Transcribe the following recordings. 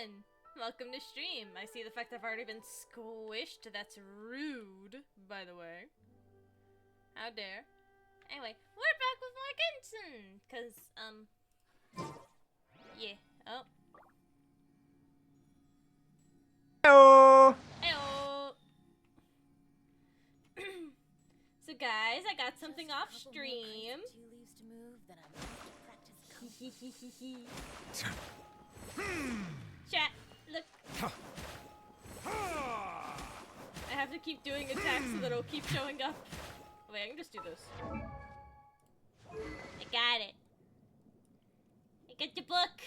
everyone! Welcome to stream. I see the fact I've already been squished. That's rude, by the way. How dare. Anyway, we're back with more Genshin! Cause, yeah. Oh. Hello! Heyo! So guys, I got something off stream. Chat, look. I have to keep doing attacks so that it'll keep showing up. Wait, I can just do this. I got it. I got the book.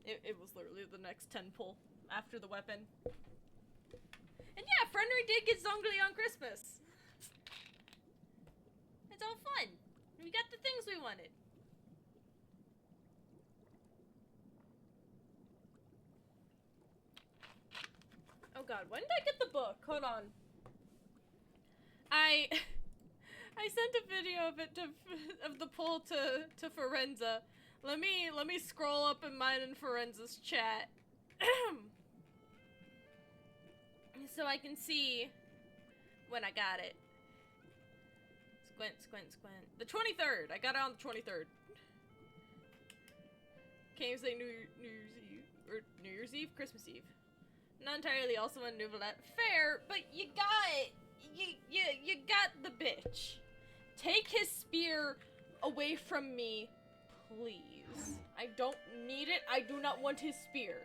It was literally the next 10 pull after the weapon. And yeah, Frenry did get Zongli on Christmas. It's all fun. We got the things we wanted. Oh god, when did I get the book? Hold on. I sent a video of it of the pull to Forenza. Let me scroll up in mine and Forenza's chat. So I can see when I got it. Squint, squint, squint. The 23rd. I got it on the 23rd. Can't even say New Year's Eve. Or New Year's Eve? Christmas Eve. Not entirely also a novelette. Fair, but you got it. You got the bitch. Take his spear away from me, please. I don't need it. I do not want his spear.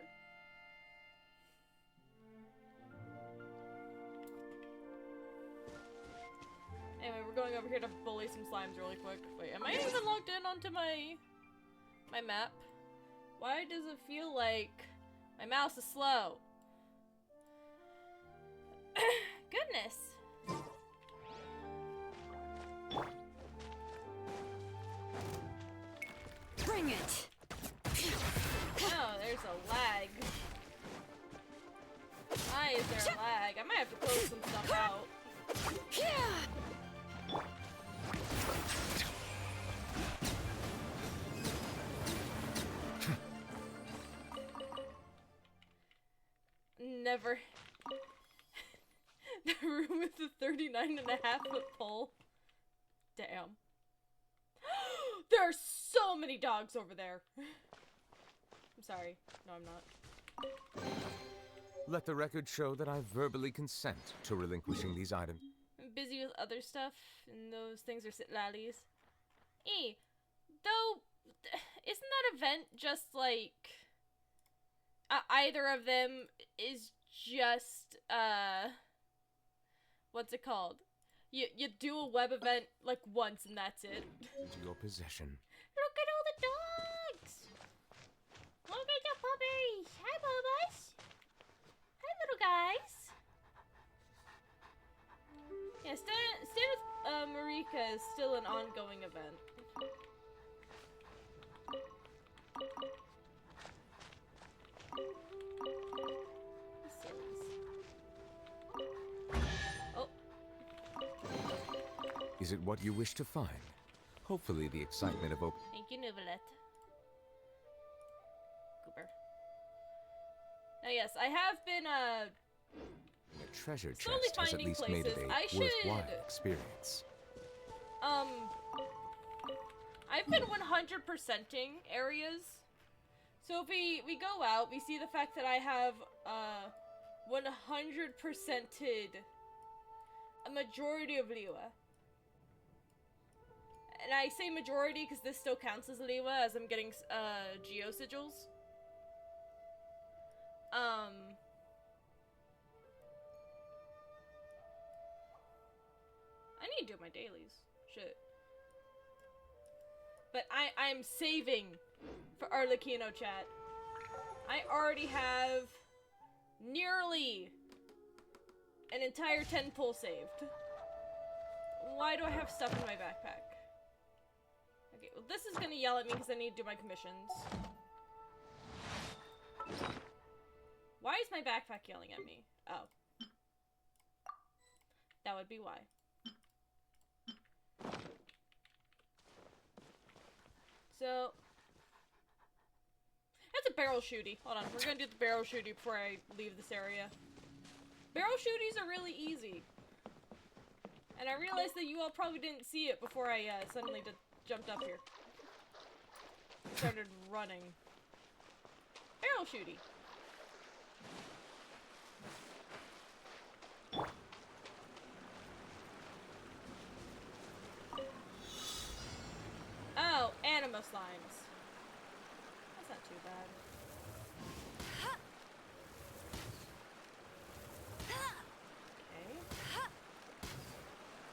Anyway, we're going over here to bully some slimes really quick. Wait, am I even logged in onto my map? Why does it feel like my mouse is slow? Goodness. Bring it. Oh, there's a lag. Why is there a lag? I might have to close some stuff out. Never. The room with the 39.5-foot pole. Damn. There are so many dogs over there. I'm sorry. No, I'm not. Let the record show that I verbally consent to relinquishing these items. I'm busy with other stuff, and those things are sit-lallies. Though, isn't that event just like... either of them is just, what's it called? You do a web event, like, once, and that's it. Into your possession. Look at all the dogs! Look at the puppies! Hi, Bubba's! Hi, little guys! Yeah, Stay with Marika is still an ongoing event. Oh. Is it what you wish to find? Hopefully the excitement of open... Thank you, Novelette. Cooper. Now yes, I have been, A treasure slowly chest has at finding least made it places. a I should- worthwhile experience. I've been 100%ing areas. So if we go out, we see the fact that I have, 100%ed a majority of Liwa. And I say majority because this still counts as Liwa, as I'm getting, geo sigils. I need to do my dailies. Shit. But I'm saving for Arlecchino chat. I already have nearly an entire 10 pull saved. Why do I have stuff in my backpack? Okay, well this is gonna yell at me because I need to do my commissions. Why is my backpack yelling at me? Oh. That would be why. So, barrel shooty. Hold on, we're gonna do the barrel shooty before I leave this area. Barrel shooties are really easy. And I realized that you all probably didn't see it before I suddenly jumped up here. Started running. Barrel shooty. Oh, anima slimes. That's not too bad. Okay.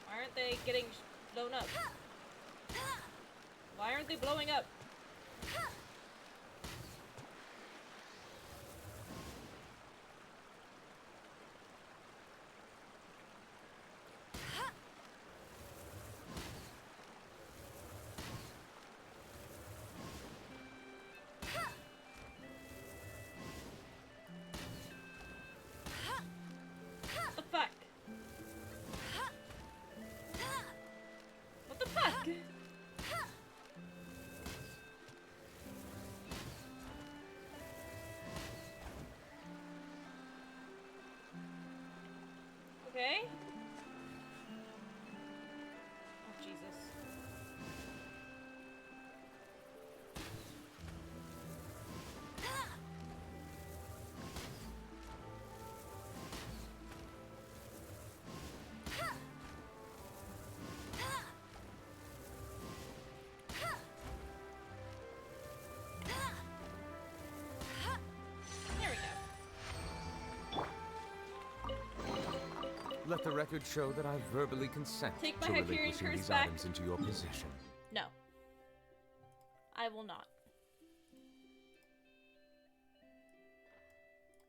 Why aren't they getting blown up? Why aren't they blowing up? Okay. Oh, Jesus. There we go. Let the record show that I verbally consent Take my to Hyperion relinquishing curse these back. items into your possession. No. I will not.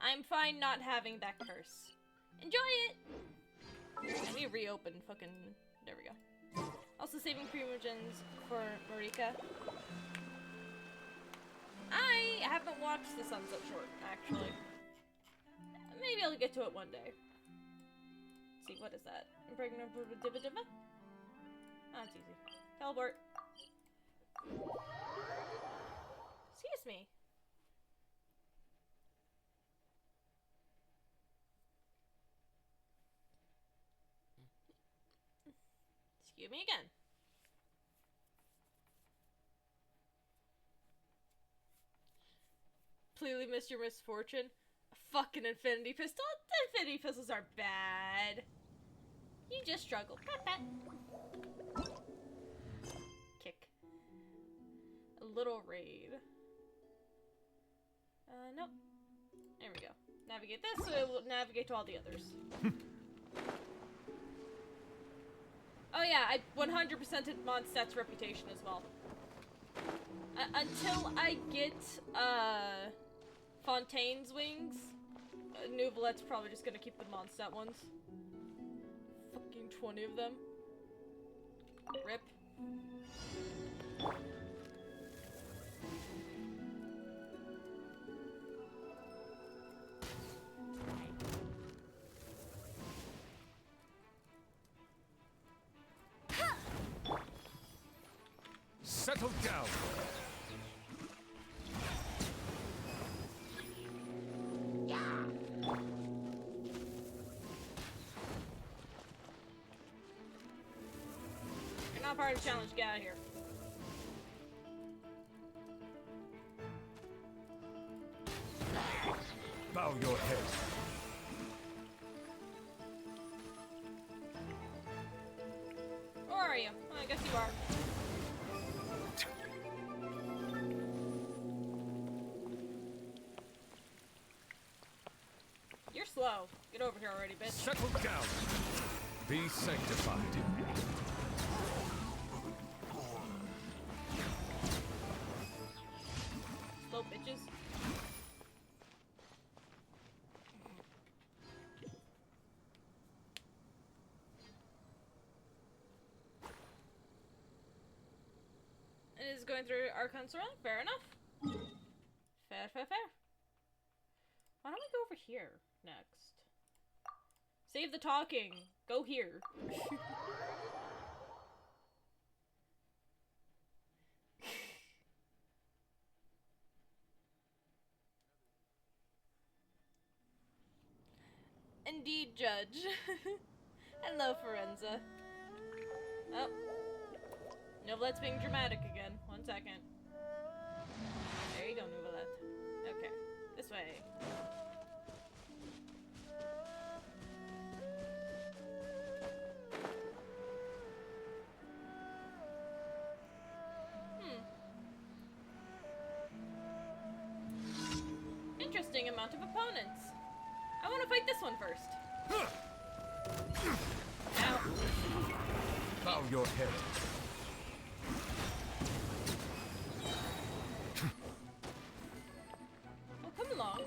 I'm fine not having that curse. Enjoy it! Let me reopen fucking... There we go. Also saving primogens for Marika. I haven't watched the Sunset Short, actually. Maybe I'll get to it one day. Let's see, what is that? Impregnable Diva Diva? Oh, it's easy. Teleport. Excuse me. Excuse me again. Completely missed your misfortune. A fucking infinity pistol? Infinity pistols are bad. You just struggle. Pat, pat. Kick. A little raid. Nope. There we go. Navigate this, so it will navigate to all the others. Oh yeah, I 100%ed Mondstadt's reputation as well. Until I get, Fontaine's wings, Nouvelette's probably just gonna keep the Mondstadt ones. Fucking 20 of them. Rip. Settle down! You're not part of the challenge, get out of here. Bow your head. Where are you? Oh, I guess you are. You're slow. Get over here already, bitch. Settle down. Be sanctified. Slow bitches. It is going through Archon Swirling. Fair enough. Fair, fair, fair. Why don't we go over here next? Save the talking. Go here. indeed, Judge. Hello, Forenza. Oh. Novelette's being dramatic again. 1 second. There you go, Novelette. Okay. This way. Interesting amount of opponents. I want to fight this one first. Ow. Bow your head. Well, come along.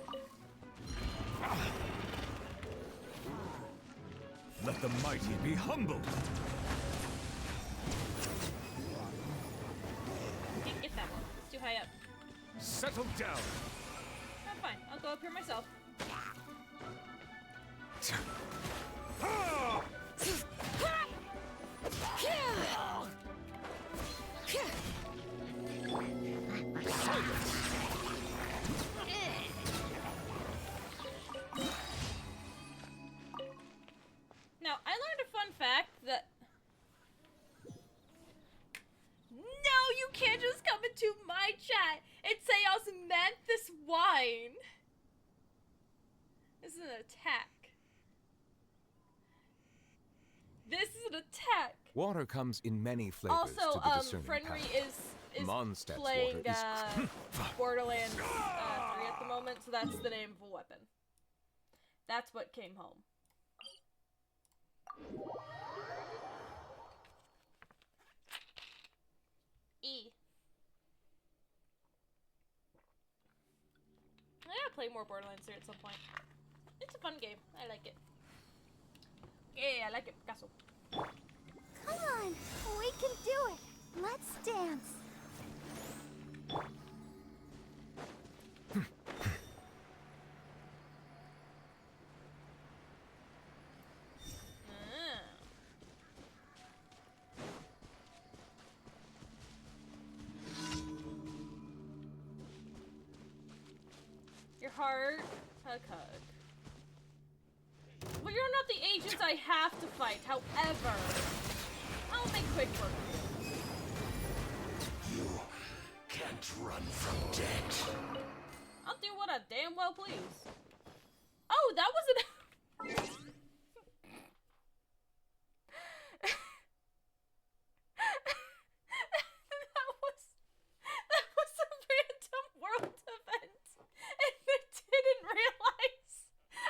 Let the mighty be humbled. Can't get that one. It's too high up. Settle down. Oh, fine. I'll go up here myself. Now, I learned a fun fact that... No, you can't just come into my chat and say osmanthus wine. This is an attack. This is an attack. Water comes in many flavors Also, to the discerning Frenry palate. is Mondstadt's playing water is Borderlands 3 at the moment, so that's the name of a weapon. That's what came home. E. I gotta play more Borderlands 3 at some point. It's a fun game. I like it. Yeah, I like it. Picasso. Come on, we can do it. Let's dance. Your heart, hug. Well, you're not the agents I have to fight. However, I'll make quick work of you. You can't run from death. I'll do what I damn well please. Oh, that wasn't. that was a random world event, and I didn't realize.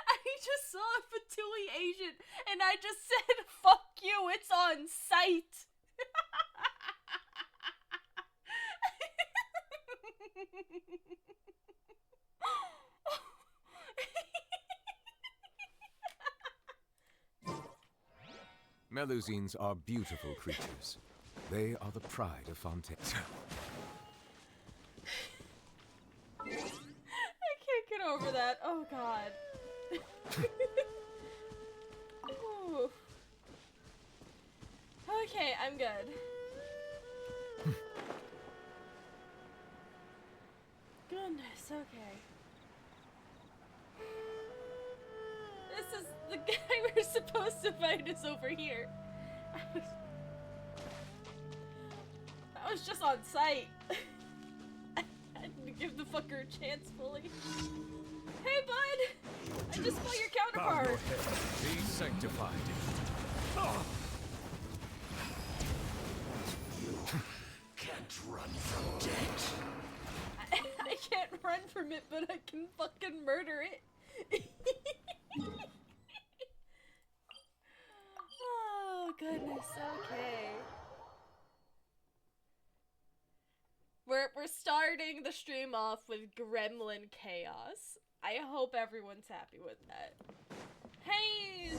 I just saw a Fatui agent, and I just said, "Fuck you! It's on site." Melusines are beautiful creatures. They are the pride of Fontaine. I can't get over that. Oh god. Ooh. Okay, I'm good. Goodness, okay. This is the guy we're supposed to fight is over here. I was just on site. I didn't give the fucker a chance fully. Hey, bud! I just saw your Bow counterpart. your head. Be sanctified. You can't run from death. I can't run from it, but I can fucking murder it. Oh, goodness, okay. We're starting the stream off with Gremlin Chaos. I hope everyone's happy with that. Hey,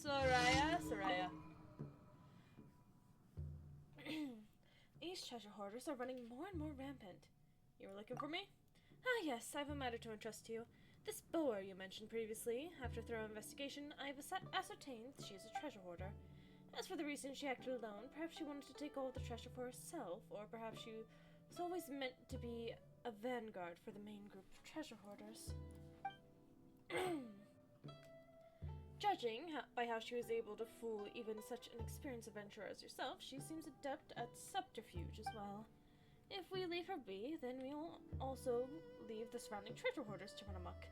Soraya. These treasure hoarders are running more and more rampant. You were looking for me? Ah, yes, I have a matter to entrust to you. This boar you mentioned previously, after thorough investigation, I have ascertained that she is a treasure hoarder. As for the reason she acted alone, perhaps she wanted to take all the treasure for herself, or perhaps she was always meant to be a vanguard for the main group of treasure hoarders. Judging by how she was able to fool even such an experienced adventurer as yourself, she seems adept at subterfuge as well. If we leave her be, then we will also leave the surrounding treasure hoarders to run amok.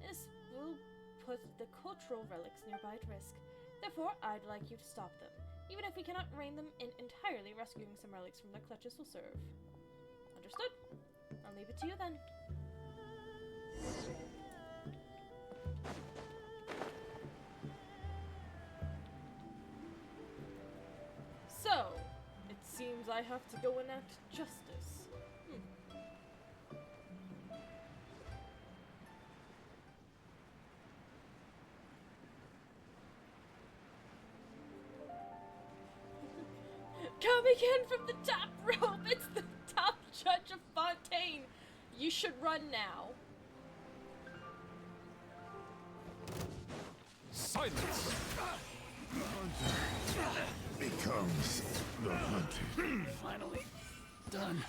This will put the cultural relics nearby at risk. Therefore, I'd like you to stop them. Even if we cannot rein them in entirely, rescuing some relics from their clutches will serve. Understood? I'll leave it to you then. So, it seems I have to go enact justice. Come again from the top rope! It's the top judge of Fontaine! You should run now. Silence! Becomes the hunted. Finally done.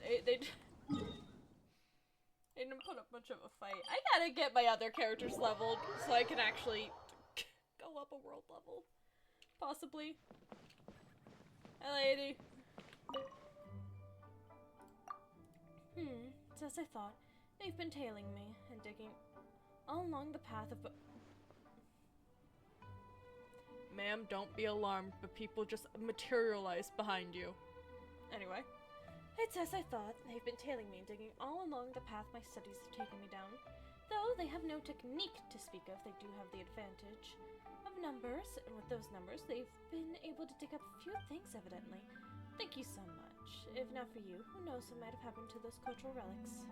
They didn't put up much of a fight. I gotta get my other characters leveled so I can actually go up a world level. Possibly. Hey, lady. It's as I thought. They've been tailing me and digging all along the path of... Ma'am, don't be alarmed, but people just materialize behind you. Anyway. It's as I thought. They've been tailing me and digging all along the path my studies have taken me down. Though they have no technique to speak of, they do have the advantage of numbers, and with those numbers, they've been able to dig up a few things, evidently. Thank you so much. If not for you, who knows what might have happened to those cultural relics.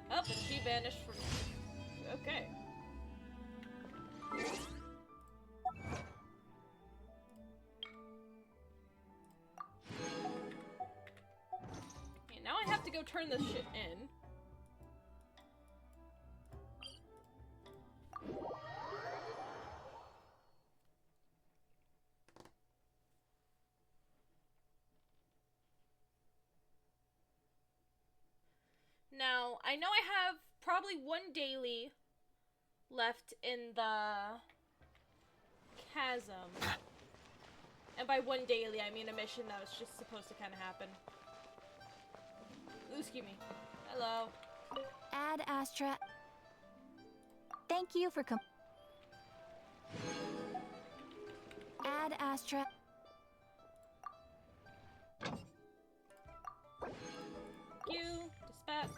Oh, and she vanished from... Okay. Okay, now I have to go turn this shit in. Now, I know I have probably one daily left in the chasm. And by one daily, I mean a mission that was just supposed to kind of happen. Ooh, excuse me. Hello. Ad Astra. Thank you for Ad Astra. You. Dispatch.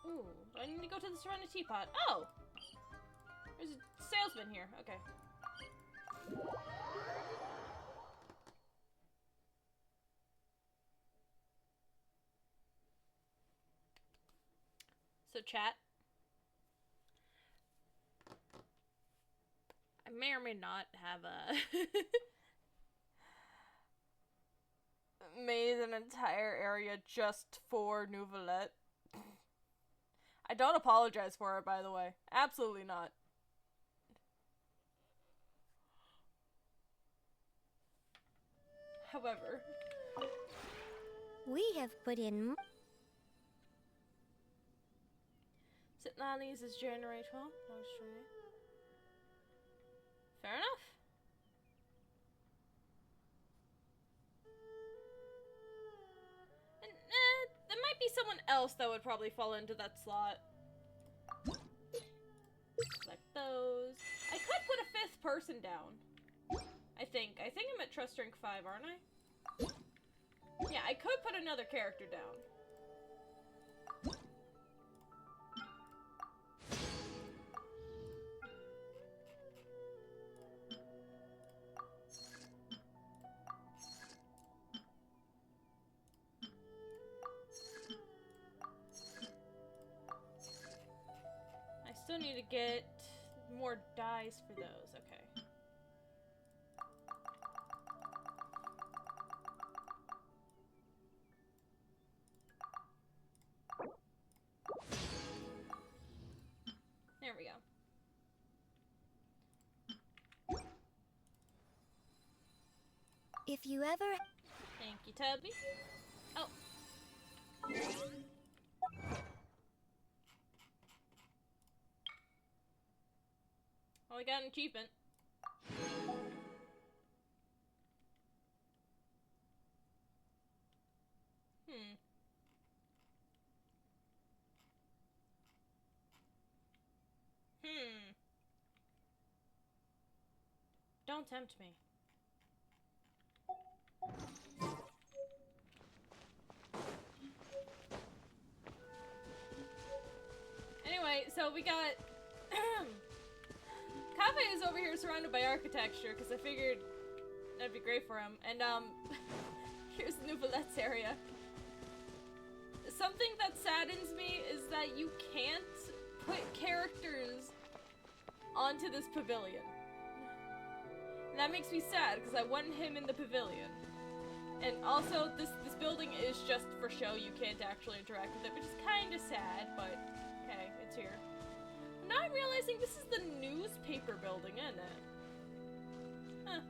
Ooh, do I need to go to the Serena Teapot? Oh! There's a salesman here. Okay. So, chat. I may or may not have made an entire area just for Nouvelette. I don't apologize for it, by the way. Absolutely not. However, We have put in. Sitlali's is January 12th. No, sure. Fair enough. And, there might be someone else that would probably fall into that slot. Like those. I could put a fifth person down. I think I'm at trust rank 5, aren't I? Yeah, I could put another character down. I still need to get more dice for those. Okay. There we go. If you ever... Thank you, Tubby. Oh. Well, I got an achievement. Don't tempt me. Anyway, so we got... Cafe is over here surrounded by architecture, because I figured that'd be great for him. And, here's Nouvelette's area. Something that saddens me is that you can't put characters onto this pavilion. And that makes me sad, because I want him in the pavilion. And also, this building is just for show, you can't actually interact with it, which is kind of sad, but hey, it's here. Now I'm realizing this is the newspaper building, isn't it? Huh.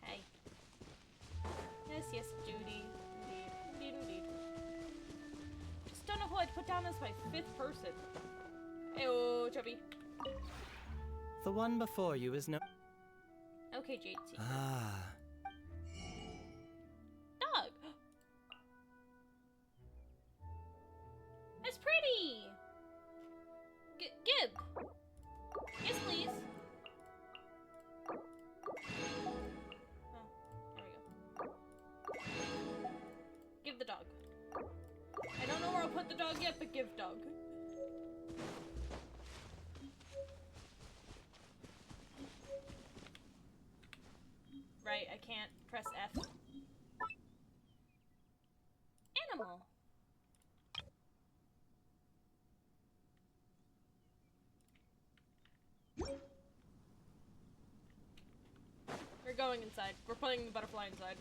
Hey. Yes, yes, Judy. Indeed, indeed. Just don't know who I'd put down as my 5th person. Heyo, Chubby. The one before you is no... Okay, JT. Ah. Dog! It's pretty! Gib! Yes, please! Oh, there we go. Give the dog. I don't know where I'll put the dog yet, but give dog. Right, I can't press F. Animal. We're going inside. We're putting the butterfly inside.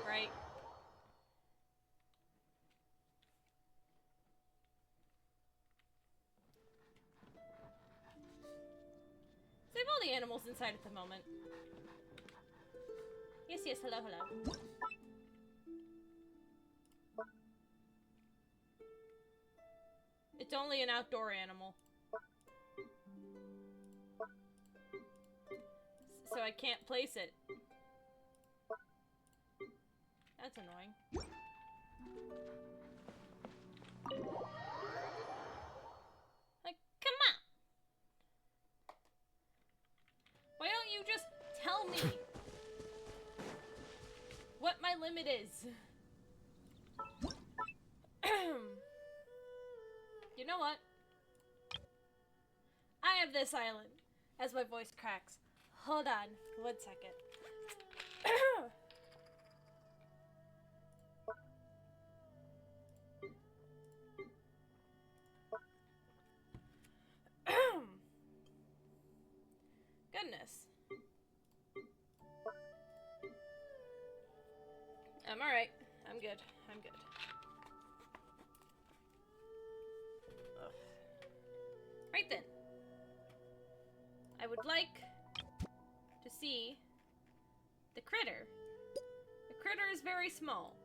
Right. Save all the animals inside at the moment. Yes, yes, hello, hello. It's only an outdoor animal. So I can't place it. That's annoying. Like, come on! Why don't you just tell me what my limit is? You know what? I have this island. As my voice cracks. Hold on 1 second. Goodness. I'm alright. I'm good. I'm good. Ugh. Right then. I would like to see the critter. The critter is very small.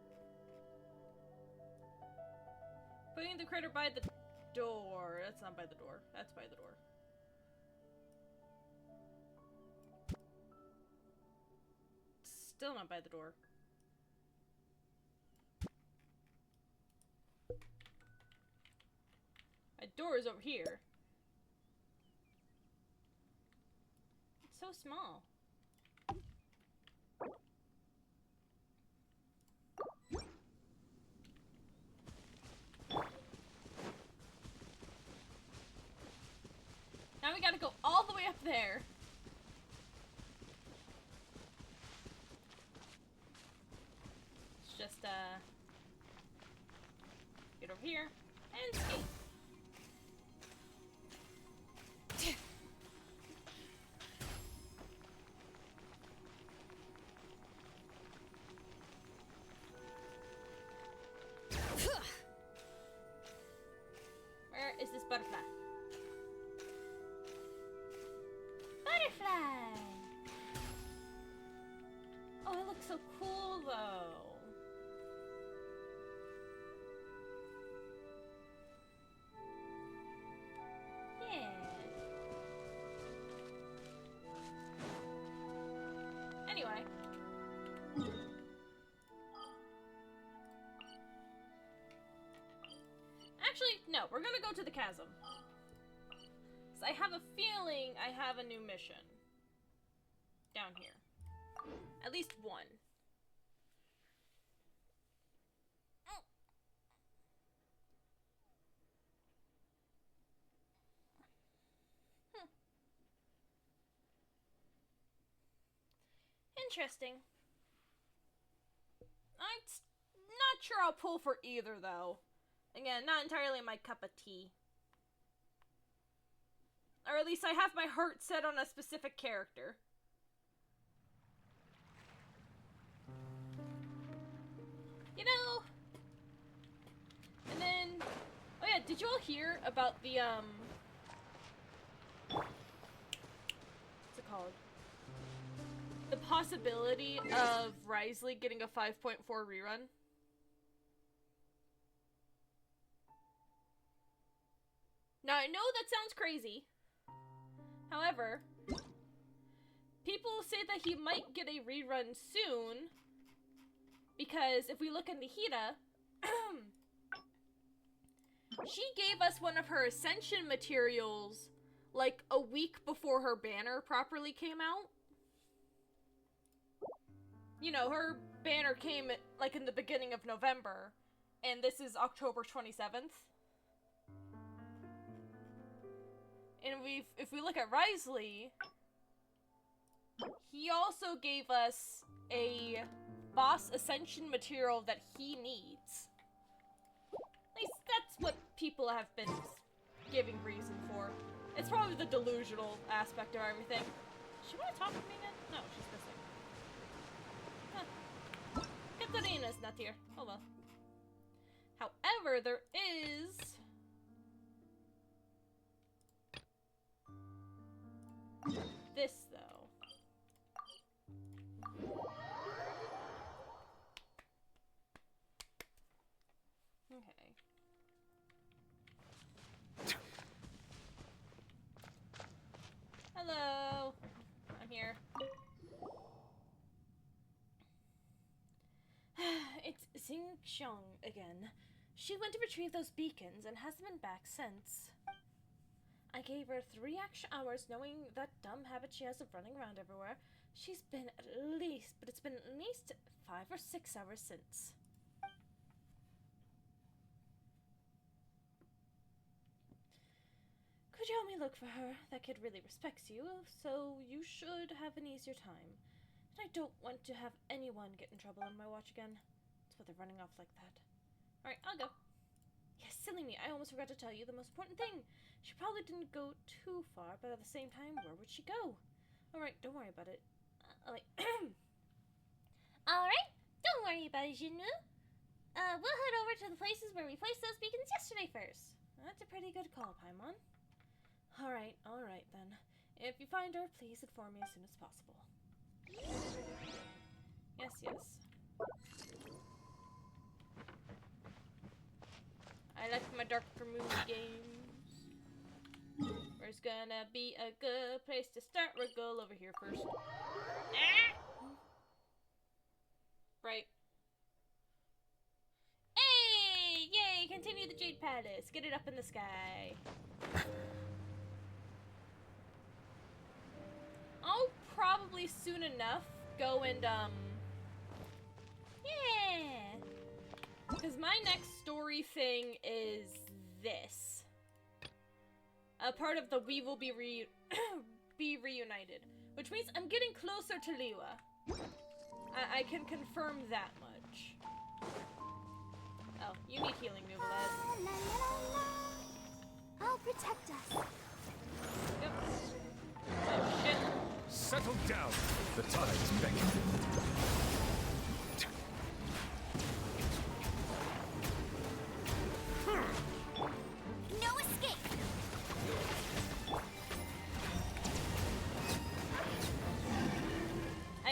Putting the critter by the door. That's not by the door. That's by the door. Still not by the door. My door is over here. It's so small. Now we gotta go all the way up there. It's just, get over here and skate. Where is this butterfly? butterfly! Oh, it looks so cool, though. Yeah. Anyway. Actually, no, we're gonna go to the chasm. So I have a feeling I have a new mission. Down here. At least one. Interesting. I'm not sure I'll pull for either, though. Again, not entirely my cup of tea. Or at least I have my heart set on a specific character. You know... And then... Oh yeah, did you all hear about the, what's it called? The possibility of Risley getting a 5.4 rerun? Now, I know that sounds crazy. However, people say that he might get a rerun soon, because if we look in the Hida, she gave us one of her Ascension materials like a week before her banner properly came out. You know, her banner came like in the beginning of November, and this is October 27th. And if we look at Risley, he also gave us a boss ascension material that he needs. At least that's what people have been giving reason for. It's probably the delusional aspect of everything. Does she want to talk with me again? No, she's missing. Huh. Katarina's not here. Oh well. However, there is... this, though. Okay. Hello! I'm here. It's Xingqiang again. She went to retrieve those beacons and hasn't been back since. I gave her 3 extra hours knowing that dumb habit she has of running around everywhere. It's been at least 5 or 6 hours since. Could you help me look for her? That kid really respects you, so you should have an easier time. And I don't want to have anyone get in trouble on my watch again. That's why they're running off like that. Alright, I'll go. Yes, silly me, I almost forgot to tell you the most important thing. She probably didn't go too far, but at the same time, where would she go? Alright, don't worry about it. Alright, don't worry about it, Jinmu. We'll head over to the places where we placed those beacons yesterday first. That's a pretty good call, Paimon. Alright then. If you find her, please inform me as soon as possible. Yes. I like my darker moody games. Where's gonna be a good place to start? We'll go over here first. Ah! Right. Hey! Yay! Continue the Jade Palace. Get it up in the sky. I'll probably soon enough go and, yeah! Because my next story thing is this. A part of the We Will Be Reunited. Which means I'm getting closer to Liwa. I can confirm that much. Oh, you need healing, Nuvalet. I'll protect us. Yep. Oh, shit. Settle down. The tide's beckoning. No escape.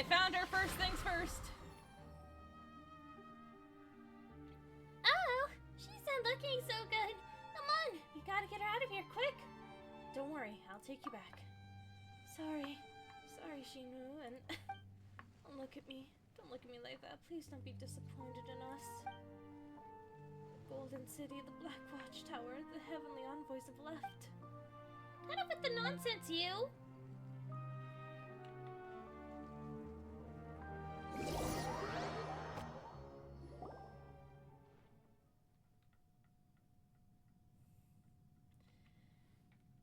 found her first things first. Oh, she's not looking so good. Come on, We gotta get her out of here, quick. Don't worry, I'll take you back. Sorry, Shinu, and don't look at me. Don't look at me like that. Please don't be disappointed in us. The Golden City, the Black Watchtower, the Heavenly Envoys have left. enough with the nonsense, you.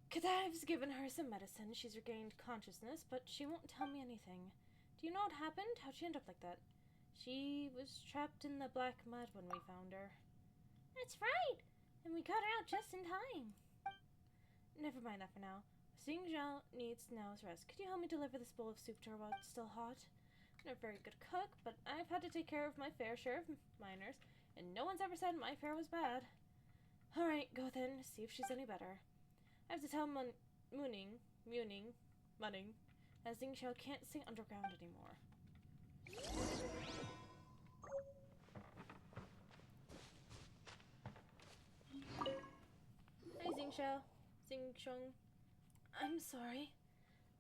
Kadav's given her some medicine. She's regained consciousness, but she won't tell me anything. Do you know what happened? How'd she end up like that? She was trapped in the black mud when we found her. That's right. And we got her out just in time. Never mind that for now. Xing Zhao needs now's rest. Could you help me deliver this bowl of soup to her while it's still hot? I'm not a very good cook, but I've had to take care of my fair share of miners, and no one's ever said my fare was bad. Alright, go then, see if she's any better. I have to tell Munning, that Xing Zhao can't sing underground anymore. Hey, Xing Sheng. I'm sorry.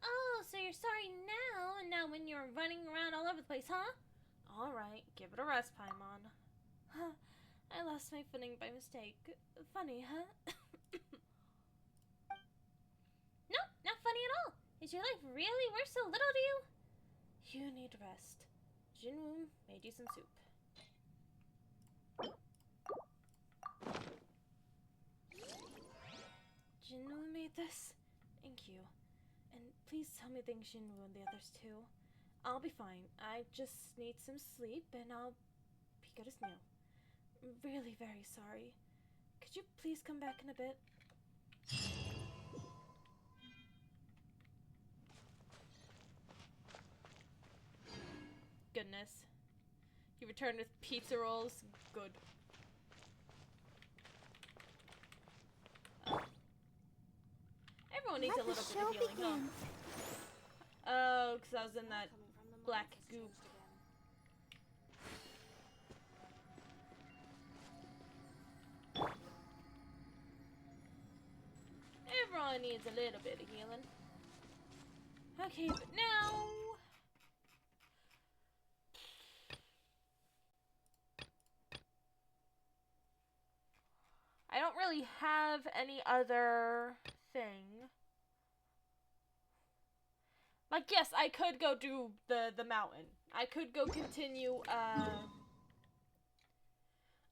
Oh, so you're sorry now, and now when you're running around all over the place, huh? Alright, give it a rest, Paimon. Huh, I lost my footing by mistake. Funny, huh? No, not funny at all. Is your life really worth so little to you? You need rest. Jinwoo made you some soup. Jinwoo made this? Thank you. And please tell me things Jinwoo and the others too. I'll be fine. I just need some sleep and I'll be good as new. I'm really very sorry. Could you please come back in a bit? Goodness. He returned with pizza rolls. Good. Everyone needs Let a little the bit of show healing, begin. huh? Oh, because I was in that black goop. Everyone needs a little bit of healing. Okay, but now... I don't really have any other thing. Like, yes, I could go do the mountain. I could go continue, I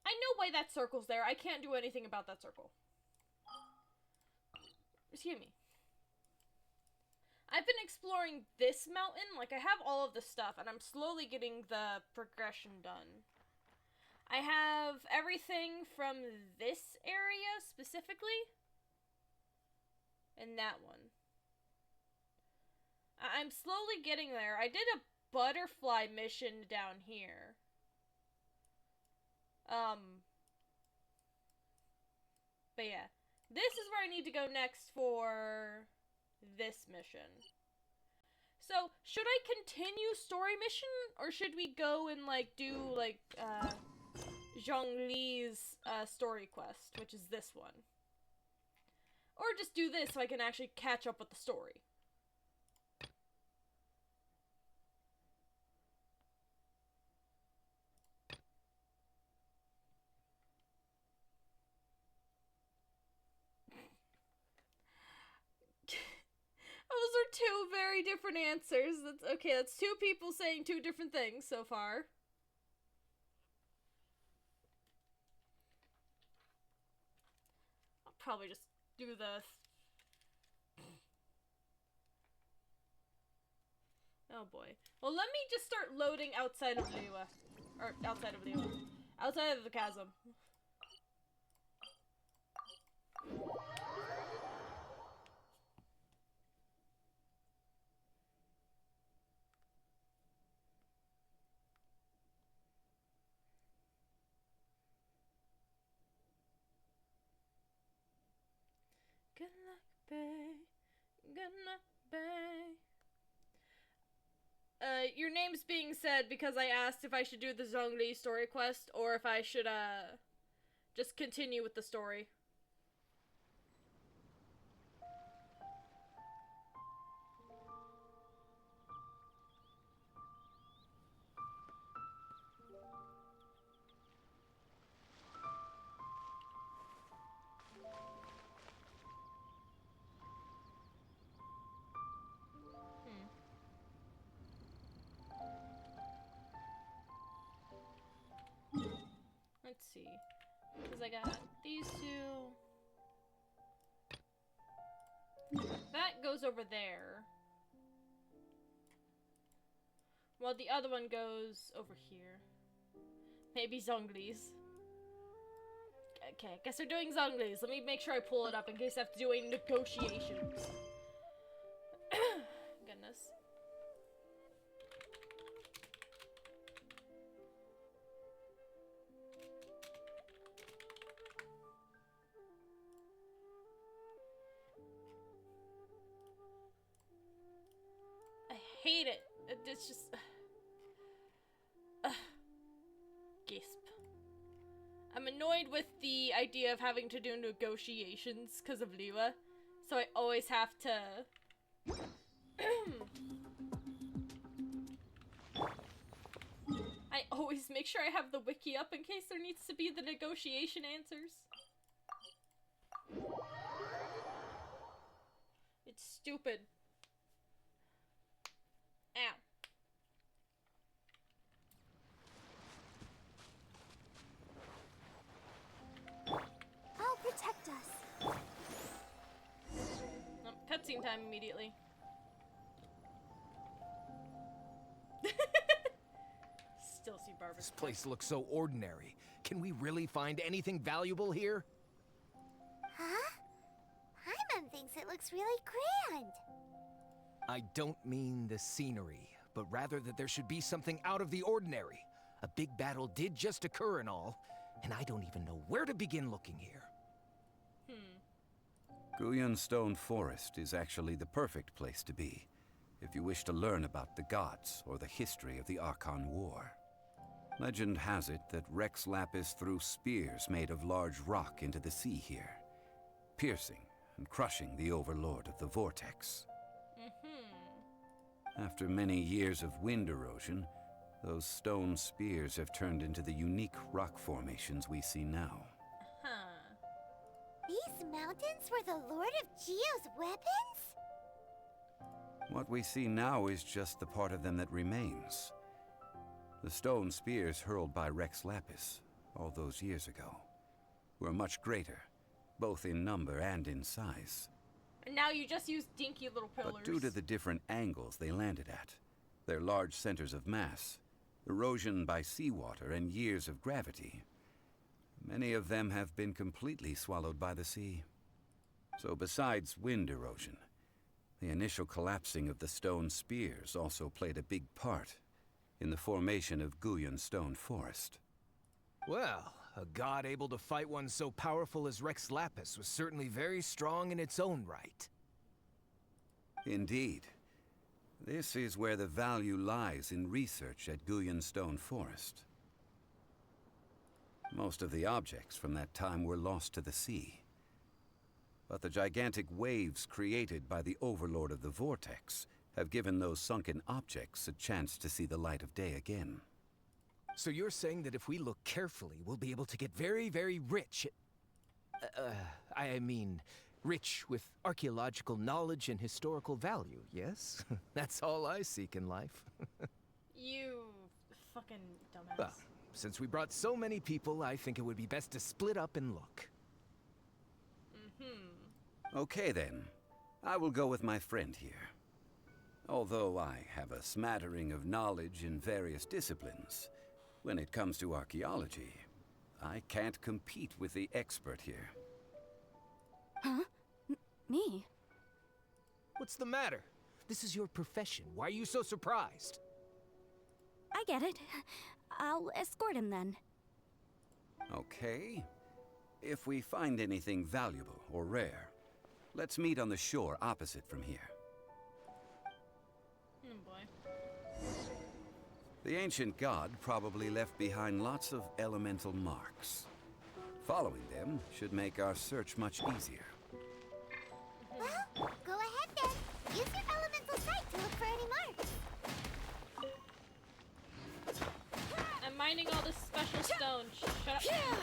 know why that circle's there. I can't do anything about that circle. Excuse me. I've been exploring this mountain. Like, I have all of the stuff, and I'm slowly getting the progression done. I have everything from this area, specifically. And that one. I'm slowly getting there. I did a butterfly mission down here. But yeah. This is where I need to go next for this mission. So, should I continue story mission? Or should we go and, like, do, like, Zhongli's story quest, which is this one? Or just do this so I can actually catch up with the story. Those are two very different answers. That's okay, that's two people saying two different things so far. I'll probably just do the... Oh boy. Well, let me just start loading outside of Liyue. Or, outside of Liyue. Outside of the chasm. Good luck, babe. Good luck, babe. your name's being said because I asked if I should do the Zhongli story quest or if I should, just continue with the story. Let's see. Because I got these two. That goes over there. While the other one goes over here. Maybe Zhongli's. Okay, guess we're doing Zhongli's. Let me make sure I pull it up in case I have to do a negotiation. Goodness. Hate it. It's just... Gisp. I'm annoyed with the idea of having to do negotiations because of Liwa, so I always have to... I always make sure I have the wiki up in case there needs to be the negotiation answers. It's stupid. Ow. I'll protect us. Oh, cutscene time immediately. Still see Barbara. This place looks so ordinary. Can we really find anything valuable here? Huh? Paimon thinks it looks really grand. I don't mean the scenery, but rather that there should be something out of the ordinary. A big battle did just occur and all, and I don't even know where to begin looking here. Guyun Stone Forest is actually the perfect place to be, if you wish to learn about the gods or the history of the Archon War. Legend has it that Rex Lapis threw spears made of large rock into the sea here, piercing and crushing the overlord of the vortex. After many years of wind erosion, those stone spears have turned into the unique rock formations we see now. These mountains were the Lord of Geo's weapons? What we see now is just the part of them that remains. The stone spears hurled by Rex Lapis all those years ago were much greater, both in number and in size. And now you just use dinky little pillars. But due to the different angles they landed at, their large centers of mass, erosion by seawater, and years of gravity, many of them have been completely swallowed by the sea. So besides wind erosion, the initial collapsing of the stone spears also played a big part in the formation of Guyun Stone Forest. Well, a god able to fight one so powerful as Rex Lapis was certainly very strong in its own right. Indeed. This is where the value lies in research at Guyun Stone Forest. Most of the objects from that time were lost to the sea. But the gigantic waves created by the overlord of the vortex have given those sunken objects a chance to see the light of day again. So you're saying that if we look carefully, we'll be able to get very, very rich I mean, rich with archaeological knowledge and historical value, yes? That's all I seek in life. You fucking dumbass. Well, since we brought so many people, I think it would be best to split up and look. Okay then, I will go with my friend here. Although I have a smattering of knowledge in various disciplines, when it comes to archaeology, I can't compete with the expert here. Huh? Me? What's the matter? This is your profession. Why are you so surprised? I get it. I'll escort him then. Okay. If we find anything valuable or rare, let's meet on the shore opposite from here. Oh boy. The ancient god probably left behind lots of elemental marks. Following them should make our search much easier. Well, go ahead then. Use your elemental sight to look for any marks. I'm mining all this special stone. Shut up.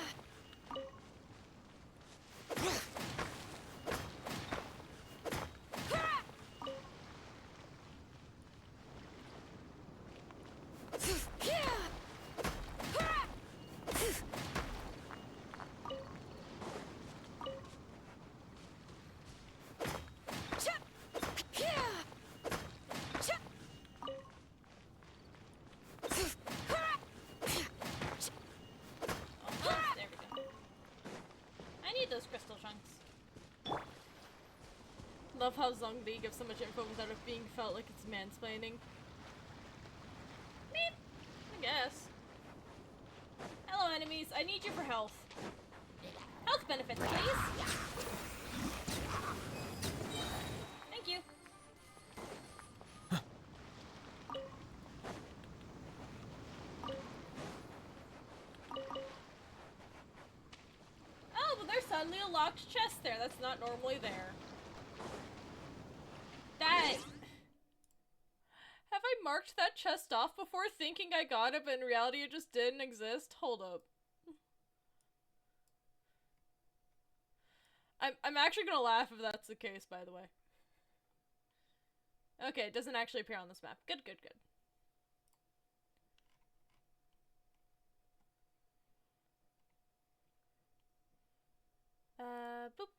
Those crystal chunks. Love how Zhongli gives so much info without it being felt like it's mansplaining. Meep, I guess. Hello enemies, I need you for health. Health benefits, please. Thank you. Suddenly a locked chest there. That's not normally there. That... Have I marked that chest off before thinking I got it, but in reality it just didn't exist? Hold up. I'm actually gonna laugh if that's the case, by the way. Okay, it doesn't actually appear on this map. Good, good, good. Boop.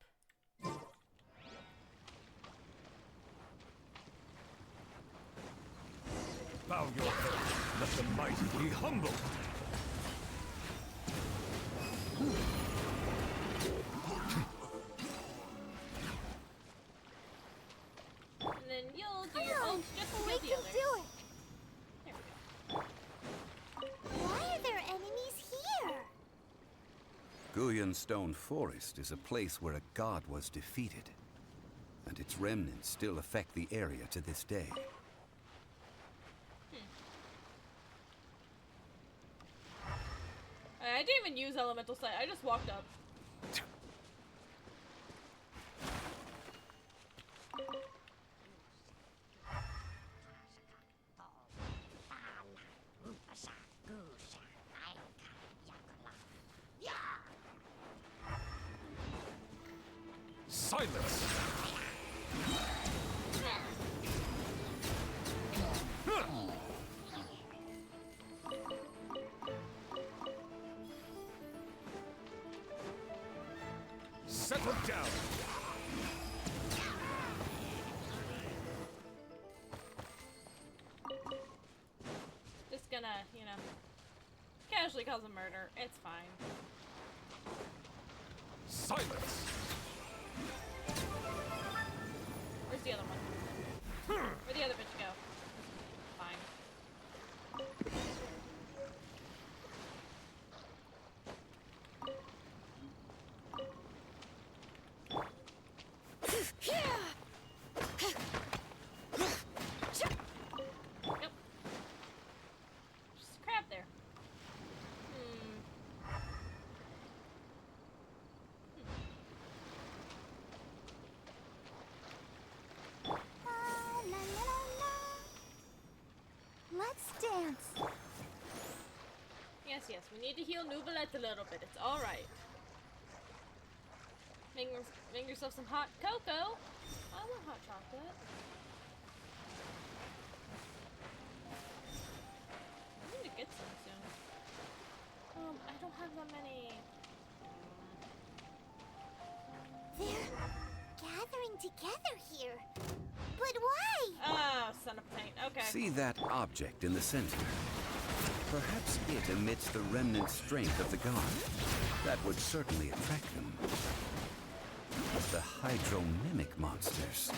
Bow your head. Let the mighty be humble. And then you'll do your ult just to kill the others. Do it. There we go. Why are there enemies here? Guyan Stone Forest is a place where a god was defeated, and its remnants still affect the area to this day. I didn't even use elemental sight, I just walked up. Silence! Settle down! Just gonna, you know, casually cause a murder. It's fine. Silence! Where's the other one? Where'd the other bitch go? Fine. Yep. Just a crab there. La, la, la, la. Let's dance. Yes, yes, we need to heal Nuvolette a little bit. It's alright. Make yourself some hot cocoa. I want hot chocolate. I need to get some soon. I don't have that many. They're gathering together here. But why? Oh, son of a pain. Okay. See that object in the center? Perhaps it emits the remnant strength of the god. That would certainly attract them. The hydro-mimic monsters.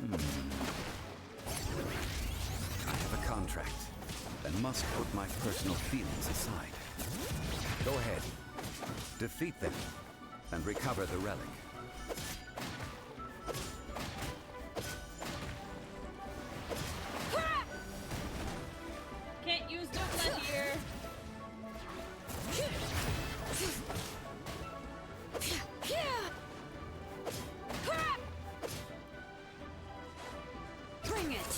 I have a contract and must put my personal feelings aside. Go ahead. Defeat them and recover the relic. it.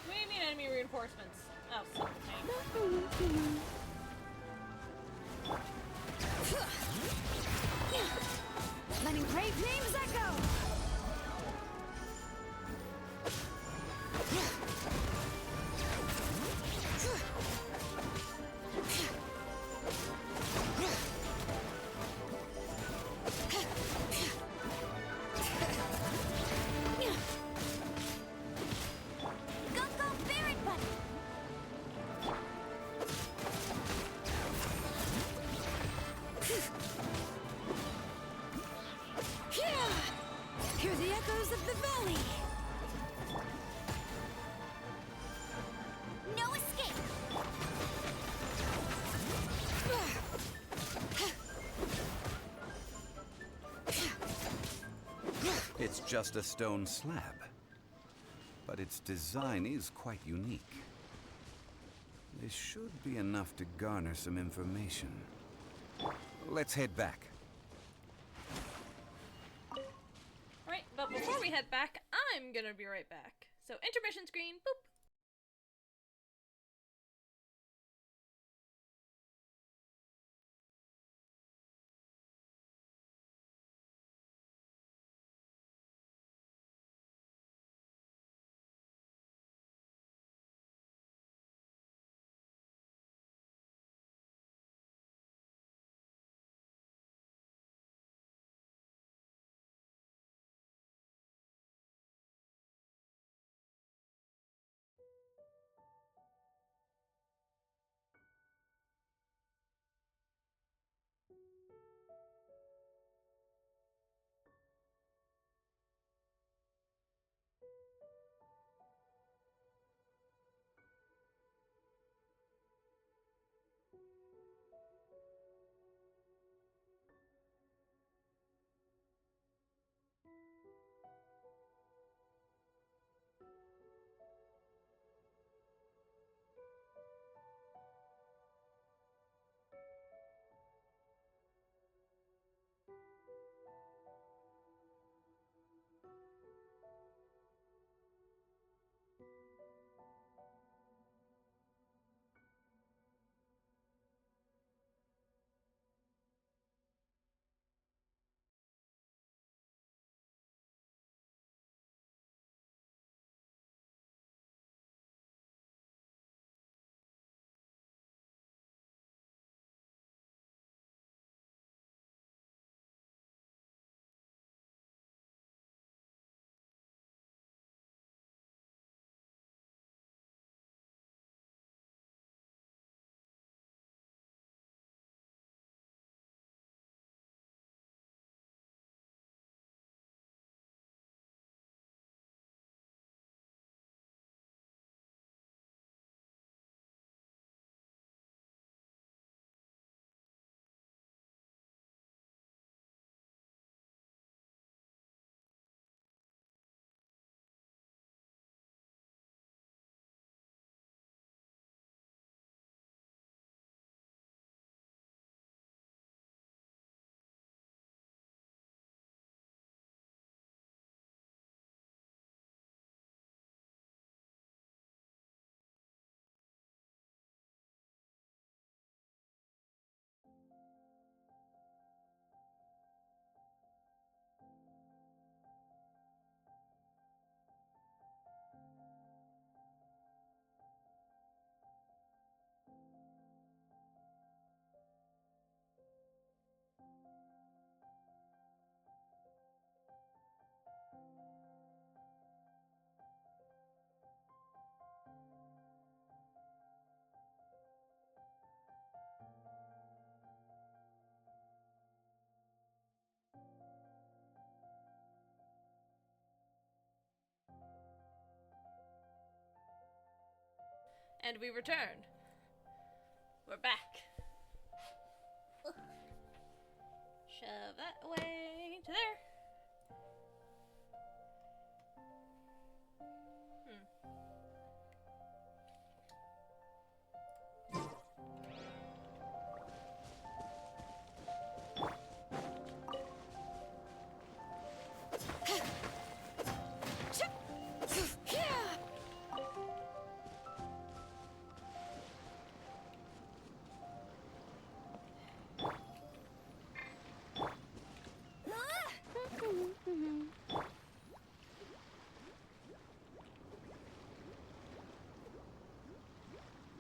What do you mean enemy reinforcements? Oh, something. Letting brave names echo. Go, go, Barret Buddy! Hear the echoes of the valley. No escape! It's just a stone slab, but its design is quite unique. This should be enough to garner some information. Let's head back. Alright, but before we head back, I'm gonna be right back. So, intermission screen, boop. And we return. We're back. Shove that away to there.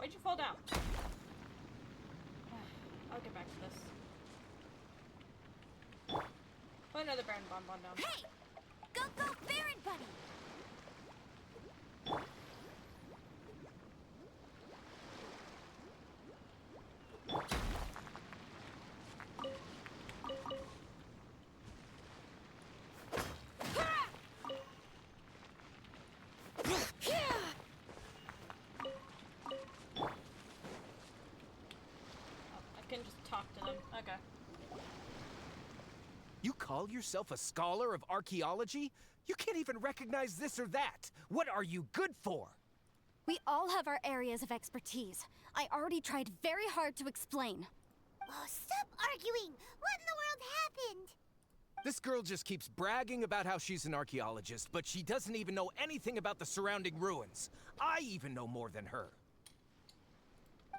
Why'd you fall down? I'll get back to this. Put another Baron Bonbon down. Hey! Go, go, Baron Buddy! I can just talk to them. Okay. You call yourself a scholar of archaeology? You can't even recognize this or that. What are you good for? We all have our areas of expertise. I already tried very hard to explain. Oh, stop arguing! What in the world happened? This girl just keeps bragging about how she's an archaeologist, but she doesn't even know anything about the surrounding ruins. I even know more than her.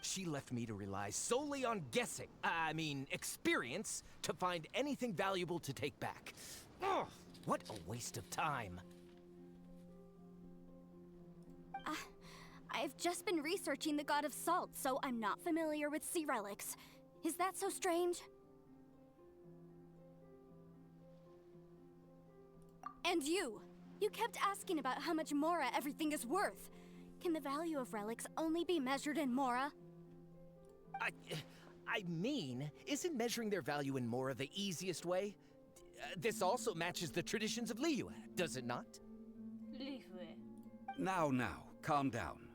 She left me to rely solely on guessing, experience, to find anything valuable to take back. Ugh, what a waste of time. I've just been researching the God of Salt, so I'm not familiar with sea relics. Is that so strange? And you kept asking about how much Mora everything is worth. Can the value of relics only be measured in Mora? Isn't measuring their value in Mora the easiest way? This also matches the traditions of Liyue, does it not? Liyue. Now, calm down.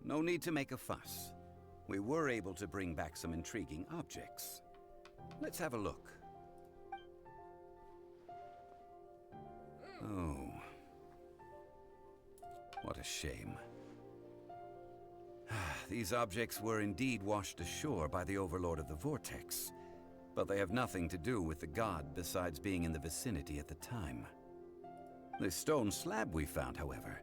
No need to make a fuss. We were able to bring back some intriguing objects. Let's have a look. Oh. What a shame. These objects were indeed washed ashore by the Overlord of the Vortex, but they have nothing to do with the god besides being in the vicinity at the time. The stone slab we found, however,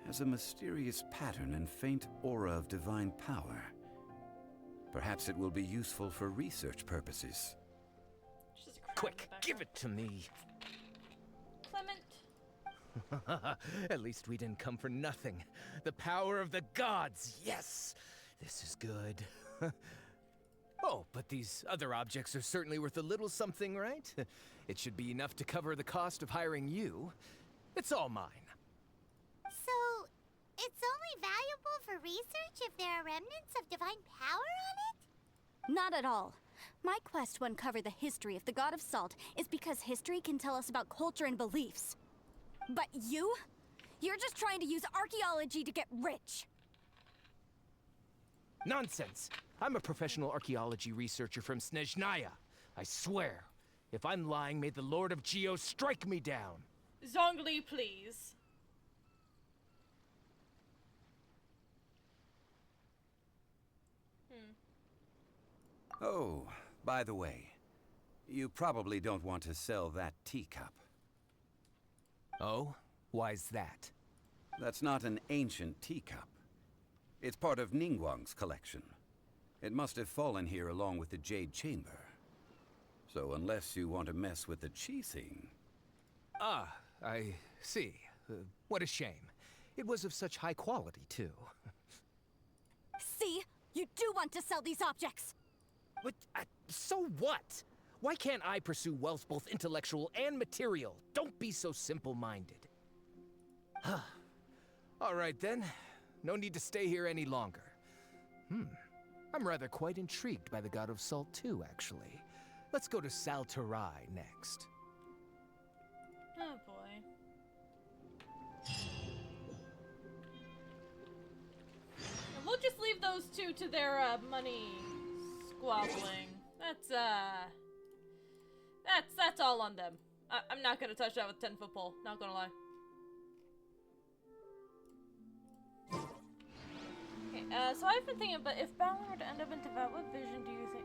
has a mysterious pattern and faint aura of divine power. Perhaps it will be useful for research purposes. Just a crowd in Quick, the give it to me. Clement. At least we didn't come for nothing. The power of the gods, yes! This is good. Oh, but these other objects are certainly worth a little something, right? It should be enough to cover the cost of hiring you. It's all mine. So, it's only valuable for research if there are remnants of divine power on it? Not at all. My quest to uncover the history of the God of Salt is because history can tell us about culture and beliefs. But you're just trying to use archaeology to get rich. Nonsense! I'm a professional archaeology researcher from Snezhnaya. I swear, if I'm lying, may the Lord of Geo strike me down. Zhongli, please. Oh, by the way, you probably don't want to sell that teacup. Oh? Why's that? That's not an ancient teacup. It's part of Ningguang's collection. It must have fallen here along with the Jade Chamber. So unless you want to mess with the Qixing... Ah, I see. What a shame. It was of such high quality, too. See? You do want to sell these objects! But, so what? Why can't I pursue wealth both intellectual and material? Don't be so simple-minded. All right, then. No need to stay here any longer. I'm rather quite intrigued by the God of Salt, too, actually. Let's go to Sal Tarai next. Oh boy. And we'll just leave those two to their money squabbling. That's all on them. I'm not gonna touch that with 10-foot pole. Not gonna lie. Okay, so I've been thinking, but if Balin were to end up in Tibet, what vision do you think?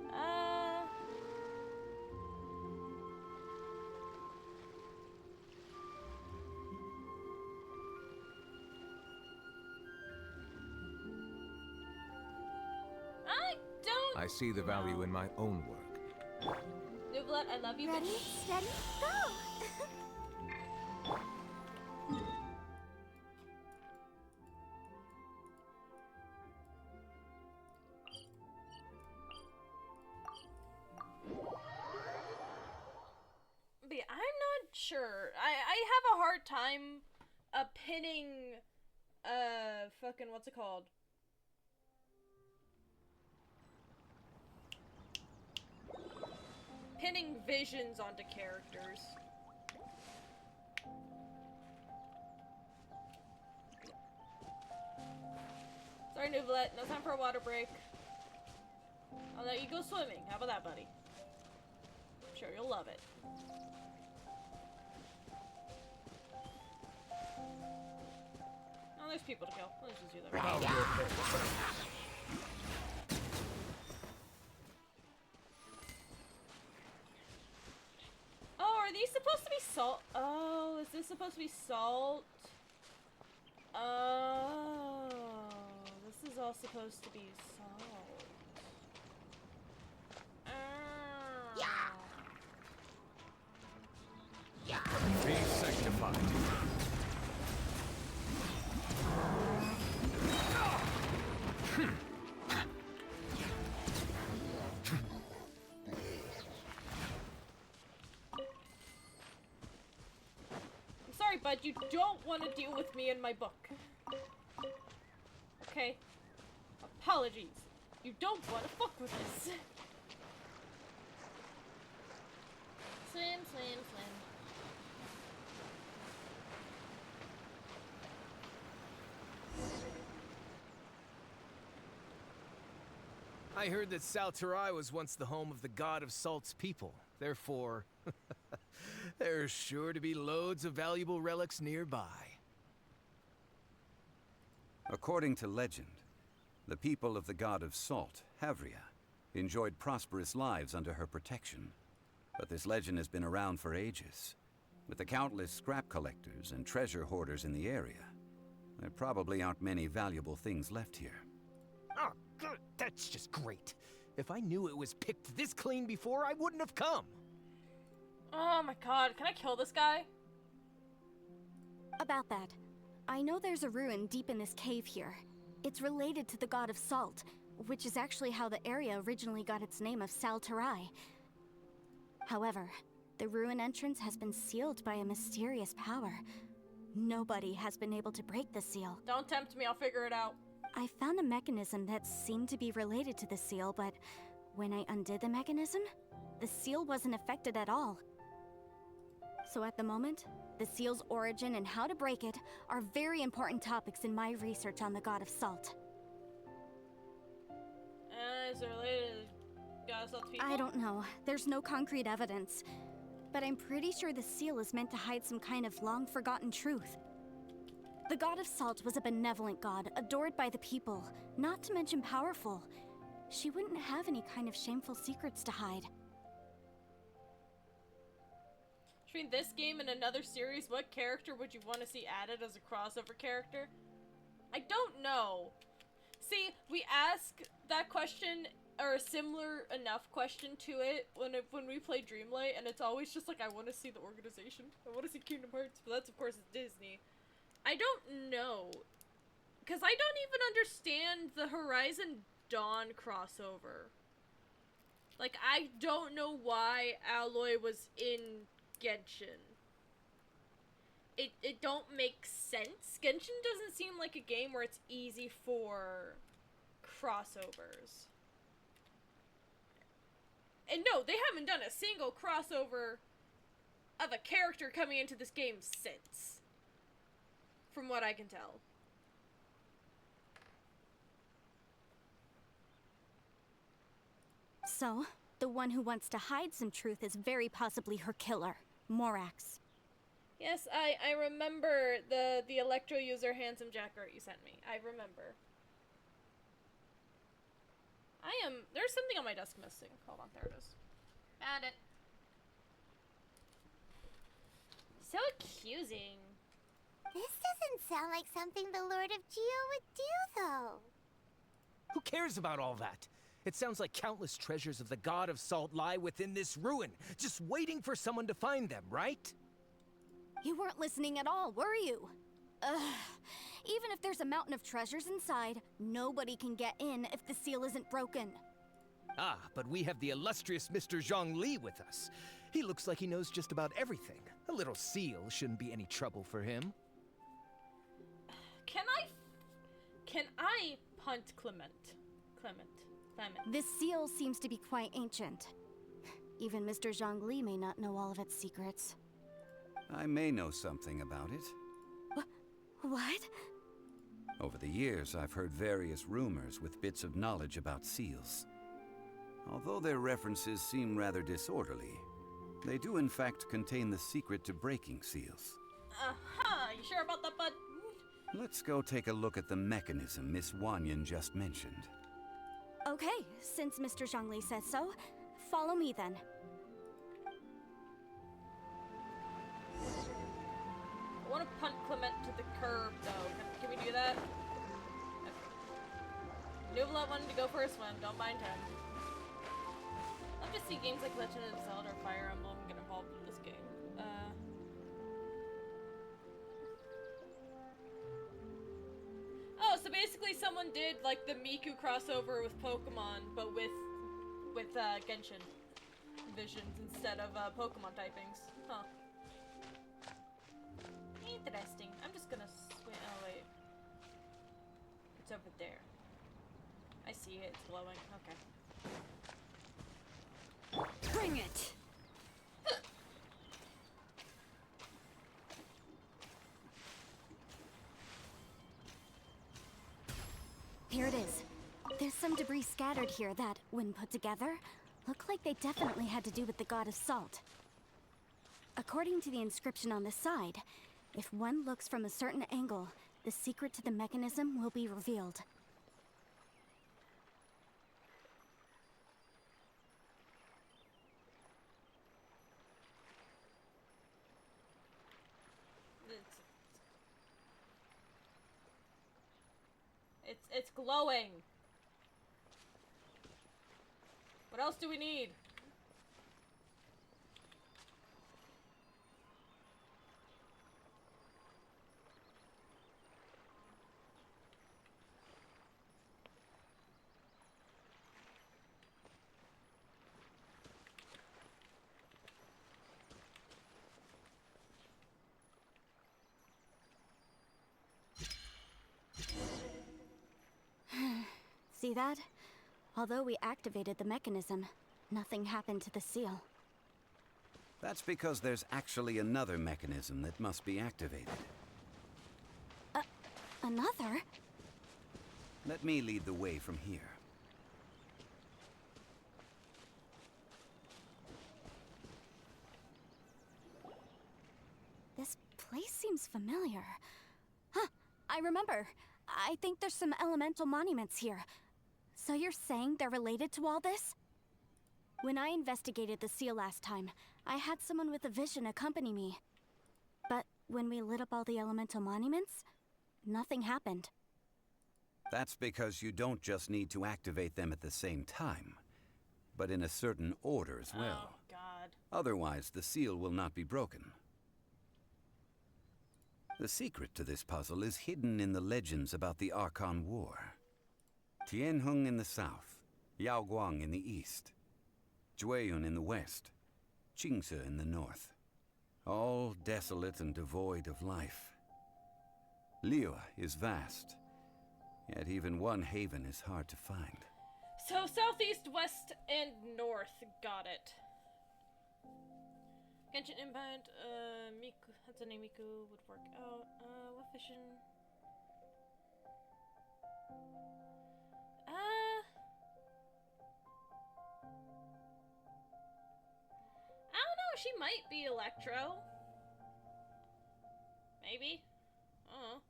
I see the value in my own work. Nublet, I love you, Ready, bitch. steady, go! sure. I have a hard time pinning fucking what's it called? Pinning visions onto characters. Sorry, Nuvolet, no time for a water break. I'll let you go swimming. How about that, buddy? I'm sure you'll love it. Oh, there's people to kill. Let's just do that. Oh, are these supposed to be salt? Oh, is this supposed to be salt? Oh, this is all supposed to be salt. Be sanctified. I'm sorry, bud, you don't want to deal with me in my book. Okay? Apologies. You don't want to fuck with this. Swim, swim, swim. I heard that Salterai was once the home of the god of Salt's people. Therefore, there's sure to be loads of valuable relics nearby. According to legend, the people of the god of Salt, Havria, enjoyed prosperous lives under her protection. But this legend has been around for ages. With the countless scrap collectors and treasure hoarders in the area, there probably aren't many valuable things left here. Oh, good. That's just great. If I knew it was picked this clean before, I wouldn't have come. Oh my god, can I kill this guy? About that, I know there's a ruin deep in this cave here. It's related to the god of Salt, which is actually how the area originally got its name of Salterai. However, the ruin entrance has been sealed by a mysterious power. Nobody has been able to break the seal. Don't tempt me, I'll figure it out. I found a mechanism that seemed to be related to the seal, but when I undid the mechanism, the seal wasn't affected at all. So at the moment, the seal's origin and how to break it are very important topics in my research on the god of Salt. Is it related to God of Salt's people? I don't know. There's no concrete evidence. But I'm pretty sure the seal is meant to hide some kind of long-forgotten truth. The god of Salt was a benevolent god, adored by the people, not to mention powerful. She wouldn't have any kind of shameful secrets to hide. Between this game and another series, what character would you want to see added as a crossover character? I don't know. See, we ask that question, or a similar enough question to it when we play Dreamlight, and it's always just like, I want to see the organization. I want to see Kingdom Hearts, but that's of course Disney. I don't know. Because I don't even understand the Horizon Dawn crossover. Like, I don't know why Aloy was in Genshin. It don't make sense. Genshin doesn't seem like a game where it's easy for crossovers. And no, they haven't done a single crossover of a character coming into this game since. From what I can tell. So, the one who wants to hide some truth is very possibly her killer, Morax. Yes, I remember the Electro user handsome Jack art you sent me. I remember. There's something on my desk missing. Hold on, there it is. Found it. So accusing. This doesn't sound like something the Lord of Geo would do, though. Who cares about all that? It sounds like countless treasures of the god of Salt lie within this ruin, just waiting for someone to find them, right? You weren't listening at all, were you? Ugh. Even if there's a mountain of treasures inside, nobody can get in if the seal isn't broken. Ah, but we have the illustrious Mr. Zhongli with us. He looks like he knows just about everything. A little seal shouldn't be any trouble for him. Can I punt Clement? This seal seems to be quite ancient. Even Mr. Zhongli may not know all of its secrets. I may know something about it. What? Over the years, I've heard various rumors with bits of knowledge about seals. Although their references seem rather disorderly, they do in fact contain the secret to breaking seals. You sure about that, bud? Let's go take a look at the mechanism Miss Wanyan just mentioned. Okay, since Mr. Zhongli says so, follow me then. I want to punt Clement to the curb, though. Can we do that? Nuvla wanted to go for a swim. Don't mind him. Love to see games like Legend of Zelda or Fire Emblem get involved in this game. Oh, so basically someone did like the Miku crossover with Pokemon, but with Genshin visions instead of Pokemon typings. Huh. Interesting. I'm just gonna swim. Oh wait, it's over there. I see it. It's glowing. Okay. Bring it! Here it is. There's some debris scattered here that, when put together, look like they definitely had to do with the god of salt. According to the inscription on the side, if one looks from a certain angle, the secret to the mechanism will be revealed. It's glowing. What else do we need? See that? Although we activated the mechanism, nothing happened to the seal. That's because there's actually another mechanism that must be activated. Another? Let me lead the way from here. This place seems familiar. Huh, I remember. I think there's some elemental monuments here. So you're saying they're related to all this? When I investigated the seal last time, I had someone with a vision accompany me. But when we lit up all the elemental monuments, nothing happened. That's because you don't just need to activate them at the same time, but in a certain order as well. Oh, God. Otherwise, the seal will not be broken. The secret to this puzzle is hidden in the legends about the Archon War. Tianheng in the south, Yaoguang in the east, Jueyun in the west, Qingce in the north. All desolate and devoid of life. Liyue is vast, yet even one haven is hard to find. So southeast, west, and north. Got it. Genshin inbound, Miku, Hatsune Miku would work out. What vision? I don't know, she might be Electro. Maybe? I don't know.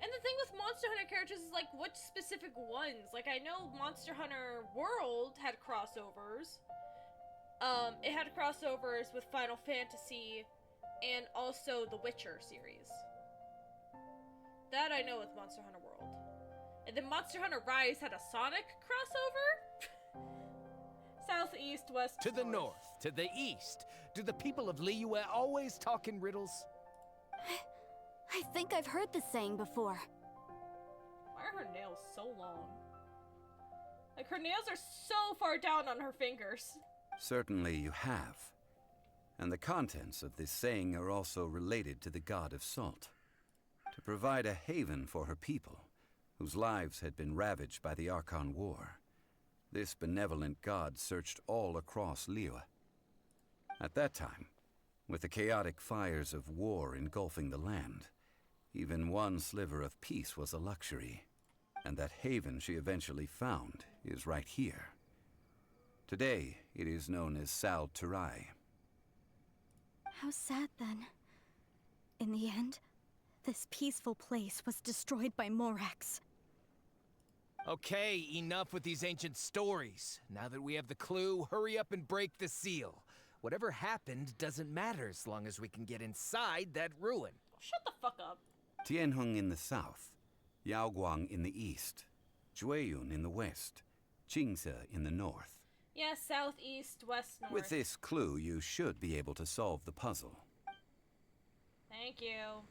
And the thing with Monster Hunter characters is, like, which specific ones? Like, I know Monster Hunter World had crossovers. It had crossovers with Final Fantasy and also the Witcher series. That I know with Monster Hunter World. And then Monster Hunter Rise had a Sonic crossover? South, east, west, To the north, to the east. Do the people of Liyue always talk in riddles? I think I've heard this saying before. Why are her nails so long? Like, her nails are so far down on her fingers. Certainly you have. And the contents of this saying are also related to the god of salt. To provide a haven for her people, whose lives had been ravaged by the Archon War, this benevolent god searched all across Liyue. At that time, with the chaotic fires of war engulfing the land, even one sliver of peace was a luxury. And that haven she eventually found is right here. Today, it is known as Sal Tarrasque. How sad then. In the end, this peaceful place was destroyed by Morax. Okay, enough with these ancient stories. Now that we have the clue, hurry up and break the seal. Whatever happened doesn't matter as long as we can get inside that ruin. Shut the fuck up. Tianheng in the south, Yaoguang in the east, Jueyun in the west, Qingce in the north. Yeah, south, east, west, north. With this clue, you should be able to solve the puzzle. Thank you.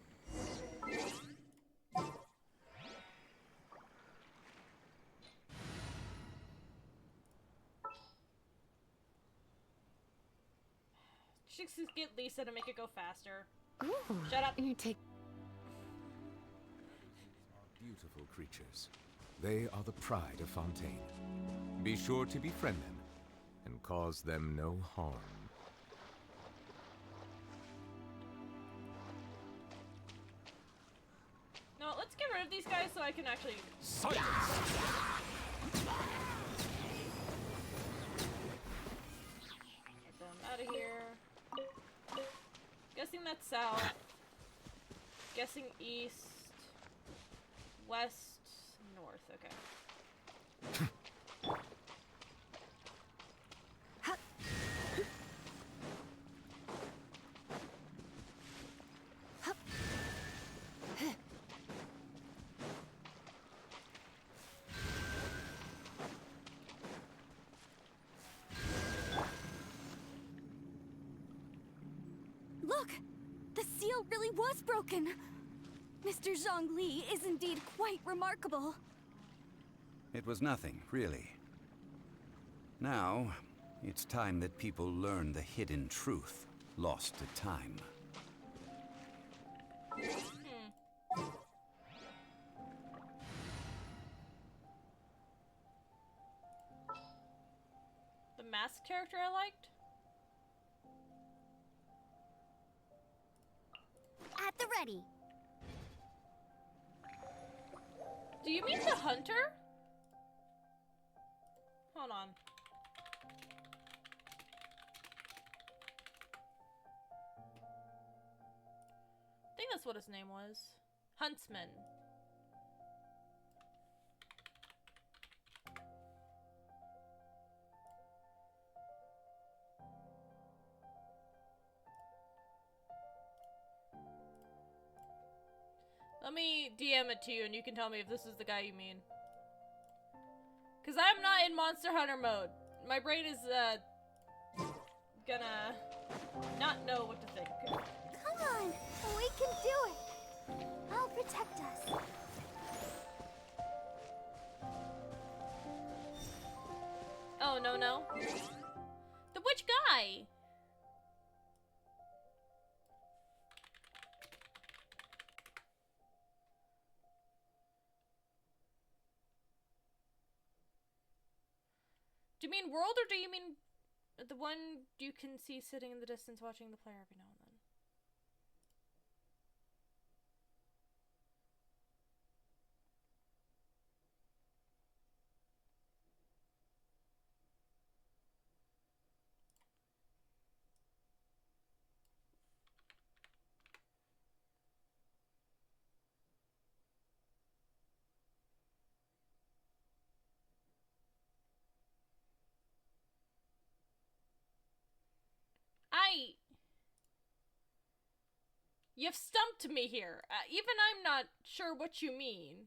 Should just get Lisa to make it go faster. Ooh. Shut up. You take. Beautiful creatures. They are the pride of Fontaine. Be sure to befriend them and cause them no harm. No, let's get rid of these guys so I can actually... Silence! Get them out of here. Guessing that's south. Guessing east. West. North. Okay. Look! The seal really was broken! Mr. Zhongli is indeed quite remarkable. It was nothing, really. Now, it's time that people learn the hidden truth, lost to time. The masked character I liked? At the ready. Do you mean the hunter? Hold on. I think that's what his name was. Huntsman. Let me DM it to you and you can tell me if this is the guy you mean. Because I'm not in Monster Hunter mode. My brain is, gonna not know what to think. Come on, we can do it. I'll protect us. Oh, no, no. The which guy? Do you mean world, or do you mean the one you can see sitting in the distance watching the player every now and then? You've stumped me here. Even I'm not sure what you mean.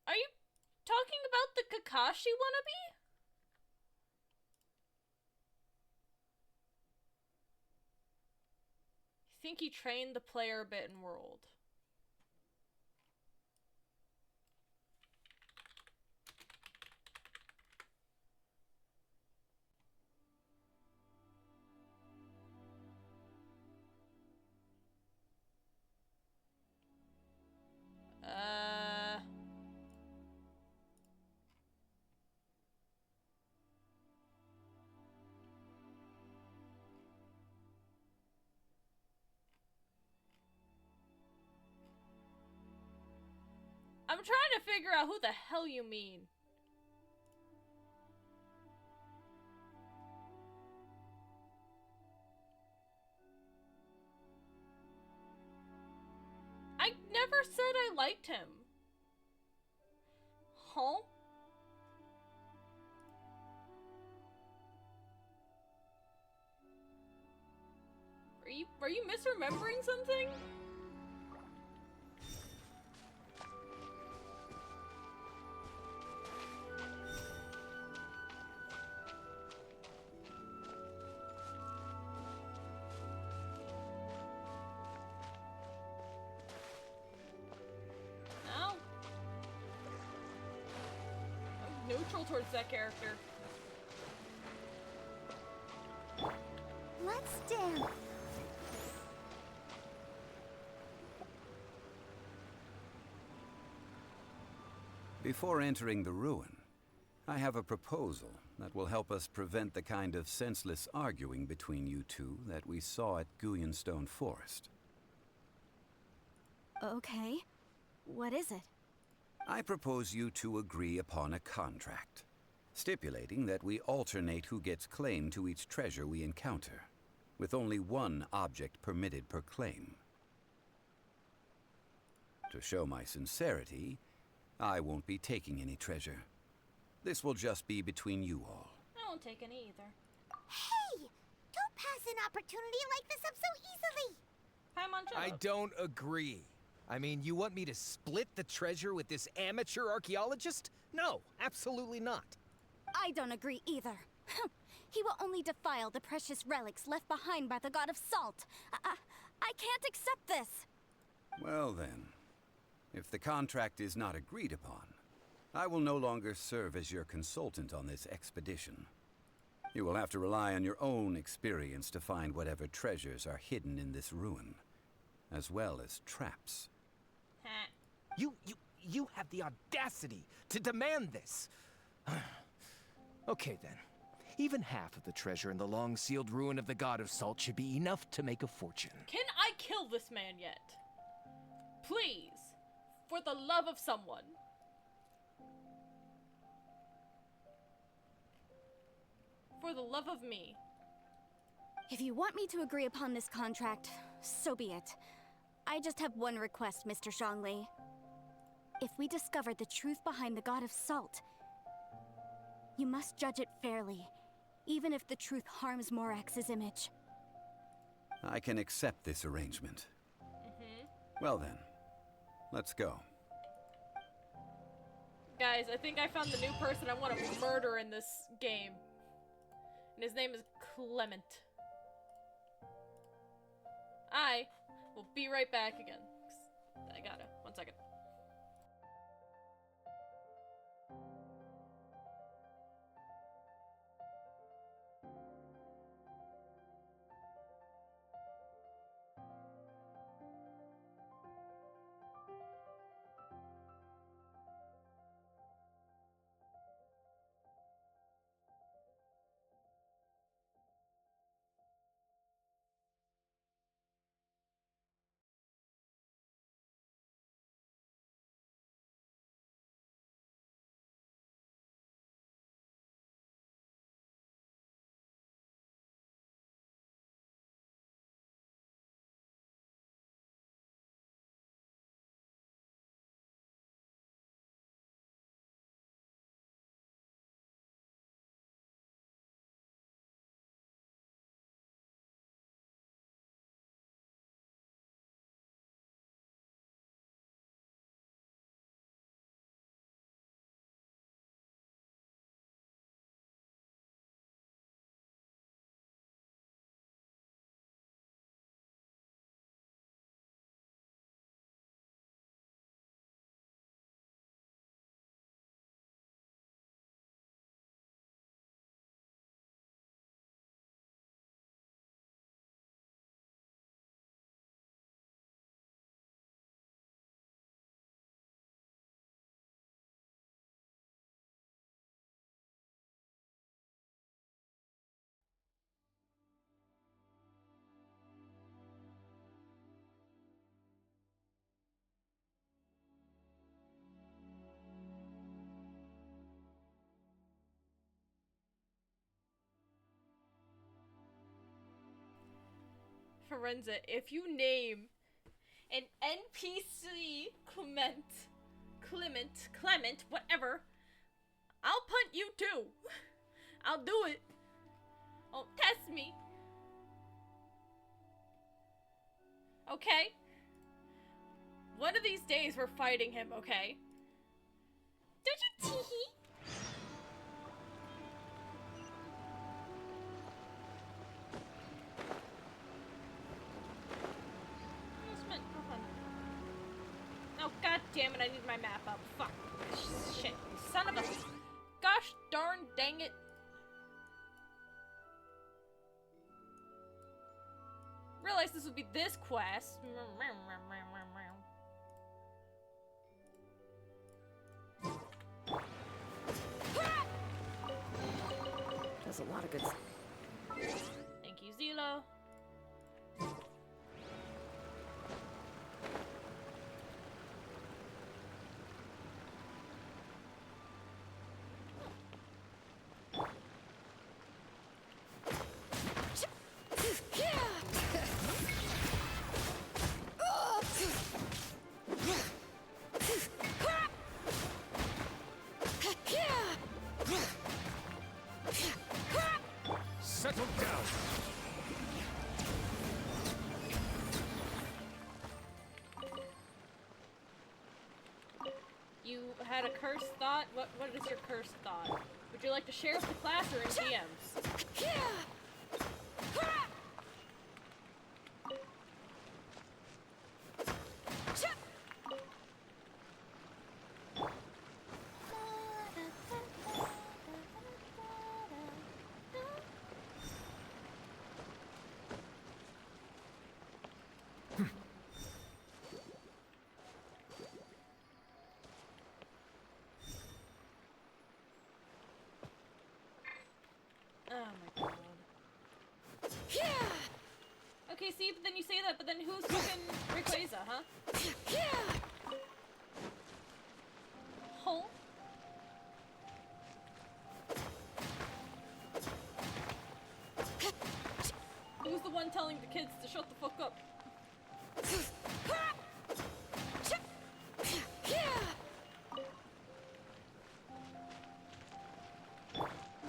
Are you talking about the Kakashi wannabe? think he trained the player a bit in World. I'm trying to figure out who the hell you mean. I never said I liked him. Huh? Are you misremembering something? No. I'm neutral towards that character. Let's dance. Before entering the ruin, I have a proposal that will help us prevent the kind of senseless arguing between you two that we saw at Guyonstone Forest. Okay. What is it? I propose you two agree upon a contract, stipulating that we alternate who gets claim to each treasure we encounter, with only one object permitted per claim. To show my sincerity, I won't be taking any treasure. This will just be between you all. I won't take any either. Hey! Don't pass an opportunity like this up so easily! Paimon, shut I up. don't agree. I mean, you want me to split the treasure with this amateur archaeologist? No, absolutely not. I don't agree either. He will only defile the precious relics left behind by the god of salt. I can't accept this. Well then, if the contract is not agreed upon, I will no longer serve as your consultant on this expedition. You will have to rely on your own experience to find whatever treasures are hidden in this ruin, as well as traps. You have the audacity to demand this. Okay then. Even half of the treasure in the long-sealed ruin of the god of salt should be enough to make a fortune. Can I kill this man yet? Please. For the love of someone. For the love of me. If you want me to agree upon this contract, so be it. I just have one request, Mr. Zhongli. If we discover the truth behind the god of salt, you must judge it fairly, even if the truth harms Morax's image. I can accept this arrangement. Well then, let's go. Guys, I think I found the new person I want to murder in this game. And his name is Clement. I will be right back again. I gotta. 1 second. Forenza, if you name an NPC Clement, whatever, I'll punt you too. I'll do it. Oh, test me. Okay? One of these days we're fighting him, okay? Don't you tee-hee? Oh, god damn it, I need my map up. Fuck. Shit. Son of a... Gosh darn dang it. Realized this would be this quest. Does a lot of good stuff. Thank you, Zelo. Settle down. You had a cursed thought? What is your cursed thought? Would you like to share with the class or in DMs? Oh my god. Okay, see, but then you say that, but then who's fucking Rayquaza, huh? Huh? Who's the one telling the kids to shut the fuck up?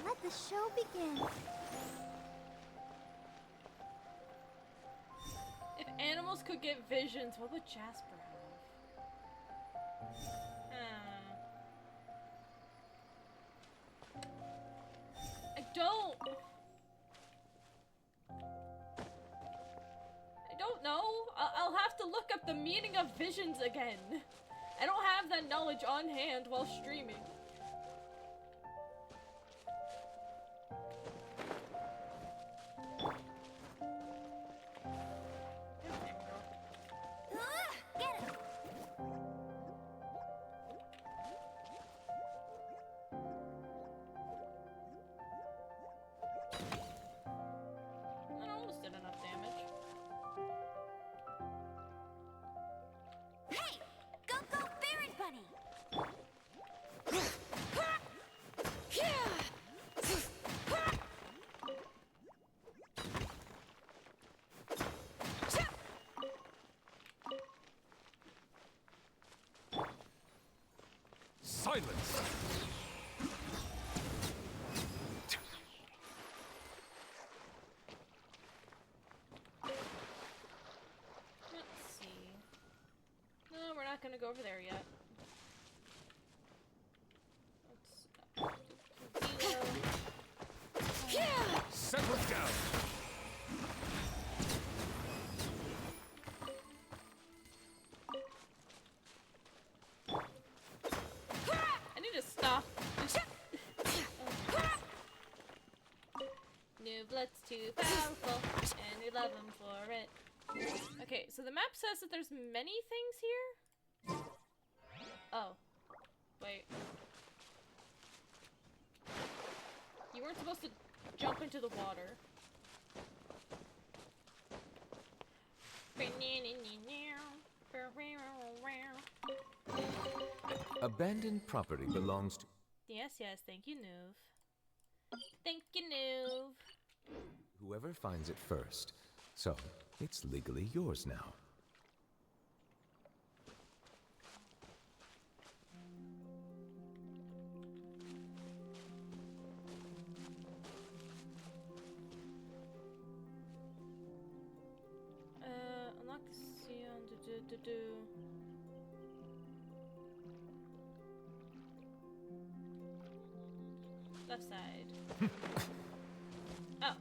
Let the show begin. If animals could get visions, what would Jasper have? I don't know. I'll have to look up the meaning of visions again. I don't have that knowledge on hand while streaming. Get him! That almost did enough damage. Hey! Go, Fairy Bunny! Silence! Let's see. No, we're not gonna go over there yet. Settle down! I need to stop. New blood's too powerful, and we love him for it. Okay, so the map says that there's many things here? Oh. Wait. You weren't supposed to jump into the water. Abandoned property belongs to... Yes, thank you, Nuve. Thank you, Nuve. Whoever finds it first So, it's legally yours now. Unlock the seal. Left side. Oh.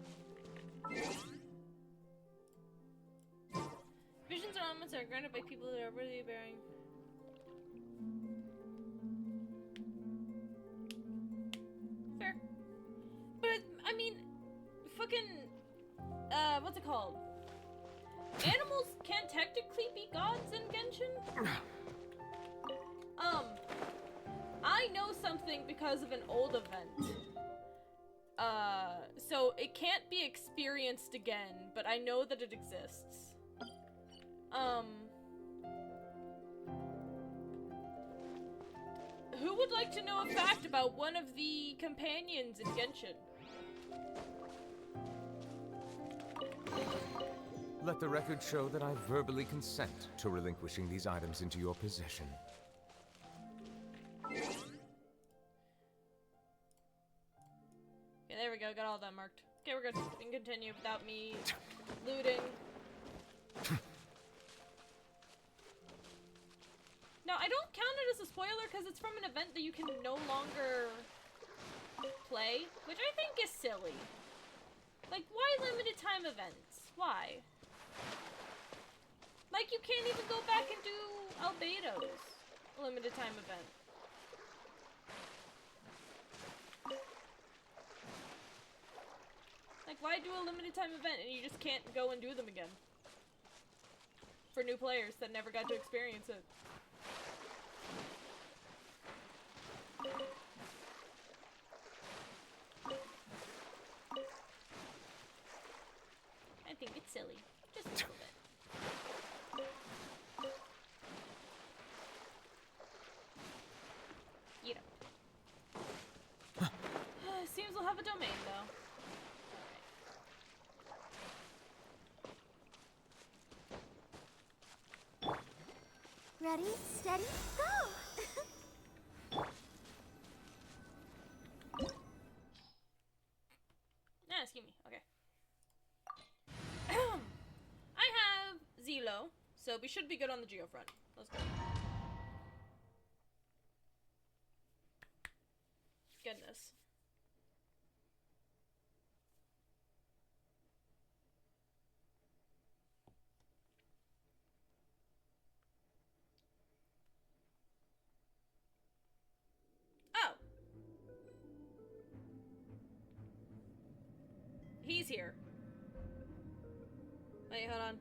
Visions or elements are granted by people that are really bearing. Fair. But, I mean, fucking, what's it called? Animals can technically be gods in Genshin? I know something because of an old event. So it can't be experienced again, but I know that it exists. Who would like to know a fact about one of the companions in Genshin? Let the record show that I verbally consent to relinquishing these items into your possession. Okay, there we go. Got all that marked. Okay, we're good. We can continue without me looting. Now, I don't count it as a spoiler because it's from an event that you can no longer play, which I think is silly. Like, why limited time events? Why? Like, you can't even go back and do Albedo's limited time event. Like, why do a limited time event and you just can't go and do them again? For new players that never got to experience it. I think it's silly. Just a little bit. Eat up. Seems we'll have a domain, though. Ready, steady, go! Excuse me. Okay. I have Zelo, so we should be good on the geo front. Let's go. Goodness. Oh. He's here. Wait, hold on.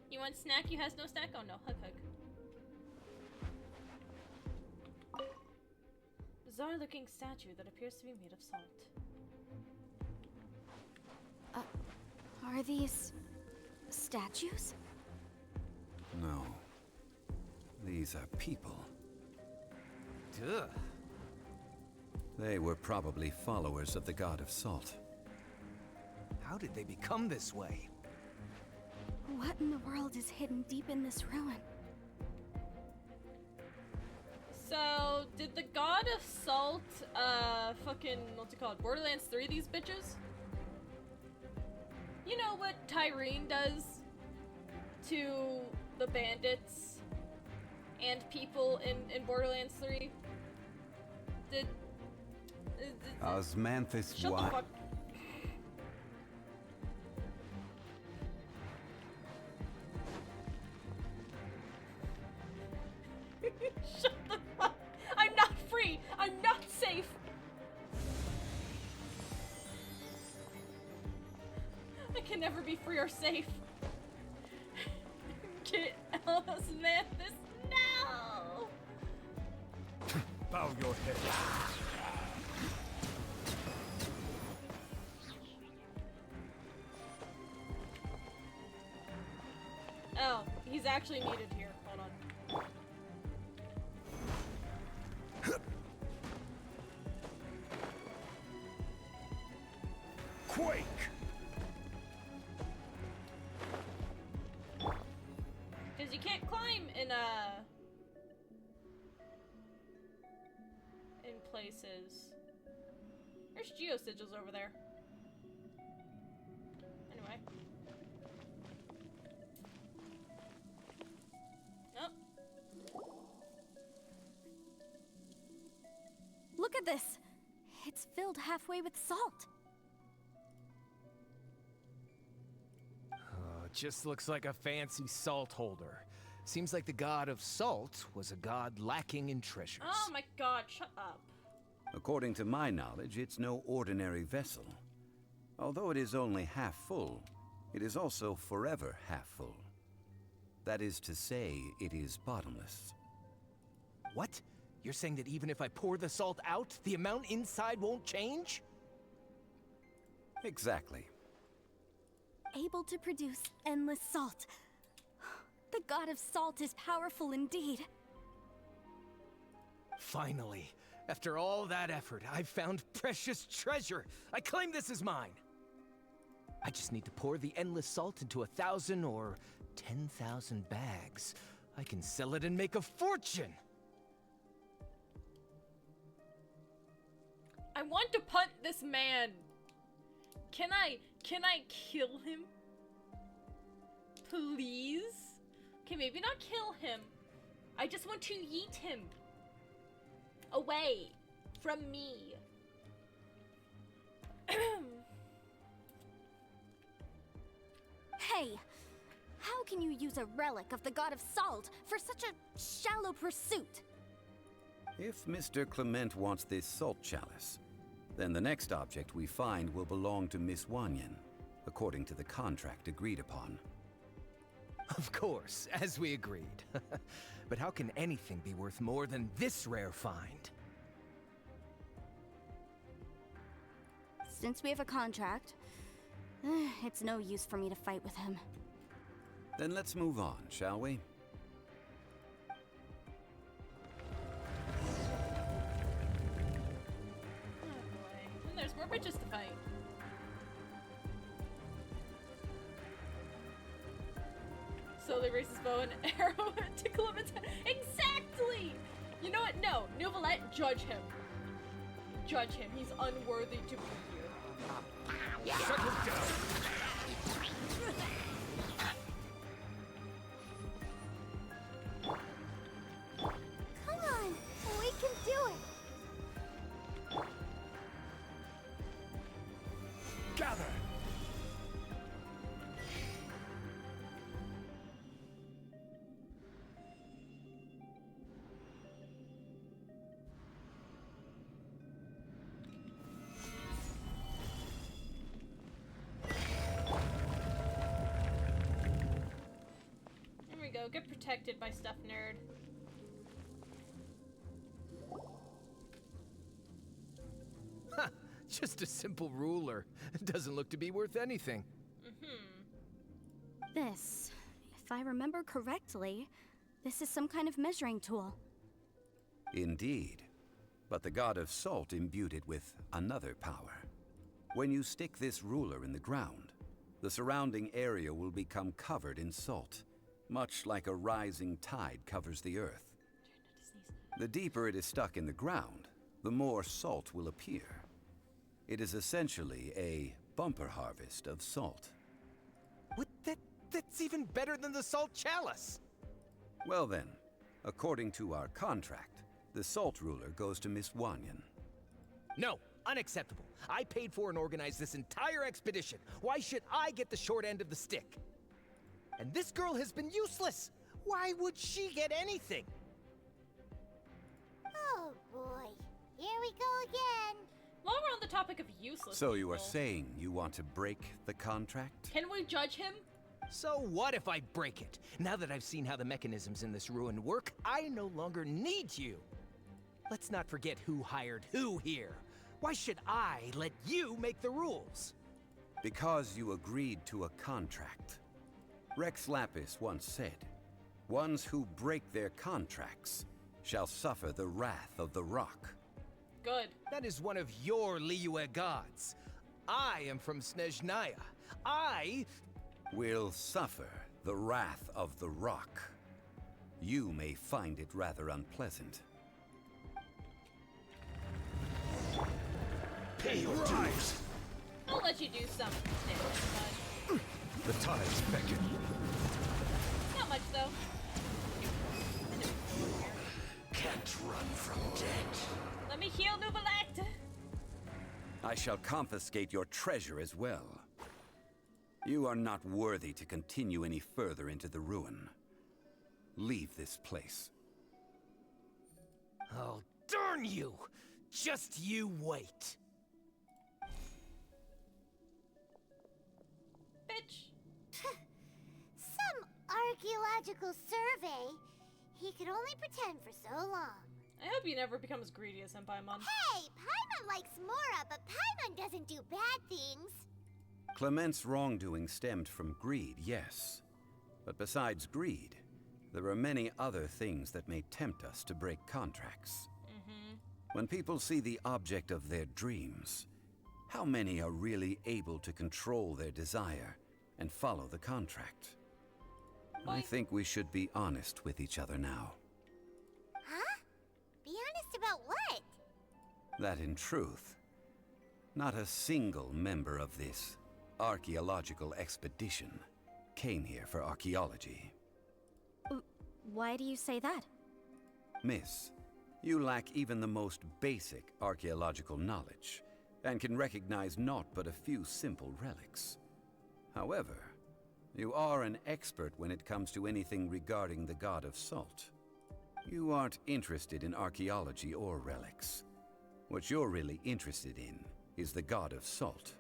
You want snack? You has no snack? Oh no, hug hug. Bizarre looking statue that appears to be made of salt. Are these statues? No. These are people. Duh. They were probably followers of the god of salt. How did they become this way? What in the world is hidden deep in this ruin? So, did the god of salt, fucking, what's it called, Borderlands 3 these bitches? You know what Tyrene does to the bandits and people in Borderlands 3? Osmanthus Shut the fuck. Shut the fuck. I'm not free. I'm not safe. I can never be free or safe. Get Osmanthus. No. Bow your head. Oh, he's actually needed here. Hold on. Quake! Because you can't climb in places. There's geosigils over there. Anyway. Oh. Look at this. It's filled halfway with salt. Just looks like a fancy salt holder. Seems like the god of salt was a god lacking in treasures. Oh my god, shut up. According to my knowledge, it's no ordinary vessel. Although it is only half full, it is also forever half full. That is to say, it is bottomless. What? You're saying that even if I pour the salt out, the amount inside won't change? Exactly. Able to produce endless salt. The god of salt is powerful indeed. Finally, after all that effort, I've found precious treasure. I claim this as mine. I just need to pour the endless salt into 1,000 or 10,000 bags. I can sell it and make a fortune. I want to punt this man. Can I kill him? Please? Okay, maybe not kill him. I just want to yeet him away from me. Hey, how can you use a relic of the god of salt for such a shallow pursuit? If Mr. Clement wants this salt chalice, then the next object we find will belong to Miss Wanyan, according to the contract agreed upon. Of course, as we agreed. But how can anything be worth more than this rare find? Since we have a contract, it's no use for me to fight with him. Then let's move on, shall we? And there's more bitches to fight. Slowly raises bow and arrow to Clement's head. Exactly! You know what? No. Nouvellette, judge him. Judge him. He's unworthy to be here. Settle down! Come on, we can do it. Gather! There we go. Get protected by stuff, nerd. Ha! Just a simple ruler. It doesn't look to be worth anything. This, if I remember correctly, this is some kind of measuring tool. Indeed. But the god of salt imbued it with another power. When you stick this ruler in the ground, the surrounding area will become covered in salt, much like a rising tide covers the earth. The deeper it is stuck in the ground, the more salt will appear. It is essentially a bumper harvest of salt. What? That's even better than the salt chalice! Well then, according to our contract, the salt ruler goes to Miss Wanyan. No, unacceptable. I paid for and organized this entire expedition. Why should I get the short end of the stick? And this girl has been useless. Why would she get anything? Oh boy, here we go again. While we're on the topic of useless So you are people, saying you want to break the contract? can we judge him? So what if I break it? Now that I've seen how the mechanisms in this ruin work, I no longer need you. Let's not forget who hired who here. Why should I let you make the rules? Because you agreed to a contract. Rex Lapis once said, "Ones who break their contracts shall suffer the wrath of the rock." Good. That is one of your Liyue gods. I am from Snezhnaya. I Will suffer the wrath of the rock. You may find it rather unpleasant. Pay your dues. I'll let you do some damage, bud. The tides beckon. Not much, though. Can't run from debt. Let me heal Nuvolect. I shall confiscate your treasure as well. You are not worthy to continue any further into the ruin. Leave this place. Oh, darn you! Just you wait. Bitch. Some archaeological survey. He could only pretend for so long. I hope you never become as greedy as Senpaimon. Hey, Paimon likes Mora, but Paimon doesn't do bad things. Clement's wrongdoing stemmed from greed, yes. But besides greed, there are many other things that may tempt us to break contracts. When people see the object of their dreams, how many are really able to control their desire and follow the contract? I think we should be honest with each other now. Huh? Be honest about what? That in truth, not a single member of this archaeological expedition came here for archaeology. Why do you say that? Miss, you lack even the most basic archaeological knowledge, and can recognize naught but a few simple relics. However, you are an expert when it comes to anything regarding the god of salt. You aren't interested in archaeology or relics. What you're really interested in is the god of salt.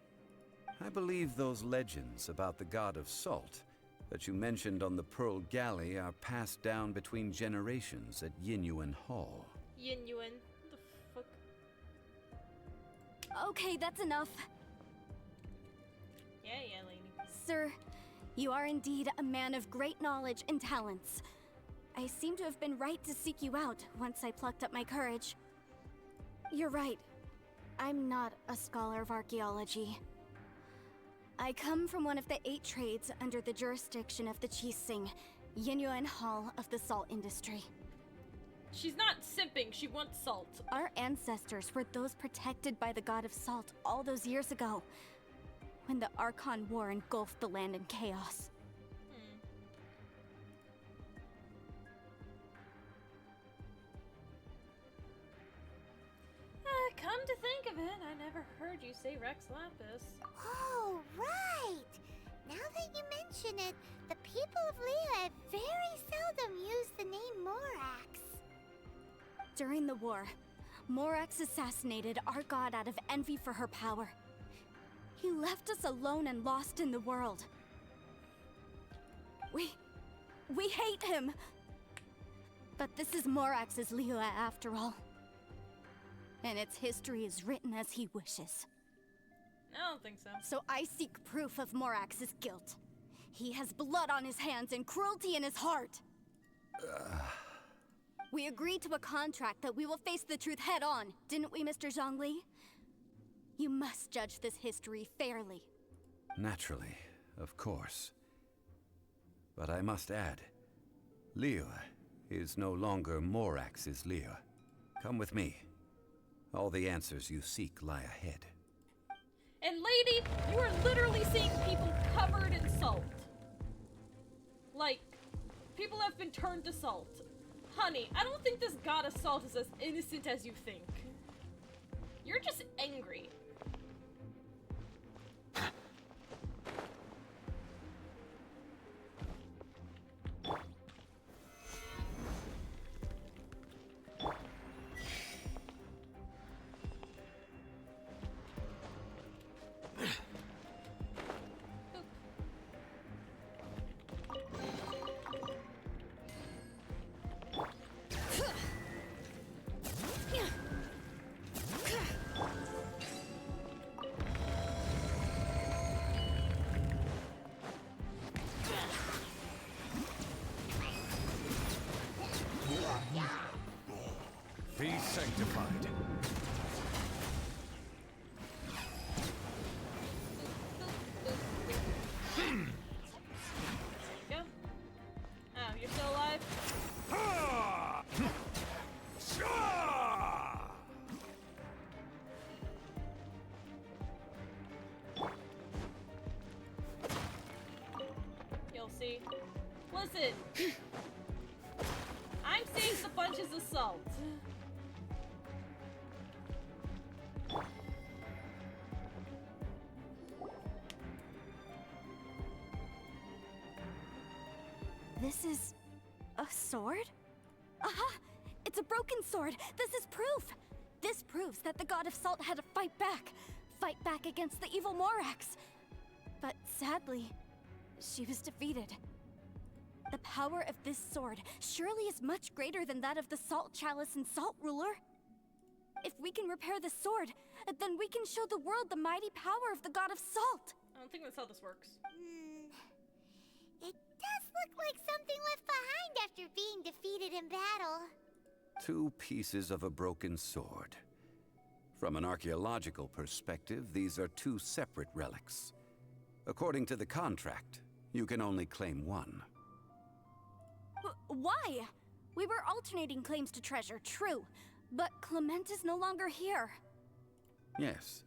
I believe those legends about the god of salt that you mentioned on the Pearl Galley are passed down between generations at Yinyuan Hall. Yinyuan. The fuck? Okay, that's enough. Yeah, lady. Sir, you are indeed a man of great knowledge and talents. I seem to have been right to seek you out once I plucked up my courage. You're right. I'm not a scholar of archaeology. I come from one of the 8 trades under the jurisdiction of the Chising, Yinyuan Hall of the salt industry. She's not simping, she wants salt. Our ancestors were those protected by the god of salt all those years ago, when the Archon War engulfed the land in chaos. Come to think of it, I never heard you say Rex Lapis. Oh, right! Now that you mention it, the people of Liyue very seldom use the name Morax. During the war, Morax assassinated our god out of envy for her power. He left us alone and lost in the world. We hate him! But this is Morax's Liyue after all. And its history is written as he wishes. I don't think so. So I seek proof of Morax's guilt. He has blood on his hands and cruelty in his heart. We agreed to a contract that we will face the truth head on, didn't we, Mr. Zhongli? You must judge this history fairly. Naturally, of course. But I must add, Liyue is no longer Morax's Liyue. Come with me. All the answers you seek lie ahead. And lady, you are literally seeing people covered in salt. Like, people have been turned to salt. Honey, I don't think this god of salt is as innocent as you think. You're just angry. Be sanctified. Go. Oh, you're still alive? You'll see. Listen! I'm seeing the bunches of salt. This is a sword? Aha! It's a broken sword! This is proof! This proves that the God of Salt had to fight back. Fight back against the evil Morax. But sadly, she was defeated. The power of this sword surely is much greater than that of the Salt Chalice and Salt Ruler. If we can repair the sword, then we can show the world the mighty power of the God of Salt. I don't think that's how this works. It does look like something left behind after being defeated in battle. 2 pieces of a broken sword. From an archaeological perspective, these are 2 separate relics. According to the contract, you can only claim one. Why? We were alternating claims to treasure, true. But Clement is no longer here. Yes,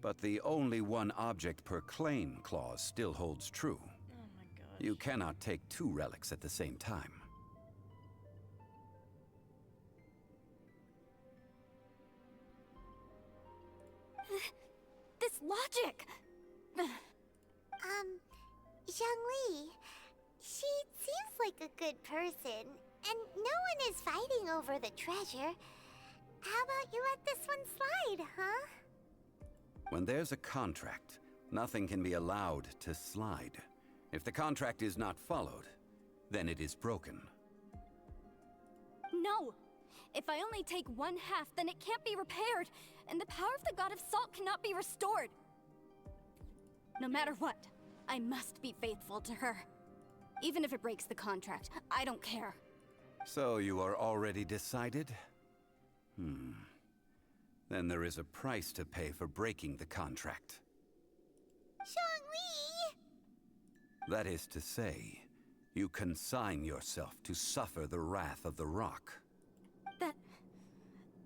but the only one object per claim clause still holds true. Oh my god. You cannot take 2 relics at the same time. This logic! Zhongli, she seems like a good person, and no one is fighting over the treasure. How about you let this one slide, huh? When there's a contract, nothing can be allowed to slide. If the contract is not followed, then it is broken. No! If I only take 1/2, then it can't be repaired, and the power of the God of Salt cannot be restored. No matter what, I must be faithful to her. Even if it breaks the contract, I don't care. So you are already decided? Then there is a price to pay for breaking the contract. Zhongli! That is to say, you consign yourself to suffer the wrath of the rock.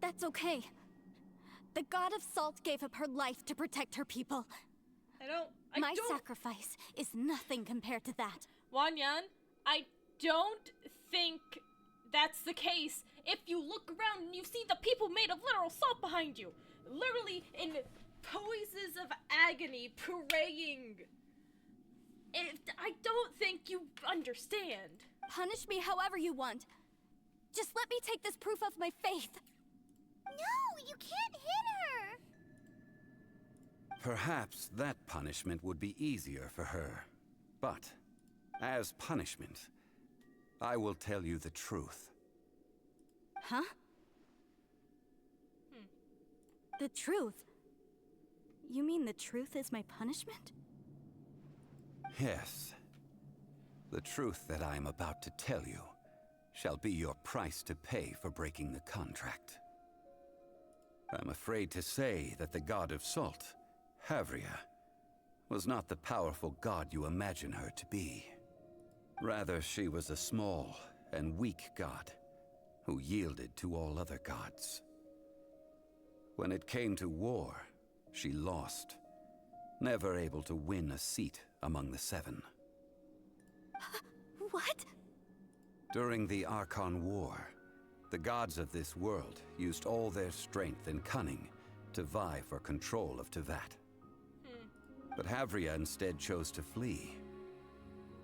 That's okay. The God of Salt gave up her life to protect her people. My sacrifice is nothing compared to that. Wanyan, I don't think that's the case. If you look around and you see the people made of literal salt behind you, literally in poses of agony, praying. I don't think you understand. Punish me however you want. Just let me take this proof of my faith. No, you can't hit her! Perhaps that punishment would be easier for her. But, as punishment, I will tell you the truth. Huh? The truth? You mean the truth is my punishment? Yes. The truth that I am about to tell you shall be your price to pay for breaking the contract. I'm afraid to say that the God of Salt, Havria, was not the powerful god you imagine her to be. Rather, she was a small and weak god who yielded to all other gods. When it came to war, she lost, never able to win a seat among the 7. What? During the Archon War, the gods of this world used all their strength and cunning to vie for control of Tevat. But Havria instead chose to flee.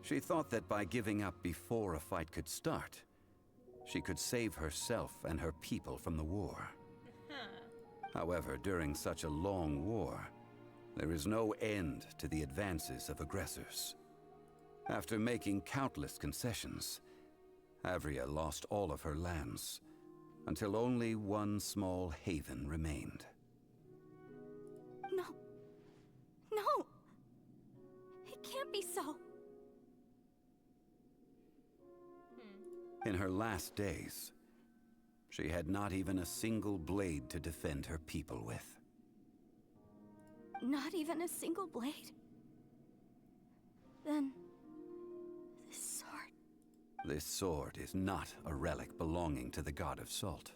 She thought that by giving up before a fight could start, she could save herself and her people from the war. However, during such a long war, there is no end to the advances of aggressors. After making countless concessions, Havria lost all of her lands, until only one small haven remained. No. It can't be so. In her last days, She had not even a single blade to defend her people with. Not even a single blade? Then... this sword... This sword is not a relic belonging to the god of Salt,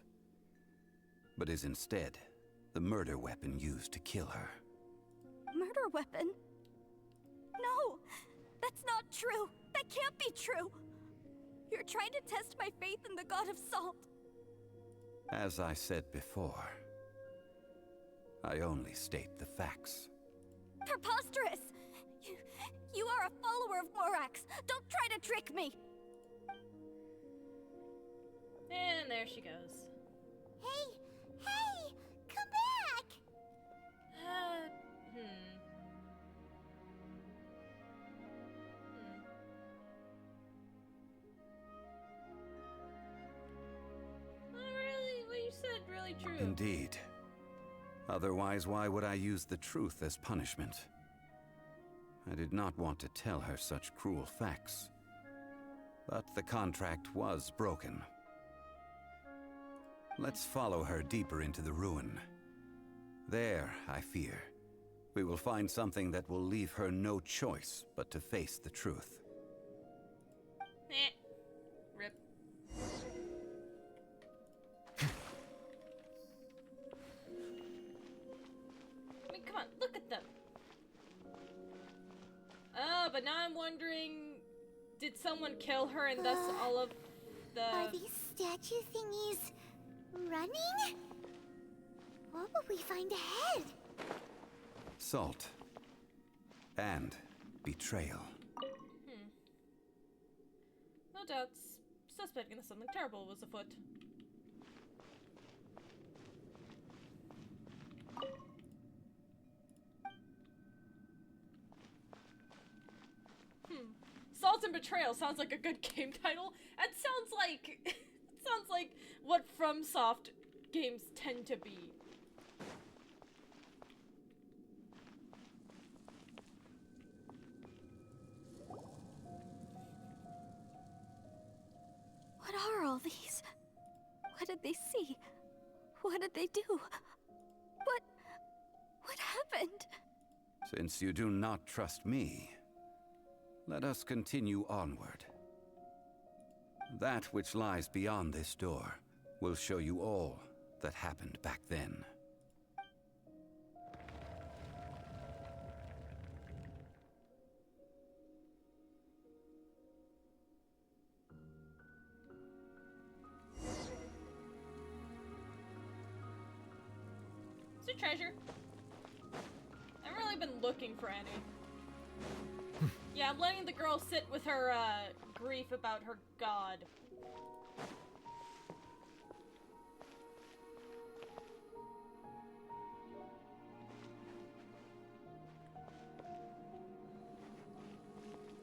but is instead the murder weapon used to kill her. Murder weapon? No! That's not true! That can't be true! You're trying to test my faith in the god of Salt. As I said before, I only state the facts. Preposterous! You are a follower of Morax! Don't try to trick me! And there she goes. Hey! Hey! Come back! Not really, what you said really true. Indeed. Otherwise, why would I use the truth as punishment? I did not want to tell her such cruel facts. But the contract was broken. Let's follow her deeper into the ruin. There, I fear, we will find something that will leave her no choice but to face the truth. Rip. I mean, come on, look at them. But now I'm wondering, did someone kill her and thus all of the... Are these statue thingies running? What will we find ahead? Salt. And betrayal. No doubts, suspecting that something terrible was afoot. Salt and Betrayal sounds like a good game title. It sounds like what FromSoft games tend to be. What are all these? What did they see? What did they do? What happened? Since you do not trust me, let us continue onward. That which lies beyond this door will show you all that happened back then. It's a treasure. I've really been looking for any. Yeah, I'm letting the girl sit with her, grief about her god.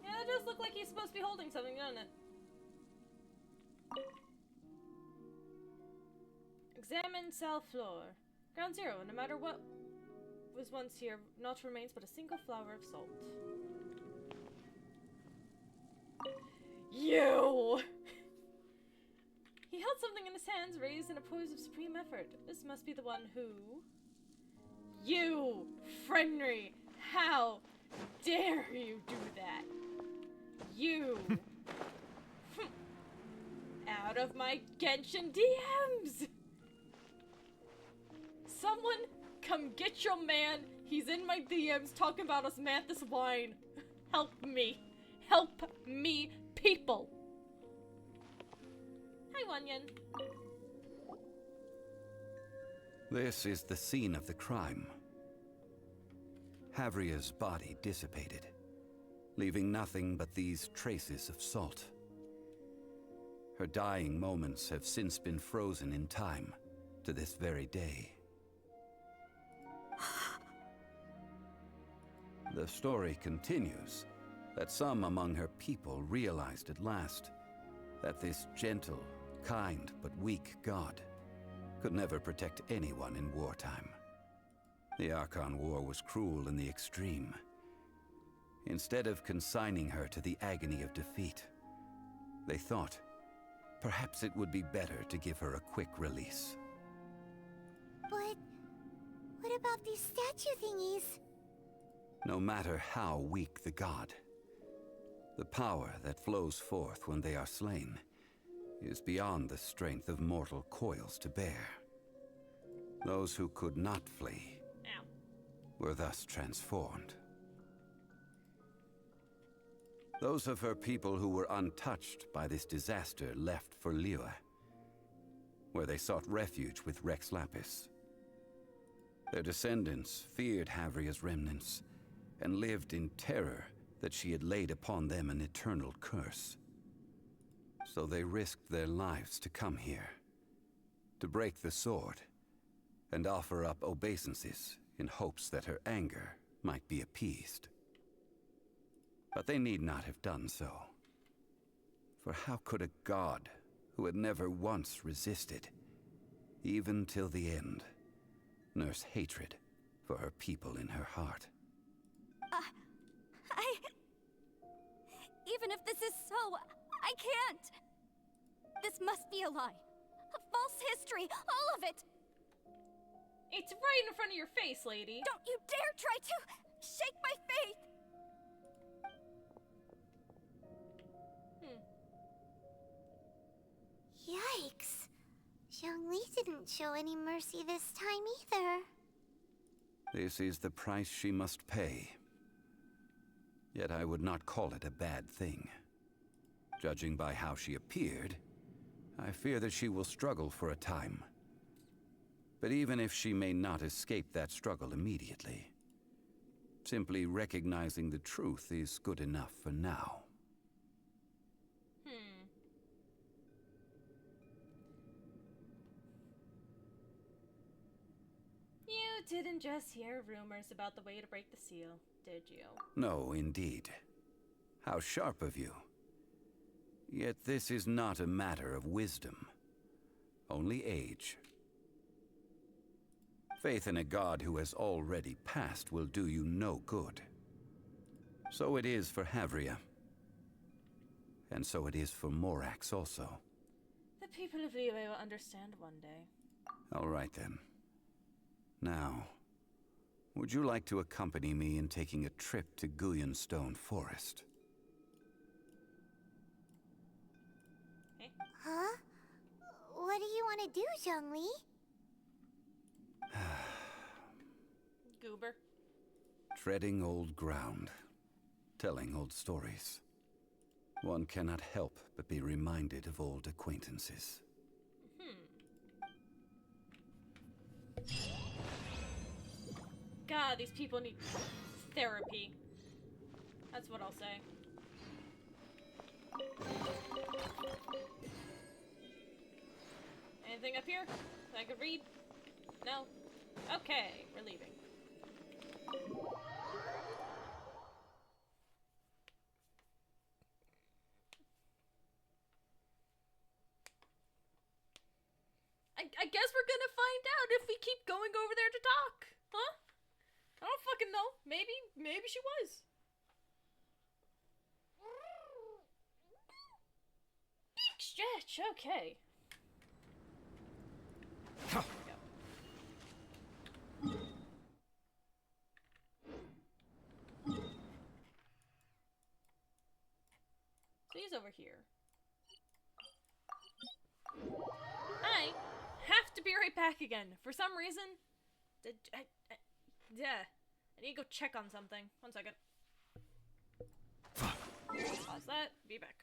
Yeah, it does look like he's supposed to be holding something, doesn't it? Examine cell floor. Ground zero, no matter what was once here, naught remains but a single flower of salt. You! He held something in his hands, raised in a pose of supreme effort. This must be the one who... You! Frenry! How dare you do that? You! Out of my Genshin DMs! Someone come get your man. He's in my DMs talking about osmanthus wine. Help me. Help me, people. Hi, Wanyan. This is the scene of the crime. Havria's body dissipated, leaving nothing but these traces of salt. Her dying moments have since been frozen in time to this very day. The story continues that some among her people realized at last that this gentle, kind, but weak god could never protect anyone in wartime. The Archon War was cruel in the extreme. Instead of consigning her to the agony of defeat, they thought perhaps it would be better to give her a quick release. But what about these statue thingies? No matter how weak the god, the power that flows forth when they are slain is beyond the strength of mortal coils to bear. Those who could not flee were thus transformed. Those of her people who were untouched by this disaster left for Liyue, where they sought refuge with Rex Lapis. Their descendants feared Havria's remnants and lived in terror that she had laid upon them an eternal curse. So they risked their lives to come here, to break the sword, and offer up obeisances in hopes that her anger might be appeased. But they need not have done so. For how could a god who had never once resisted, even till the end, nurse hatred for her people in her heart? Even if this is so, I can't! This must be a lie. A false history, all of it! It's right in front of your face, lady. Don't you dare try to shake my faith! Yikes. Zhongli didn't show any mercy this time either. This is the price she must pay. Yet I would not call it a bad thing. Judging by how she appeared, I fear that she will struggle for a time. But even if she may not escape that struggle immediately, simply recognizing the truth is good enough for now. You didn't just hear rumors about the way to break the seal, did you? No, indeed. How sharp of you. Yet this is not a matter of wisdom, only age. Faith in a god who has already passed will do you no good. So it is for Havria. And so it is for Morax also. The people of Liyue will understand one day. All right then. Now, would you like to accompany me in taking a trip to Guyonstone Forest? Huh? What do you want to do, Zhongli? Goober. Treading old ground, telling old stories. One cannot help but be reminded of old acquaintances. God, these people need therapy. That's what I'll say. Anything up here that I could read? No? Okay, we're leaving. I guess we're gonna find out if we keep going over there to talk. Huh? I don't fucking know. Maybe she was. Big stretch, okay. There we go. So he's over here. I have to be right back again. For some reason, yeah, I need to go check on something. 1 second. Pause that. Be back.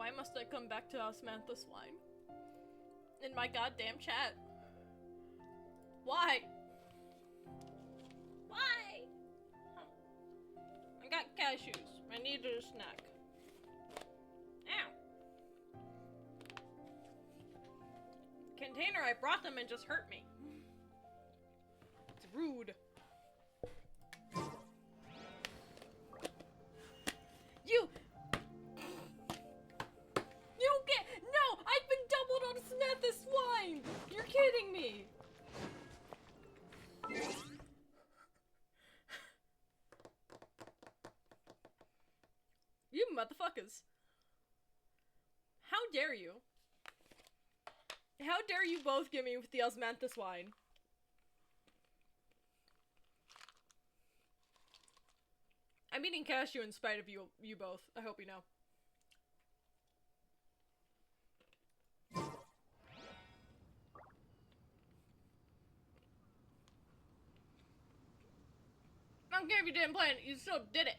Why must I come back to Samantha Swine? In my goddamn chat. Why? Why? I got cashews. I needed a snack. Ow. Container, I brought them and just hurt me. It's rude. You don't get— No! I've been doubled on Samantha Swine! You're kidding me! You motherfuckers. How dare you? How dare you both get me with the Osmantha Swine? I'm eating cashew in spite of you both. I hope you know. I don't care if you didn't plan it, you still did it.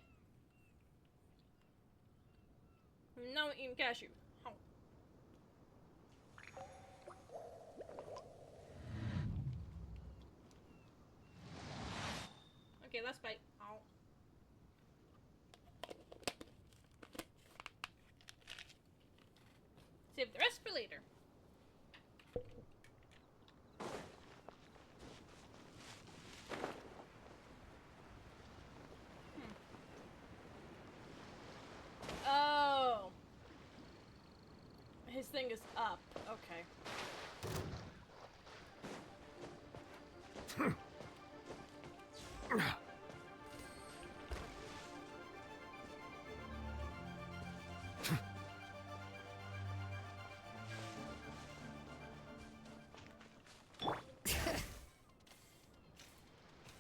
Now I'm eating cashew. Oh. Okay, let's bite. Ow. Save the rest for later. Oh. His thing is up. Okay.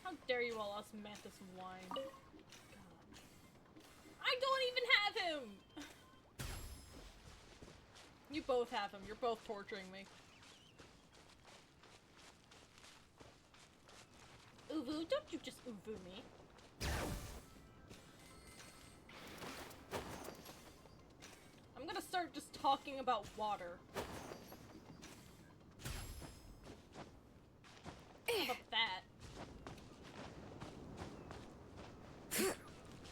How dare you all osmanthus wine? God. I don't even have him! You both have him. You're both torturing me. Uvu, don't you just uvu me. I'm gonna start just talking about water. How about that?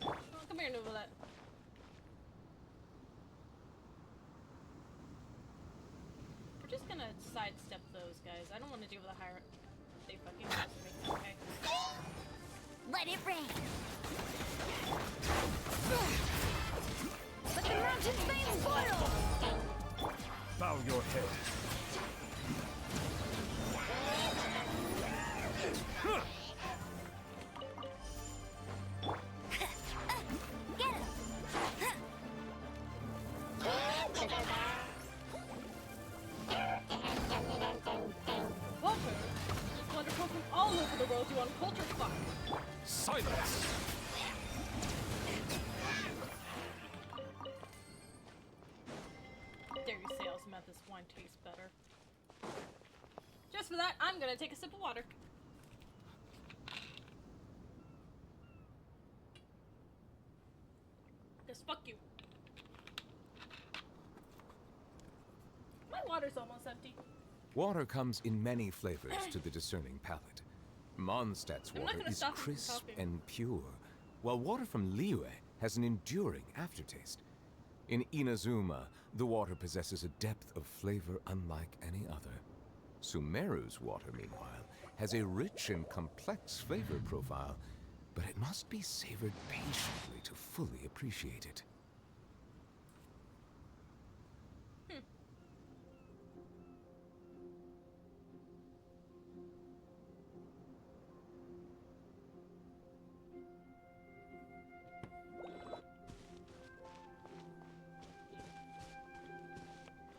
Oh, come here, Nuvolette. We're just gonna sidestep those guys. I don't want to deal with a higher. They fucking have to make it okay. Let it rain. Let the mountain flames boil! Bow your head. Get him. Water is wonderful from all over the world. You want culture fuck. Silence! Dare you say osmanthus wine tastes better? Just for that, I'm gonna take a sip of water. Cause fuck you. My water's almost empty. Water comes in many flavors to the discerning palate. Mondstadt's I'm not water gonna is stop you from crisp talking. and pure, while water from Liyue has an enduring aftertaste. In Inazuma, the water possesses a depth of flavor unlike any other. Sumeru's water, meanwhile, has a rich and complex flavor profile, but it must be savored patiently to fully appreciate it.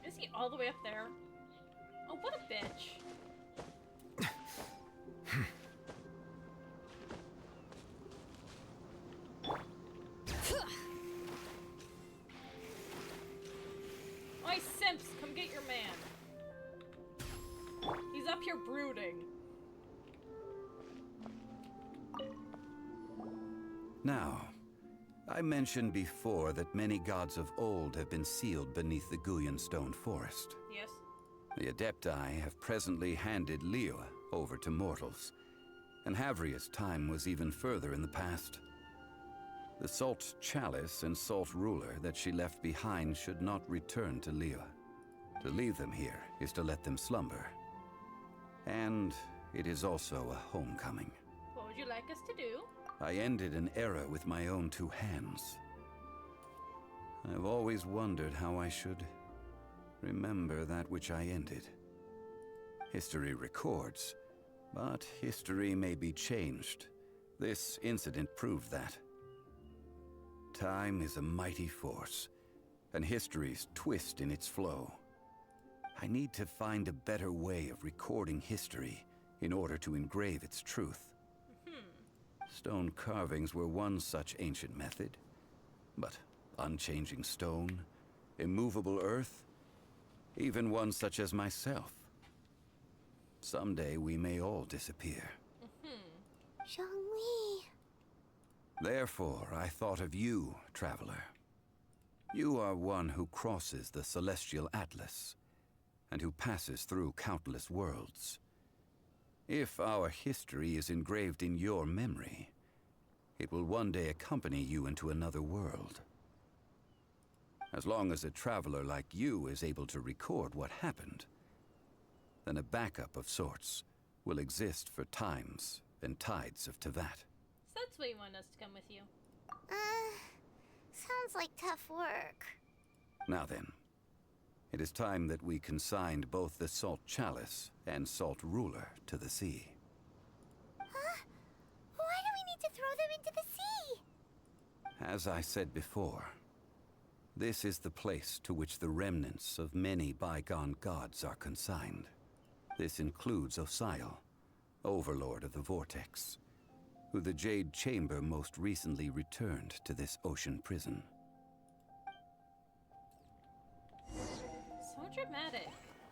Is he all the way up there? Oh, what a bitch. Oi, simps, come get your man. He's up here brooding. Now, I mentioned before that many gods of old have been sealed beneath the Guyan stone forest. Yes. The Adepti have presently handed Liyue over to mortals, and Havria's time was even further in the past. The Salt Chalice and Salt Ruler that she left behind should not return to Liyue. To leave them here is to let them slumber. And it is also a homecoming. What would you like us to do? I ended an era with my own two hands. I've always wondered how I should remember that which I ended. History records, but history may be changed. This incident proved that. Time is a mighty force, and history's twist in its flow. I need to find a better way of recording history in order to engrave its truth. Stone carvings were one such ancient method, but unchanging stone, immovable earth, even one such as myself. Someday we may all disappear. Zhongli. Therefore, I thought of you, traveler. You are one who crosses the celestial atlas, and who passes through countless worlds. If our history is engraved in your memory, it will one day accompany you into another world. As long as a traveler like you is able to record what happened, then a backup of sorts will exist for times and tides of Teyvat. So that's why you want us to come with you. Sounds like tough work. Now then, it is time that we consigned both the Salt Chalice and Salt Ruler to the sea. Huh? Why do we need to throw them into the sea? As I said before, this is the place to which the remnants of many bygone gods are consigned. This includes Osial, Overlord of the Vortex, who the Jade Chamber most recently returned to this ocean prison. So dramatic.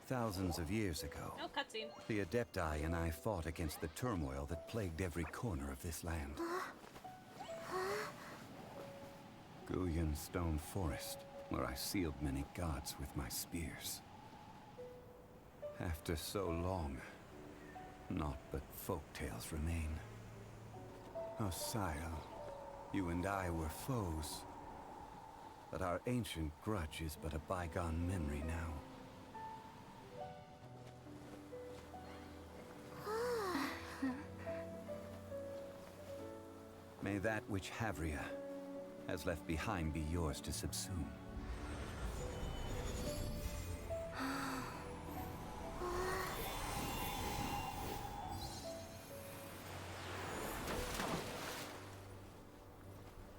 Thousands of years ago, No cutscene. the Adepti and I fought against the turmoil that plagued every corner of this land. Guyan Stone Forest, where I sealed many gods with my spears. After so long, naught but folk tales remain. Osial, you and I were foes, but our ancient grudge is but a bygone memory now. May that which Havria has left behind be yours to subsume.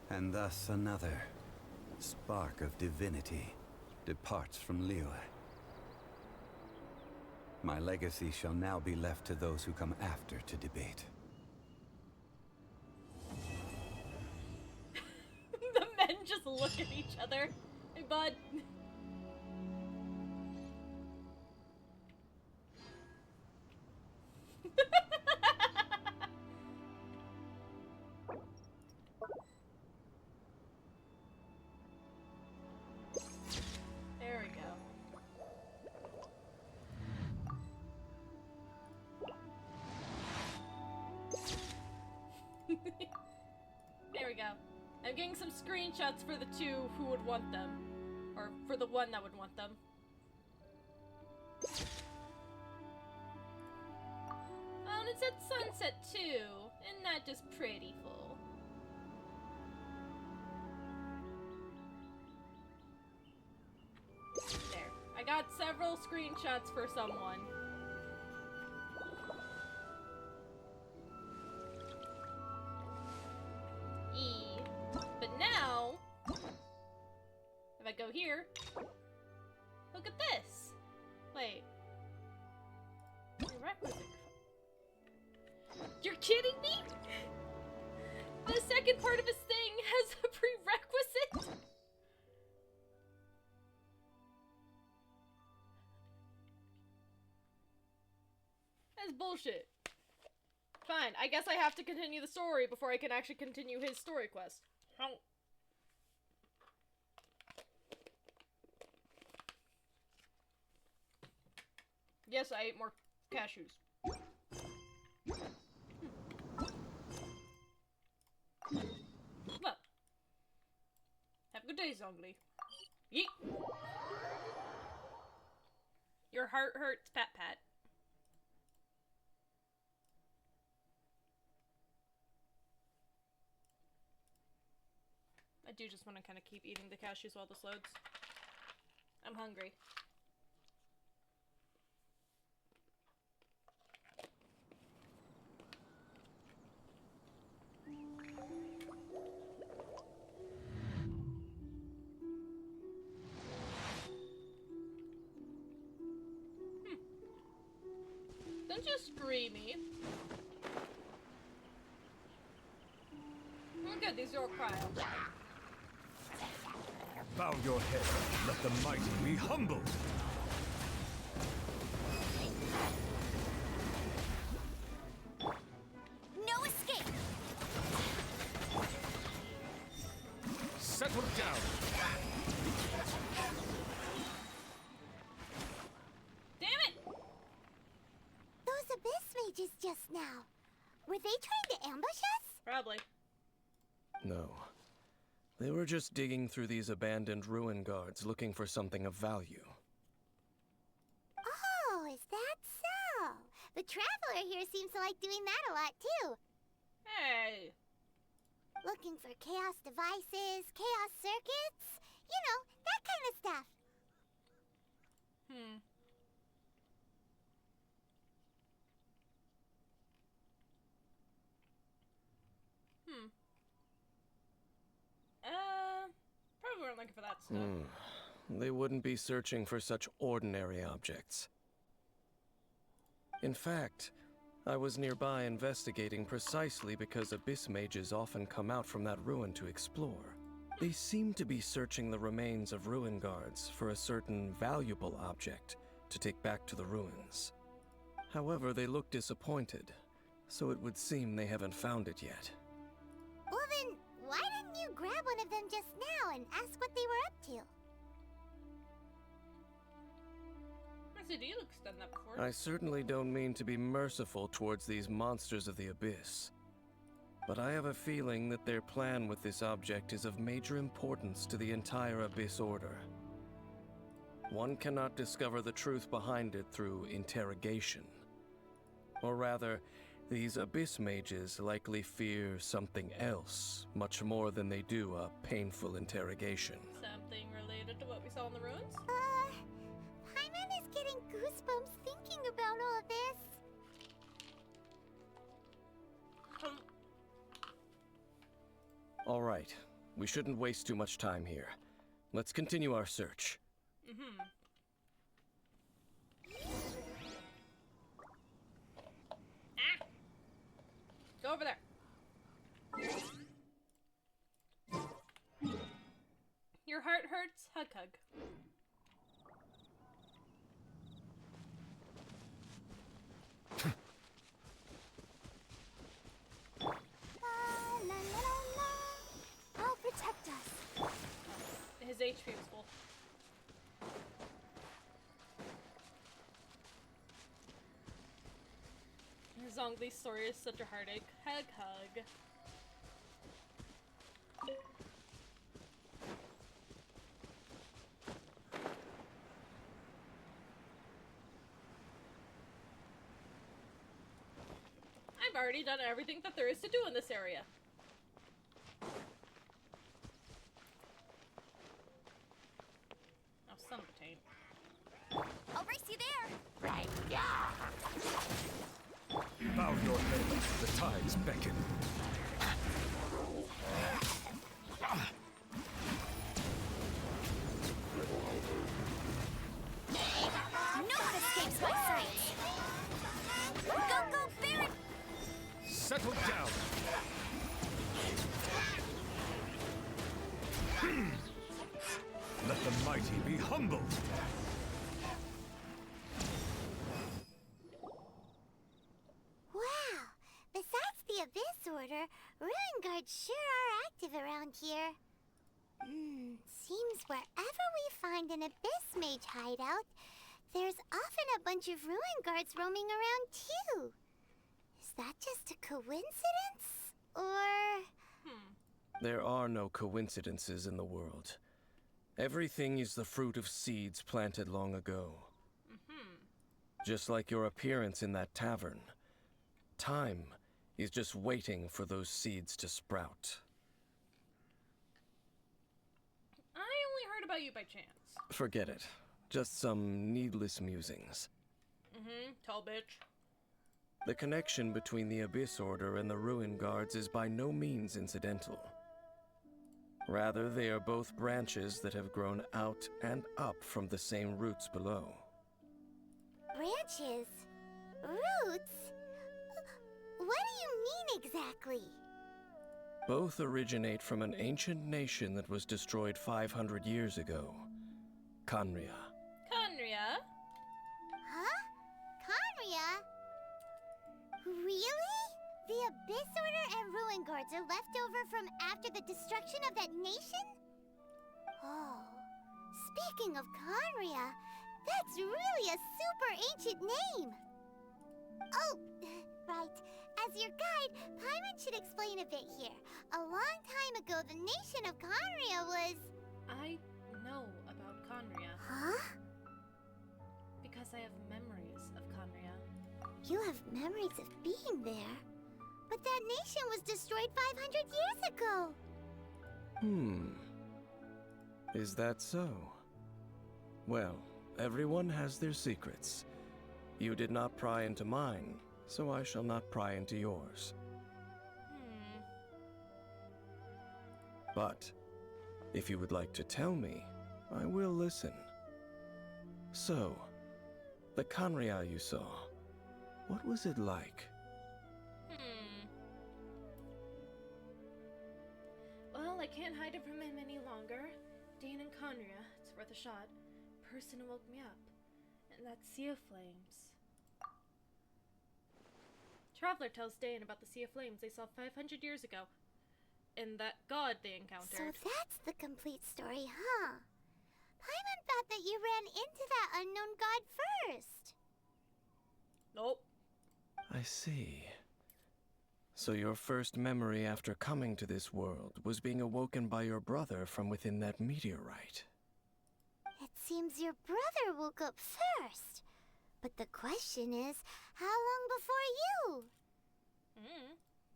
And thus another spark of divinity departs from Liyue. My legacy shall now be left to those who come after to debate. The men just look at each other. Hey, bud. There we go. There we go. I'm getting some screenshots for the two who would want them. Or for the one that would want them. Oh, and it's at sunset too. Isn't that just prettyful? There. I got several screenshots for someone. But now, if I go here, look at this. Wait. Prerequisite. You're kidding me? The second part of his thing has a prerequisite? That's bullshit. Fine, I guess I have to continue the story before I can actually continue his story quest. Yes, I ate more cashews. Well, have a good day, Zhongli. Yeet! Your heart hurts, Pat Pat. I do just want to kind of keep eating the cashews while this loads. I'm hungry. Don't you screamy. Oh good, these are all cryo. Bow your head. Let the mighty be humbled. No escape! Settle down. Damn it! Those abyss mages just now. Were they trying to ambush us? Probably. No. They were just digging through these abandoned ruin guards looking for something of value. Oh, is that so? The Traveler here seems to like doing that a lot too. Hey! Looking for chaos devices, chaos circuits, you know, that kind of stuff. Probably weren't looking for that stuff. They wouldn't be searching for such ordinary objects. In fact, I was nearby investigating precisely because abyss mages often come out from that ruin to explore. They seem to be searching the remains of ruin guards for a certain valuable object to take back to the ruins. However, they look disappointed, so it would seem they haven't found it yet. Well then, why didn't you grab one of them just now and ask what they were up to? Luke's done that before. I certainly don't mean to be merciful towards these monsters of the abyss, but I have a feeling that their plan with this object is of major importance to the entire Abyss Order. One cannot discover the truth behind it through interrogation. Or rather, these Abyss mages likely fear something else, much more than they do a painful interrogation. Something related to what we saw in the ruins? Paimon is getting goosebumps thinking about all of this. All right, we shouldn't waste too much time here. Let's continue our search. Ah! Go over there. Your heart hurts? Hug hug. La la la la. I'll protect us. His HP was full. Zhongli's story is such a heartache. Hug hug. I've already done everything that there is to do in this area. Oh, son of a taint. I'll race you there! Bow your head. The tides beckon. No one escapes my sight! Go, Baron! Settle down. Let the mighty be humbled. Wow. Besides the Abyss Order, Ruin Guards sure are active around here. Seems wherever we find an Abyss Mage hideout, there's often a bunch of ruin guards roaming around too. Is that just a coincidence? Or... There are no coincidences in the world. Everything is the fruit of seeds planted long ago. Just like your appearance in that tavern. Time is just waiting for those seeds to sprout. I only heard about you by chance. Forget it. Just some needless musings. Tall bitch. The connection between the Abyss Order and the Ruin Guards is by no means incidental. Rather, they are both branches that have grown out and up from the same roots below. branches? Roots? What do you mean exactly? Both originate from an ancient nation that was destroyed 500 years ago. Khaenri'ah. Khaenri'ah? Huh? Khaenri'ah? Really? The Abyss Order and Ruin Guards are left over from after the destruction of that nation? Oh, speaking of Khaenri'ah, that's really a super ancient name! Oh, right. As your guide, Paimon should explain a bit here. A long time ago, the nation of Khaenri'ah was... I know about Khaenri'ah. Huh? Because I have memories of Khaenri'ah. You have memories of being there. But that nation was destroyed 500 years ago! Is that so? Well, everyone has their secrets. You did not pry into mine, so I shall not pry into yours. But, if you would like to tell me, I will listen. So, the Khaenri'ah you saw, what was it like? Well, I can't hide it from him any longer. Dane and Khaenri'ah, it's worth a shot. Person who woke me up. And that Sea of Flames. Traveler tells Dane about the Sea of Flames they saw 500 years ago. And that god they encountered. So that's the complete story, huh? Paimon thought that you ran into that unknown god first. Nope. I see. So your first memory after coming to this world was being awoken by your brother from within that meteorite. It seems your brother woke up first. But the question is, how long before you?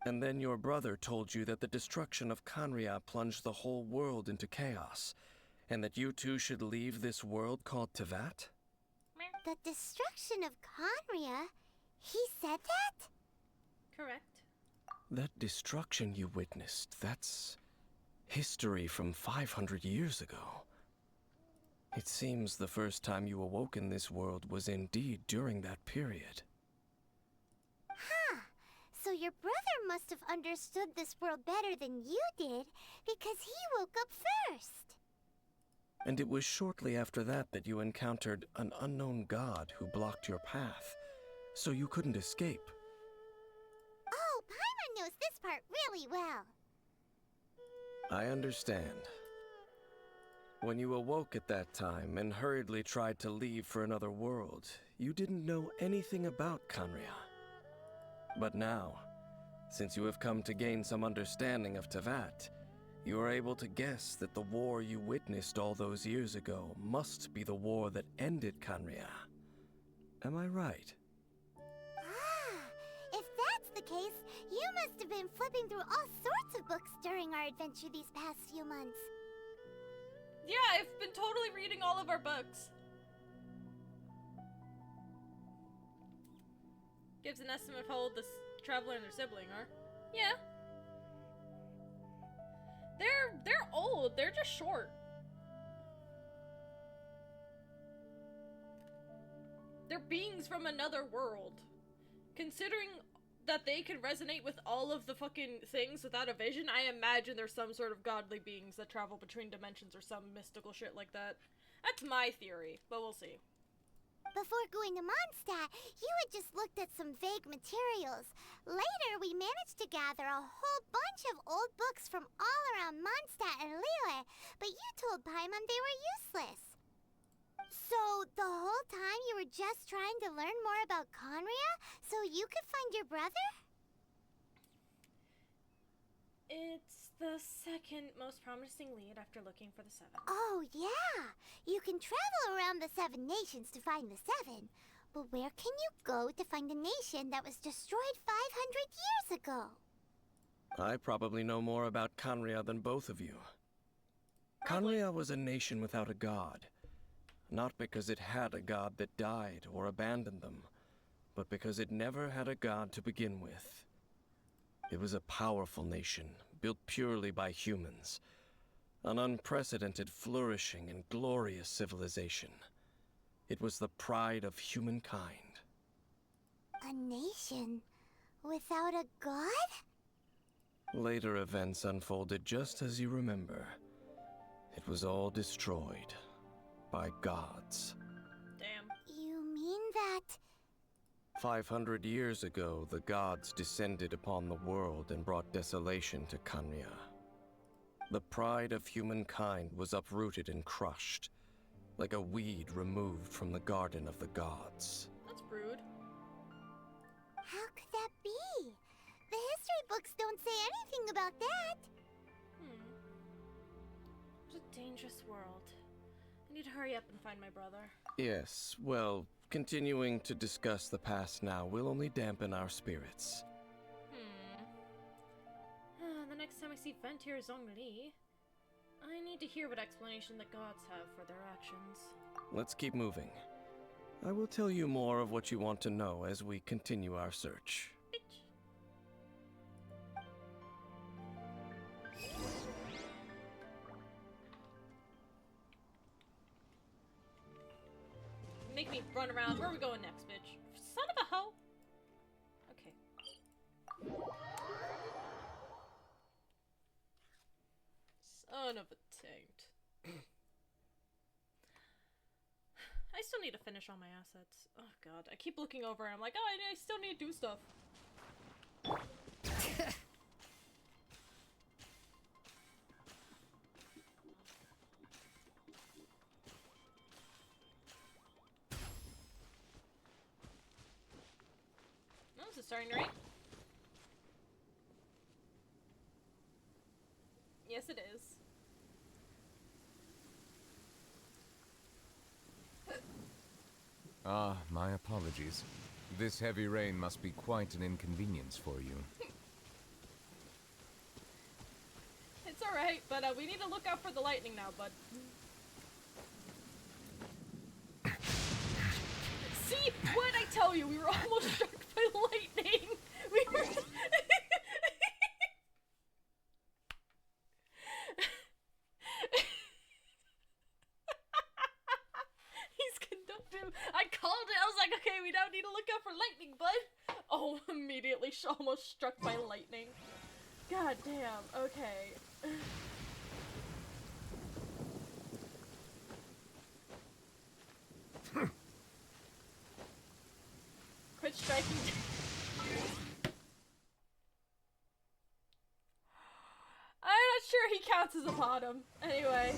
And then your brother told you that the destruction of Khaenri'ah plunged the whole world into chaos, and that you two should leave this world called Teyvat? The destruction of Khaenri'ah? He said that? Correct. That destruction you witnessed, that's history from 500 years ago. It seems the first time you awoke in this world was indeed during that period. Huh. So your brother must have understood this world better than you did, because he woke up first. And it was shortly after that that you encountered an unknown god who blocked your path, so you couldn't escape. Oh, Paimon knows this part really well. I understand. When you awoke at that time and hurriedly tried to leave for another world, you didn't know anything about Khaenri'ah. But now, since you have come to gain some understanding of Teyvat, you are able to guess that the war you witnessed all those years ago must be the war that ended Khaenri'ah. Am I right? If that's the case, you must have been flipping through all sorts of books during our adventure these past few months. Yeah, I've been totally reading all of our books. Gives an estimate of how old this traveler and their sibling are. Yeah. They're old, they're just short. They're beings from another world. Considering that they can resonate with all of the fucking things without a vision, I imagine there's some sort of godly beings that travel between dimensions or some mystical shit like that. That's my theory, but we'll see. Before going to Mondstadt, you had just looked at some vague materials. Later, we managed to gather a whole bunch of old books from all around Mondstadt and Liyue, but you told Paimon they were useless. So, the whole time you were just trying to learn more about Conria so you could find your brother? It's the second most promising lead after looking for the 7. Oh, yeah! You can travel around the 7 nations to find the 7. But where can you go to find a nation that was destroyed 500 years ago? I probably know more about Conria than both of you. Conria was a nation without a god. Not because it had a god that died or abandoned them, but because it never had a god to begin with. It was a powerful nation, built purely by humans. An unprecedented, flourishing, and glorious civilization. It was the pride of humankind. A nation without a god? Later events unfolded just as you remember. It was all destroyed by gods. Damn. You mean that... 500 years ago, the gods descended upon the world and brought desolation to Conria. The pride of humankind was uprooted and crushed, like a weed removed from the garden of the gods. That's rude. How could that be? The history books don't say anything about that. It's a dangerous world. I need to hurry up and find my brother. Yes, well, continuing to discuss the past now will only dampen our spirits. The next time I see Ventir Zhongli, I need to hear what explanation the gods have for their actions. Let's keep moving. I will tell you more of what you want to know as we continue our search. Bitch. Make me run around. Where are we going next, bitch? Son of a hoe! Okay. Son of a taint. I still need to finish all my assets. Oh god, I keep looking over and I'm like, oh, I still need to do stuff. Oh, this is starting to rain. Yes, it is. Ah, my apologies. This heavy rain must be quite an inconvenience for you. It's alright, but we need to look out for the lightning now, bud. See? What did I tell you? We were almost struck by lightning! We were... He's conductive. I called it. I was like, okay, we now need to look out for lightning, bud. Oh, immediately almost struck by lightning. God damn. Okay. Quit striking. I'm not sure he counts as a bottom. Anyway.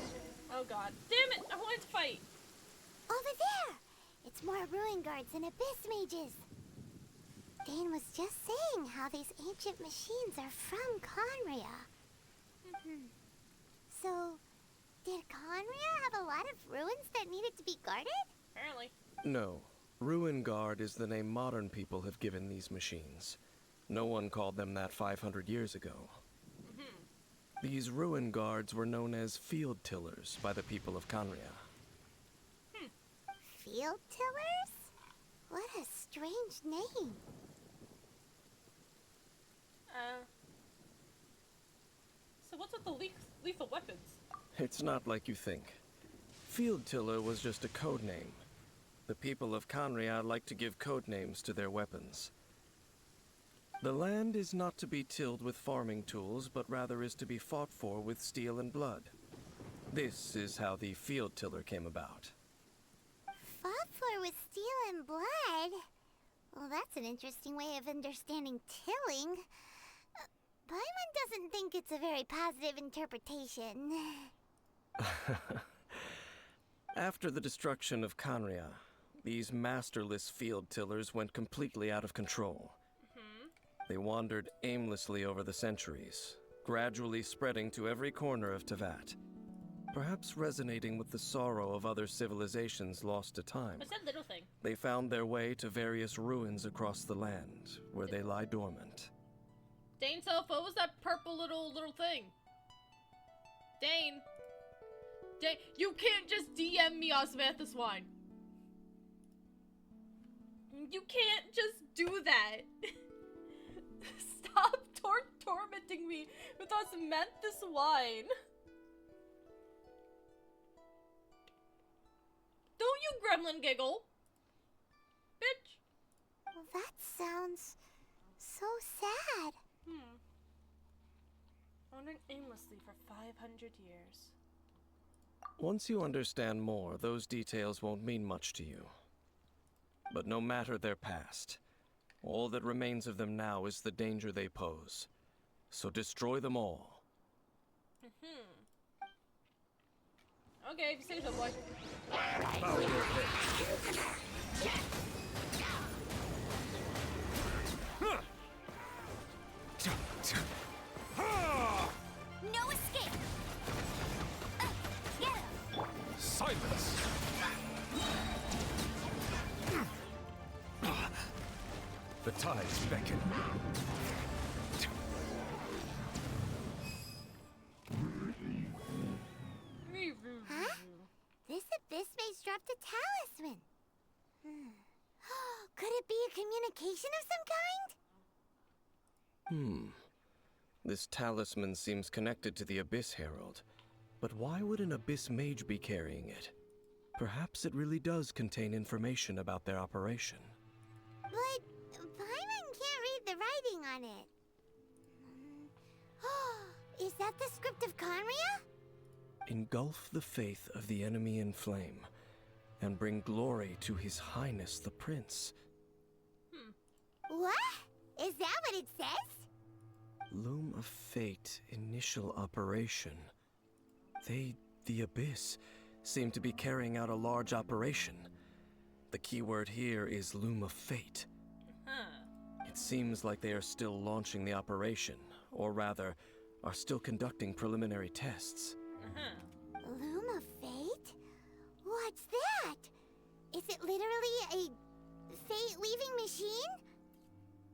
Oh god. Damn it! I wanted to fight. Over there! It's more ruin guards and abyss mages. Dane was just saying how these ancient machines are from Conria. So, did Conria have a lot of ruins that needed to be guarded? Apparently. No. Ruin Guard is the name modern people have given these machines. No one called them that 500 years ago. These Ruin Guards were known as Field Tillers by the people of Conria. Field tillers? What a strange name. So what's with the lethal weapons? It's not like you think. Field Tiller was just a code name. The people of Conria like to give code names to their weapons. The land is not to be tilled with farming tools, but rather is to be fought for with steel and blood. This is how the Field Tiller came about. Fought for with steel and blood? Well, that's an interesting way of understanding tilling. Paimon doesn't think it's a very positive interpretation. After the destruction of Canria, these masterless field tillers went completely out of control. They wandered aimlessly over the centuries, gradually spreading to every corner of Teyvat, perhaps resonating with the sorrow of other civilizations lost to time. What's that little thing? They found their way to various ruins across the land, where they lie dormant. Dane Self, what was that purple little thing? Dane! Dane, you can't just DM me Osmanthus wine. You can't just do that. Stop tormenting me with Osmanthus wine. Don't you gremlin giggle. Bitch. Well, that sounds so sad. Wandering aimlessly for 500 years. Once you understand more, those details won't mean much to you. But no matter their past, all that remains of them now is the danger they pose. So destroy them all. Okay, if you say so, boy. No escape! Get him! Silence! The tides beckon. Huh? This abyss maze dropped a talisman. Could it be a communication of some kind? This talisman seems connected to the Abyss Herald. But why would an Abyss Mage be carrying it? Perhaps it really does contain information about their operation. But Paimon can't read the writing on it. Is that the script of Conria? Engulf the faith of the enemy in flame, and bring glory to His Highness the Prince. What? Is that what it says? Loom of Fate, initial operation. They, the Abyss, seem to be carrying out a large operation. The keyword here is Loom of Fate. It seems like they are still launching the operation, or rather, are still conducting preliminary tests. Loom of Fate? What's that? Is it literally a fate-weaving machine?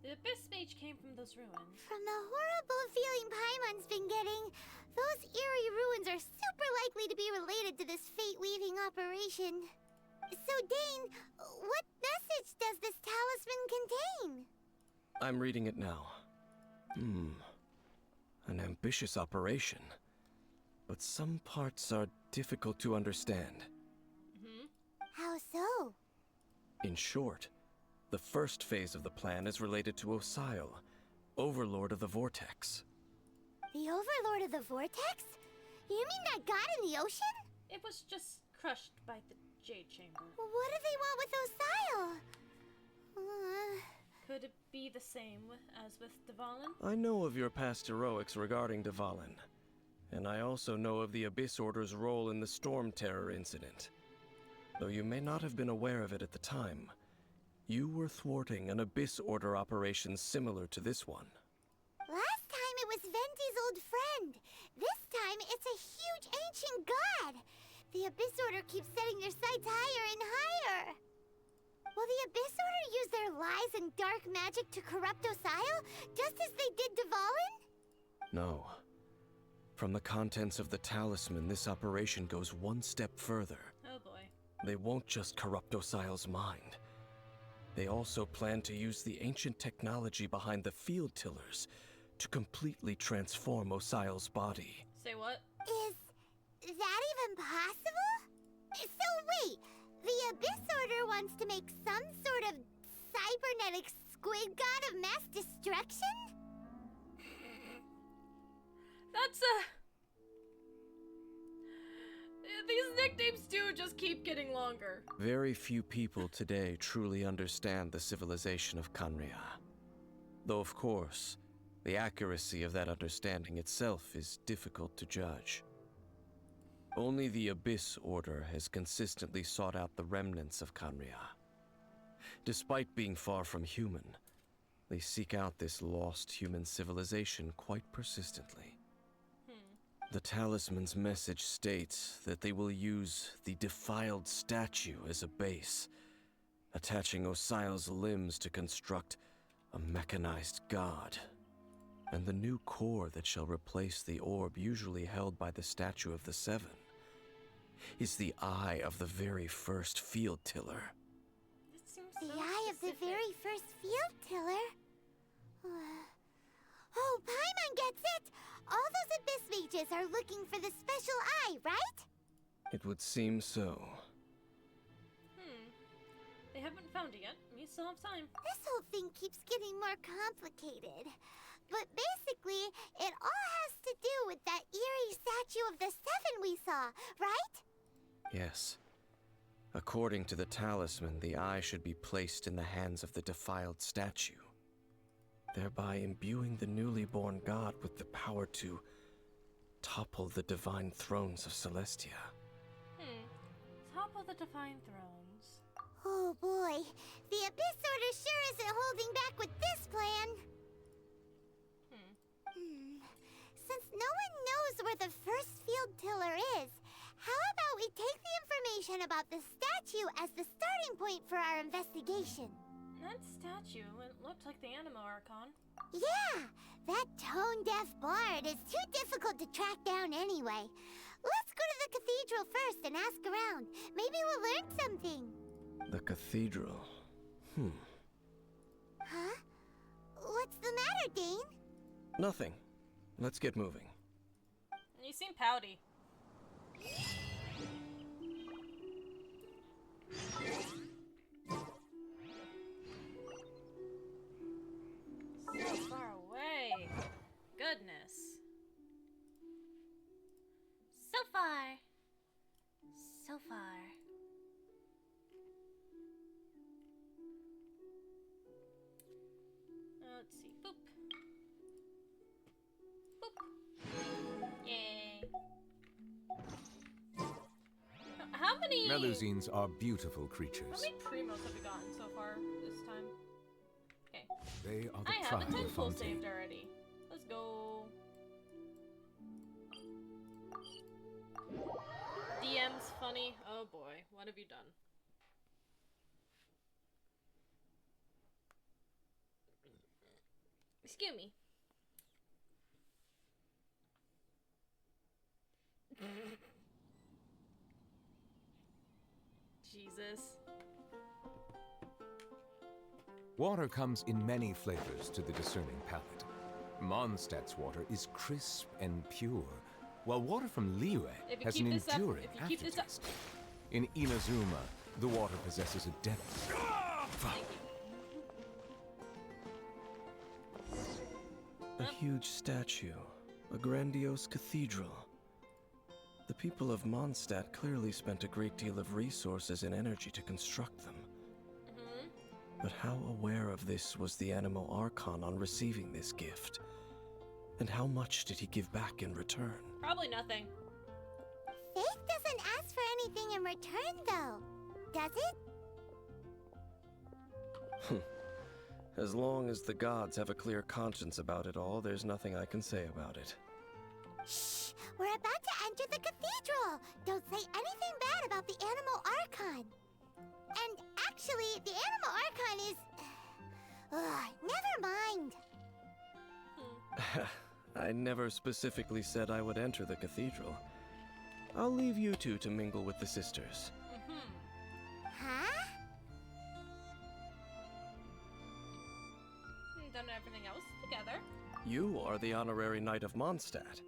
The Abyss Mage came from those ruins. From the horrible feeling Paimon's been getting, those eerie ruins are super likely to be related to this fate-weaving operation. So, Dane, what message does this talisman contain? I'm reading it now. An ambitious operation. But some parts are difficult to understand. How so? In short, the first phase of the plan is related to Osile, Overlord of the Vortex. The Overlord of the Vortex? You mean that god in the ocean? It was just crushed by the Jade Chamber. What do they want with Osile? Could it be the same as with Dvalin? I know of your past heroics regarding Dvalin, and I also know of the Abyss Order's role in the Storm Terror incident. Though you may not have been aware of it at the time, you were thwarting an Abyss Order operation similar to this one. Last time it was Venti's old friend. This time it's a huge ancient god. The Abyss Order keeps setting their sights higher and higher. Will the Abyss Order use their lies and dark magic to corrupt Osile, just as they did Dvalin? No. From the contents of the talisman, this operation goes one step further. Oh boy. They won't just corrupt Osile's mind. They also plan to use the ancient technology behind the field tillers to completely transform Osile's body. Say what? Is that even possible? So wait, the Abyss Order wants to make some sort of cybernetic squid god of mass destruction? That's these nicknames do just keep getting longer. Very few people today truly understand the civilization of Canria. Though of course, the accuracy of that understanding itself is difficult to judge. Only the Abyss Order has consistently sought out the remnants of Khaenri'ah. Despite being far from human, they seek out this lost human civilization quite persistently. The talisman's message states that they will use the defiled statue as a base, attaching Osial's limbs to construct a mechanized god. And the new core that shall replace the orb usually held by the Statue of the Seven is the eye of the very first field tiller. The eye of the very first field tiller? Oh, Paimon gets it! All those Abyss mages are looking for the special eye, right? It would seem so. They haven't found it yet. We still have time. This whole thing keeps getting more complicated. But basically, it all has to do with that eerie statue of the Seven we saw, right? Yes. According to the talisman, the eye should be placed in the hands of the defiled statue, thereby imbuing the newly born god with the power to topple the divine thrones of Celestia. Topple the divine thrones. Oh boy, the Abyss Order sure isn't holding back with this plan. Since no one knows where the first field tiller is, how about we take the information about the statue as the starting point for our investigation? That statue, it looked like the Animo Archon. Yeah, that tone-deaf bard is too difficult to track down anyway. Let's go to the cathedral first and ask around. Maybe we'll learn something. The cathedral. Huh? What's the matter, Dane? Nothing. Let's get moving. You seem pouty. So far away. Goodness. So far. So far. Let's see. Boop. Boop. Yay. How many... Melusines are beautiful How creatures. many primos have we gotten so far this time? Okay. They are I the have a pride of 10 full Fontaine. saved already. Let's go. DM's funny. Oh boy, what have you done? Excuse me. Jesus. Water comes in many flavors to the discerning palate. Mondstadt's water is crisp and pure, while water from Liyue If you has keep an this up- enduring if you keep this up- aftertaste. In Inazuma, the water possesses a depth. A huge statue, a grandiose cathedral. The people of Mondstadt clearly spent a great deal of resources and energy to construct them. But how aware of this was the Animo Archon on receiving this gift? And how much did he give back in return? Probably nothing. Faith doesn't ask for anything in return, though. Does it? As long as the gods have a clear conscience about it all, there's nothing I can say about it. Shh! We're about to enter the cathedral! Don't say anything bad about the Animo Archon! And actually, the Animo Archon is... never mind! I never specifically said I would enter the cathedral. I'll leave you two to mingle with the sisters. Huh? Done everything else together. You are the honorary knight of Mondstadt.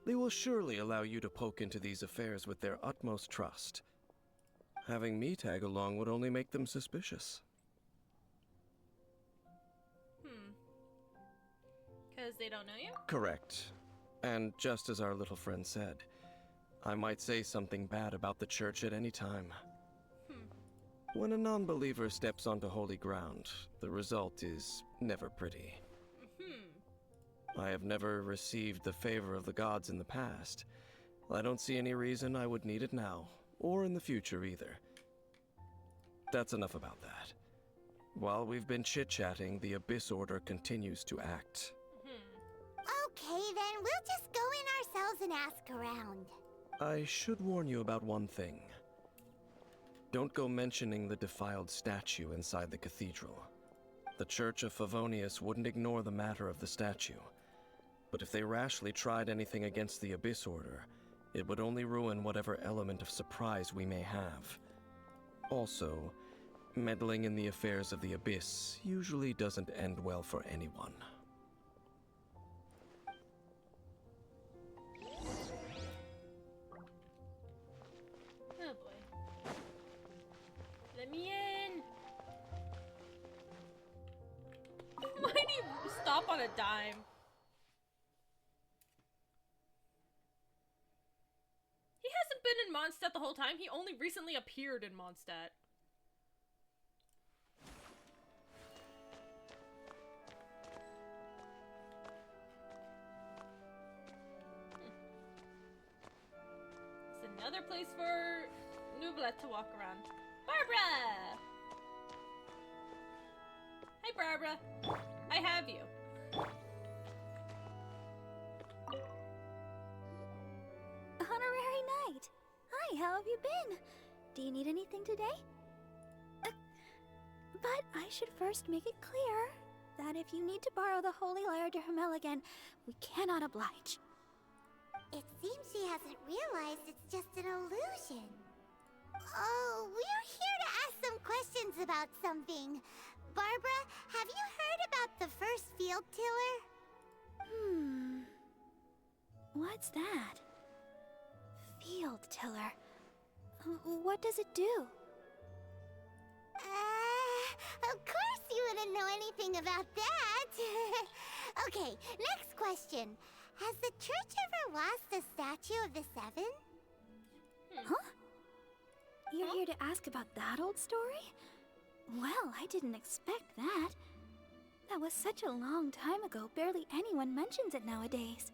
They will surely allow you to poke into these affairs with their utmost trust. Having me tag along would only make them suspicious. Because they don't know you? Correct. And just as our little friend said, I might say something bad about the church at any time. When a non-believer steps onto holy ground, the result is never pretty. I have never received the favor of the gods in the past, I don't see any reason I would need it now, or in the future either. That's enough about that. While we've been chit-chatting, the Abyss Order continues to act. Okay, then we'll just go in ourselves and ask around. I should warn you about one thing. Don't go mentioning the defiled statue inside the cathedral. The Church of Favonius wouldn't ignore the matter of the statue. But if they rashly tried anything against the Abyss Order, it would only ruin whatever element of surprise we may have. Also, meddling in the affairs of the Abyss usually doesn't end well for anyone. Oh boy. Let me in! Why do you stop on a dime? He hasn't been in Mondstadt the whole time. He only recently appeared in Mondstadt. It's another place for Nouvellette to walk around. Barbara! Hi, Barbara. I have you. Honorary Knight. Hi, how have you been? Do you need anything today? But I should first make it clear that if you need to borrow the Holy Lyre de Hermel again, we cannot oblige. It seems she hasn't realized it's just an illusion. Oh, we're here to ask some questions about something. Barbara, have you heard about the first field tiller? What's that? Field tiller. What does it do? Of course you wouldn't know anything about that. Okay, next question. Has the church ever lost a statue of the Seven? Huh? You're here to ask about that old story? Well, I didn't expect that. That was such a long time ago, barely anyone mentions it nowadays.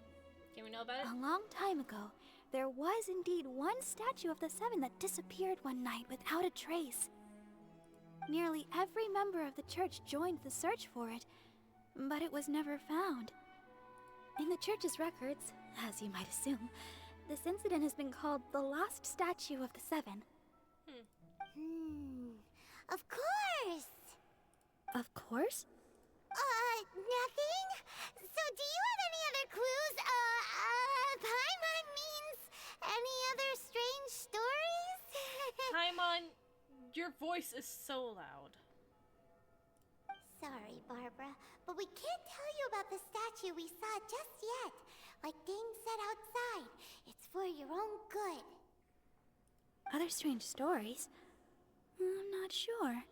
Can we know about it? A long time ago, there was indeed one statue of the Seven that disappeared one night without a trace. Nearly every member of the church joined the search for it, but it was never found. In the church's records, as you might assume, this incident has been called the Lost Statue of the Seven. Of course! Of course? Nothing? So do you have any other clues? Paimon means any other strange stories? Paimon, your voice is so loud. Sorry, Barbara, but we can't tell you about the statue we saw just yet. Like Dane said outside, it's for your own good. Other strange stories? I'm not sure.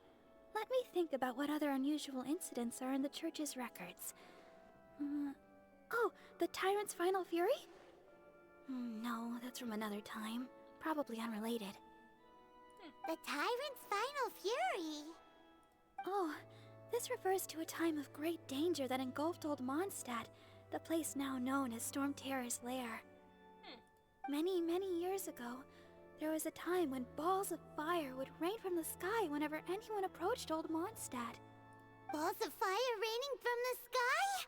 Let me think about what other unusual incidents are in the church's records. Oh, the Tyrant's Final Fury? No, that's from another time. Probably unrelated. The Tyrant's Final Fury? Oh, this refers to a time of great danger that engulfed Old Mondstadt, the place now known as Storm Terror's lair. Many, many years ago, there was a time when balls of fire would rain from the sky whenever anyone approached Old Mondstadt. Balls of fire raining from the sky?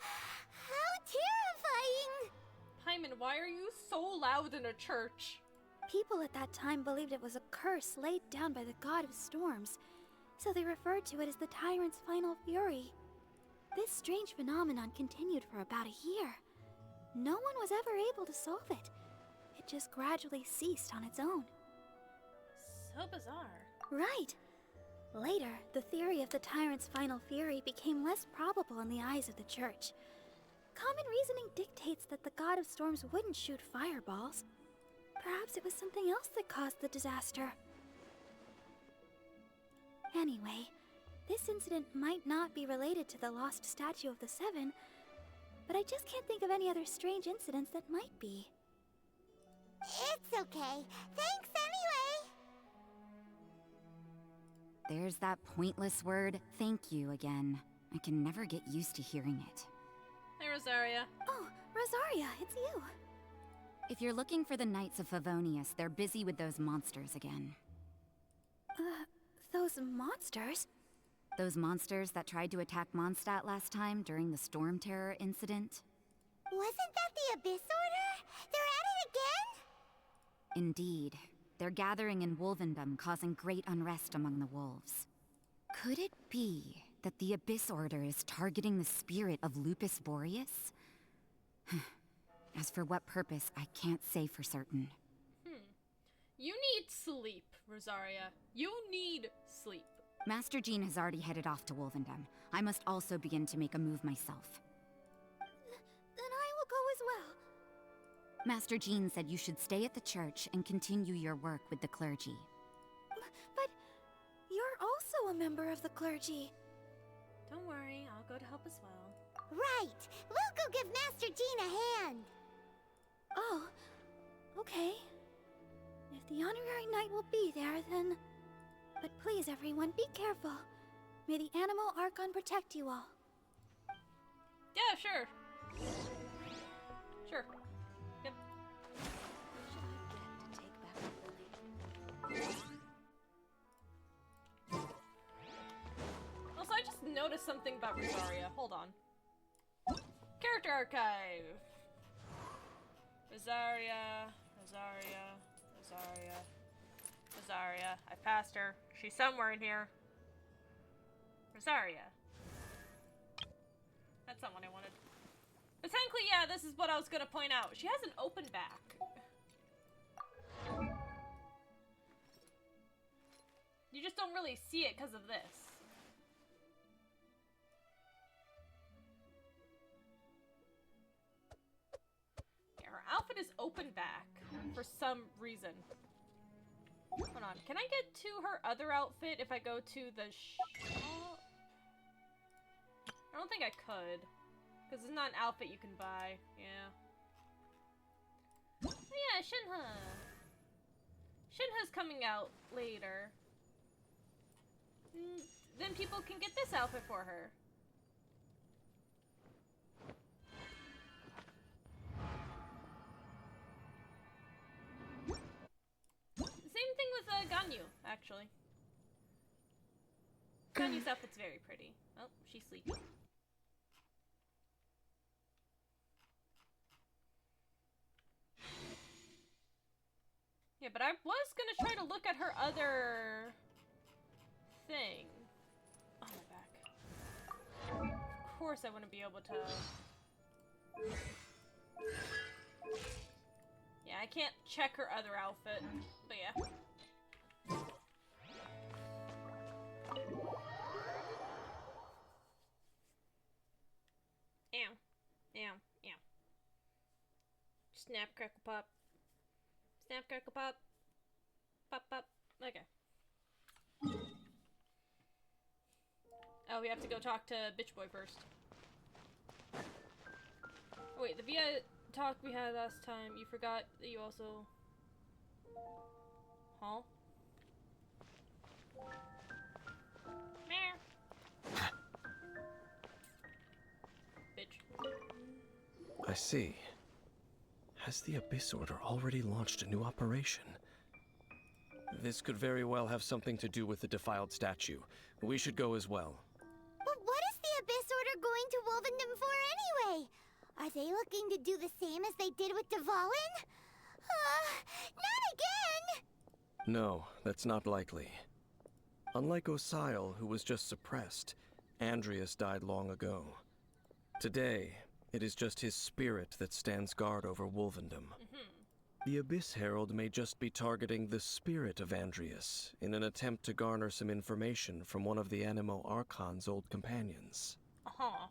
How terrifying! Paimon, why are you so loud in a church? People at that time believed it was a curse laid down by the god of storms, so they referred to it as the Tyrant's Final Fury. This strange phenomenon continued for about a year. No one was ever able to solve it. It just gradually ceased on its own. So bizarre. Right. Later, the theory of the Tyrant's Final Fury became less probable in the eyes of the church. Common reasoning dictates that the god of storms wouldn't shoot fireballs. Perhaps it was something else that caused the disaster. Anyway, this incident might not be related to the lost statue of the Seven, but I just can't think of any other strange incidents that might be. It's okay. Thanks anyway! There's that pointless word, thank you, again. I can never get used to hearing it. Hey, Rosaria. Oh, Rosaria, it's you. If you're looking for the Knights of Favonius, they're busy with those monsters again. Those monsters? Those monsters that tried to attack Mondstadt last time during the Storm Terror incident? Wasn't that the Abyss Order? They're at it again? Indeed. They're gathering in Wolvendom, causing great unrest among the wolves. Could it be that the Abyss Order is targeting the spirit of Lupus Boreas? As for what purpose, I can't say for certain. You need sleep, Rosaria. You need sleep. Master Jean has already headed off to Wolvendom. I must also begin to make a move myself. Then I will go as well. Master Jean said you should stay at the church and continue your work with the clergy. But you're also a member of the clergy. Don't worry, I'll go to help as well. Right! We'll go give Master Jean a hand! Oh, okay. If the honorary knight will be there, then... But please, everyone, be careful. May the Animal Archon protect you all. Yeah, sure. Sure. Yep. Also, I just noticed something about Rosaria. Hold on. Character archive. Rosaria. I passed her. She's somewhere in here. Rosaria. That's not what I wanted. But technically, yeah, this is what I was gonna point out. She has an open back. You just don't really see it because of this. Yeah, her outfit is open back for some reason. Hold on, can I get to her other outfit if I go to the shop? I don't think I could. Because it's not an outfit you can buy. Yeah. Oh yeah, Shinha. Shinha's coming out later. Then people can get this outfit for her. Same thing with Ganyu, actually. Ganyu's outfit's very pretty. Oh, she's sleeping. Yeah, but I was gonna try to look at her other thing. Oh, my back. Of course I wouldn't be able to... Yeah, I can't check her other outfit, but yeah. Ow. Snap, crackle, pop. Snap, crackle, pop. Pop, pop. Okay. Oh, we have to go talk to Bitch Boy first. Oh, wait, the Via talk we had last time, you forgot that you also... Huh? Meh. Bitch. I see. Has the Abyss Order already launched a new operation? This could very well have something to do with the defiled statue. We should go as well. But what is the Abyss Order going to Wolvendom for anyway? Are they looking to do the same as they did with Dvalin? Not again! No, that's not likely. Unlike Osile, who was just suppressed, Andreas died long ago. Today, it is just his spirit that stands guard over Wolvendom. The Abyss Herald may just be targeting the spirit of Andreas in an attempt to garner some information from one of the Animo Archon's old companions. Uh-huh.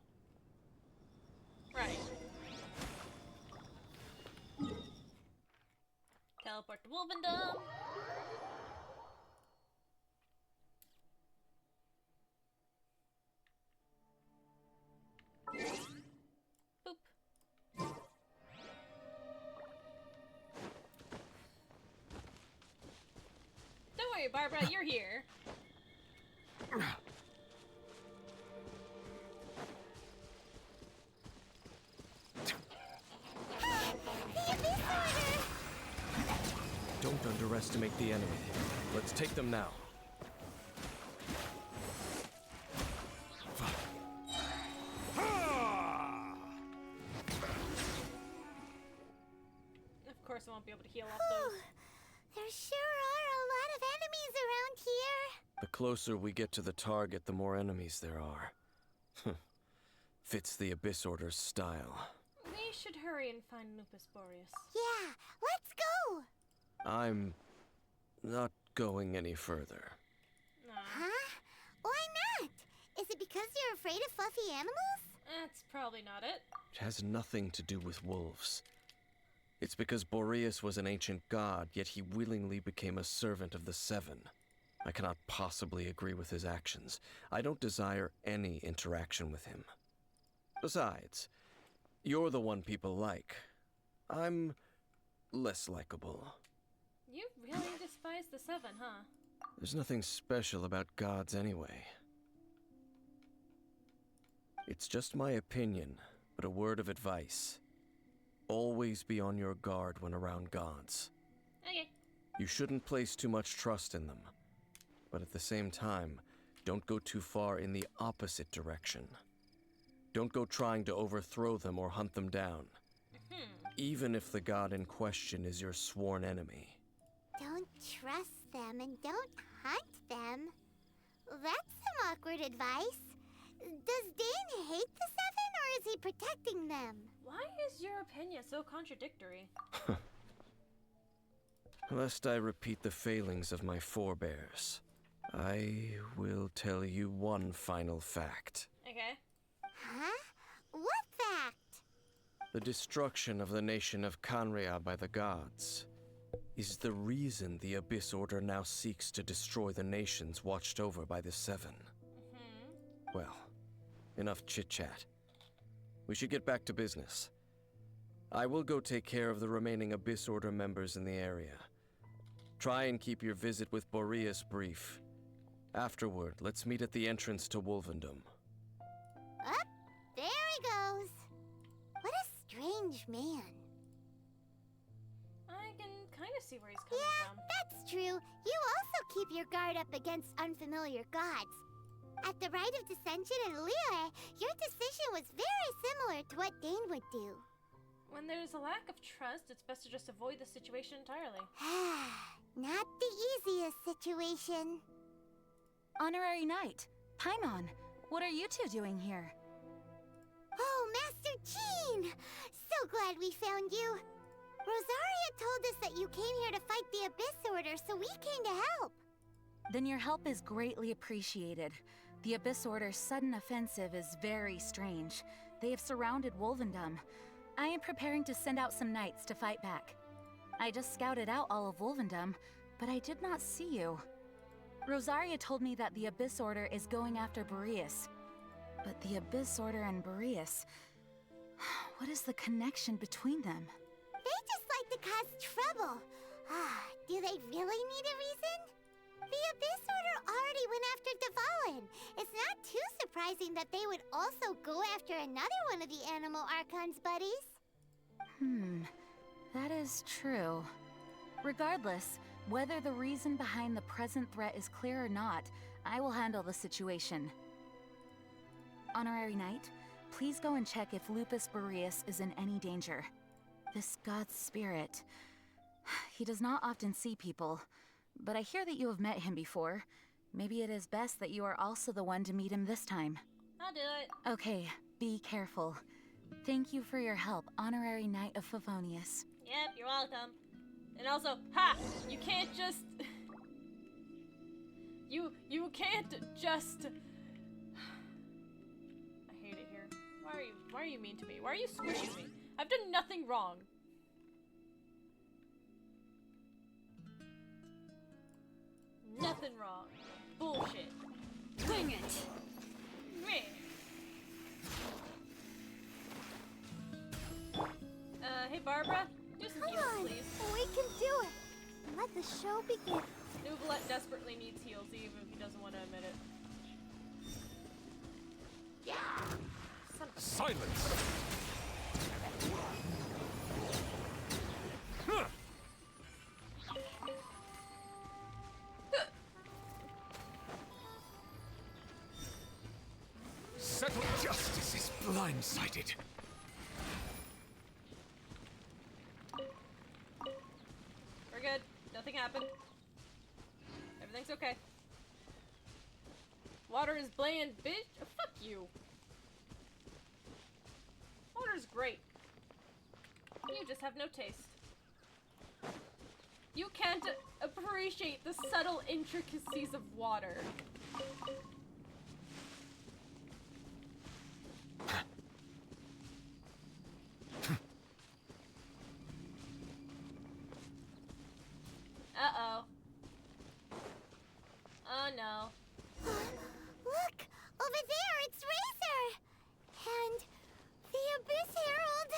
Right. Teleport to Wolvendom. Boop. Don't worry, Barbara, you're here. The Abyss Order! Don't underestimate the enemy. Let's take them now. Of course I won't be able to heal off those. There sure are a lot of enemies around here. The closer we get to the target, the more enemies there are. Fits the Abyss Order's style. We should hurry and find Lupus Boreas. Yeah, let's go. I'm not going any further. Huh? Why not? Is it because you're afraid of fluffy animals? That's probably not it. It has nothing to do with wolves. It's because Boreas was an ancient god, yet he willingly became a servant of the Seven. I cannot possibly agree with his actions. I don't desire any interaction with him. Besides, you're the one people like. I'm less likable. You really despise the Seven, huh? There's nothing special about gods anyway. It's just my opinion, but a word of advice. Always be on your guard when around gods. Okay. You shouldn't place too much trust in them. But at the same time, don't go too far in the opposite direction. Don't go trying to overthrow them or hunt them down. Even if the god in question is your sworn enemy. Don't trust them and don't hunt them. That's some awkward advice. Does Dane hate the Seven, or is he protecting them? Why is your opinion so contradictory? Lest I repeat the failings of my forebears, I will tell you one final fact. Okay. Huh? What fact? The destruction of the nation of Khaenri'ah by the gods is the reason the Abyss Order now seeks to destroy the nations watched over by the Seven. Well, enough chit-chat. We should get back to business. I will go take care of the remaining Abyss Order members in the area. Try and keep your visit with Boreas brief. Afterward, let's meet at the entrance to Wolvendom. Up, there he goes. What a strange man. I can kind of see where he's coming Yeah, from. that's true. You also keep your guard up against unfamiliar gods. At the Rite of Dissension in Liyue, your decision was very similar to what Dane would do. When there's a lack of trust, it's best to just avoid the situation entirely. Not the easiest situation. Honorary Knight, Paimon, what are you two doing here? Oh, Master Jean! So glad we found you. Rosaria told us that you came here to fight the Abyss Order, so we came to help. Then your help is greatly appreciated. The Abyss Order's sudden offensive is very strange. They have surrounded Wolvendom. I am preparing to send out some knights to fight back. I just scouted out all of Wolvendom, but I did not see you. Rosaria told me that the Abyss Order is going after Boreas. But the Abyss Order and Boreas... What is the connection between them? They just like to cause trouble. Do they really need a reason? The Abyss Order already went after Dvalin. It's not too surprising that they would also go after another one of the Animal Archon's buddies. That is true. Regardless, whether the reason behind the present threat is clear or not, I will handle the situation. Honorary Knight, please go and check if Lupus Boreas is in any danger. This god's spirit... He does not often see people, but I hear that you have met him before. Maybe it is best that you are also the one to meet him this time. I'll do it. Okay, be careful. Thank you for your help, Honorary Knight of Favonius. Yep, you're welcome. And also, ha! You can't just... You can't just... I hate it here. Why are you mean to me? Why are you squishing me? I've done nothing wrong. Nothing wrong. Bullshit. Bring it! Meh. Hey Barbara, do some Come heals, on, please. we can do it. Let the show begin. Nuvalet desperately needs heals, even if he doesn't want to admit it. Yeah. Son of a... Silence! blindsided. We're good. Nothing happened. Everything's okay. Water is bland, bitch. Oh, fuck you. Water's great. You just have no taste. You can't appreciate the subtle intricacies of water. Uh-oh. Oh no. Look! Over there, it's Razor! And the Abyss Herald!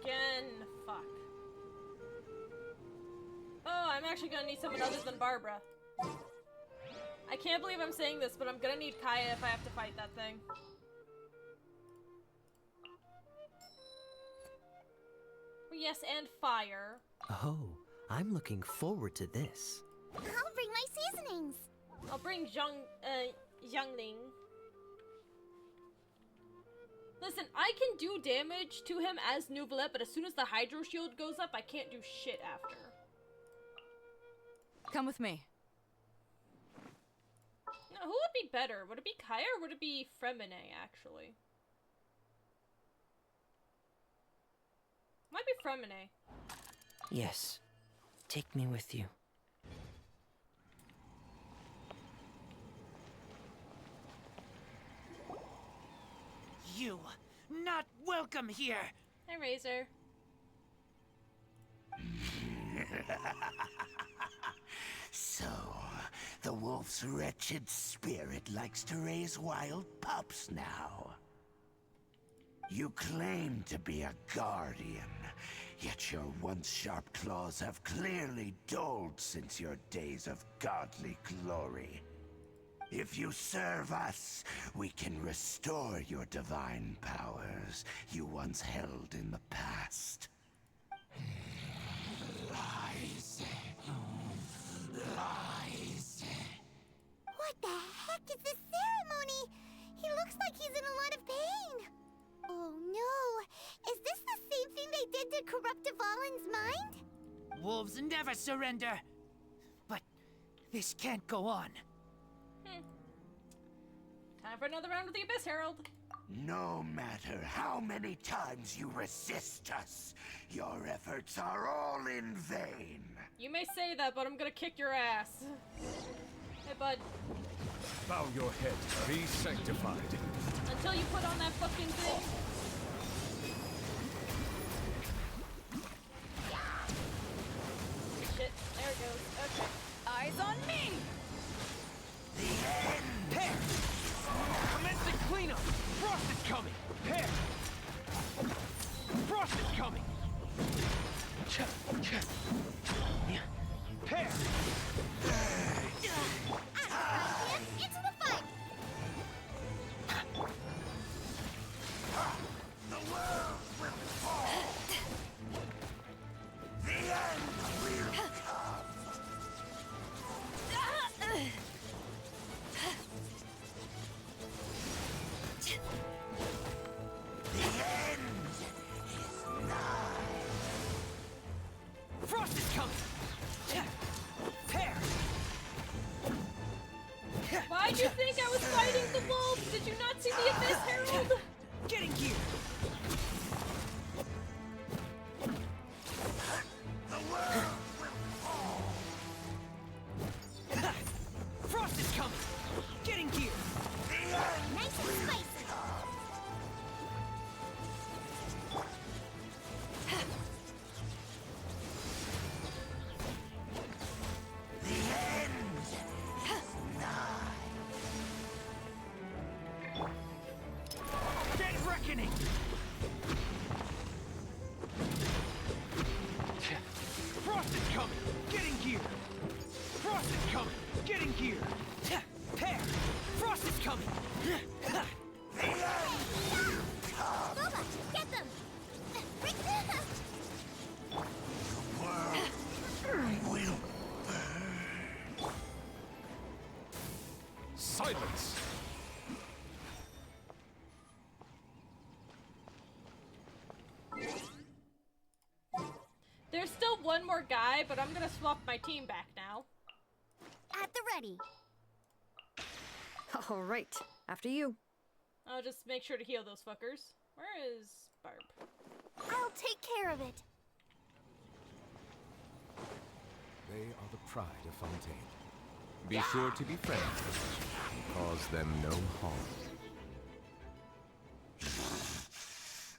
Again, fuck. Oh, I'm actually gonna need someone other than Barbara. I can't believe I'm saying this, but I'm gonna need Kaya if I have to fight that thing. Yes, and fire. Oh, I'm looking forward to this. I'll bring my seasonings! I'll bring Youngling. Listen, I can do damage to him as Neuvillette, but as soon as the Hydro Shield goes up, I can't do shit after. Come with me. Now, who would be better? Would it be Kaya or would it be Fremine, actually? Might be Fremine. Yes. Take me with you. You not welcome here. Hi, Razor. So, the wolf's wretched spirit likes to raise wild pups now. You claim to be a guardian, yet your once sharp claws have clearly dulled since your days of godly glory. If you serve us, we can restore your divine powers you once held in the past. Lies. Lies. What the heck is this ceremony? He looks like he's in a lot of pain. Oh no! Is this the same thing they did to corrupt Dvalin's mind? Wolves never surrender. But this can't go on. Time for another round with the Abyss Herald. No matter how many times you resist us, your efforts are all in vain. You may say that, but I'm gonna kick your ass. Hey, bud. Bow your head, be sanctified. Until you put on that fucking thing. Shit, there it goes. Okay. Eyes on me! The end! Pair! Commencing cleanup! Frost is coming! Pair! Frost is coming! Pair! Into the fight! The world will fall! The end will come! The end is nigh! Frost is coming! Pair! Why'd you think I was fighting the wolves? Did you not see the Abyss Herald? Getting gear! The world will fall! Frost is coming! Getting gear! The end Nice and spicy! The end is nigh! Dead reckoning! Frost is coming! Getting gear! Frost is coming! Getting gear! Pair! Frost is coming! The end will come! Boba, get them! Bring them! The world will burn! Silence! up one more guy, but I'm gonna swap my team back now. At the ready. All right, after you. I'll just make sure to heal those fuckers. Where is Barb? I'll take care of it. They are the pride of Fontaine. Be sure to be friends with them and cause them no harm.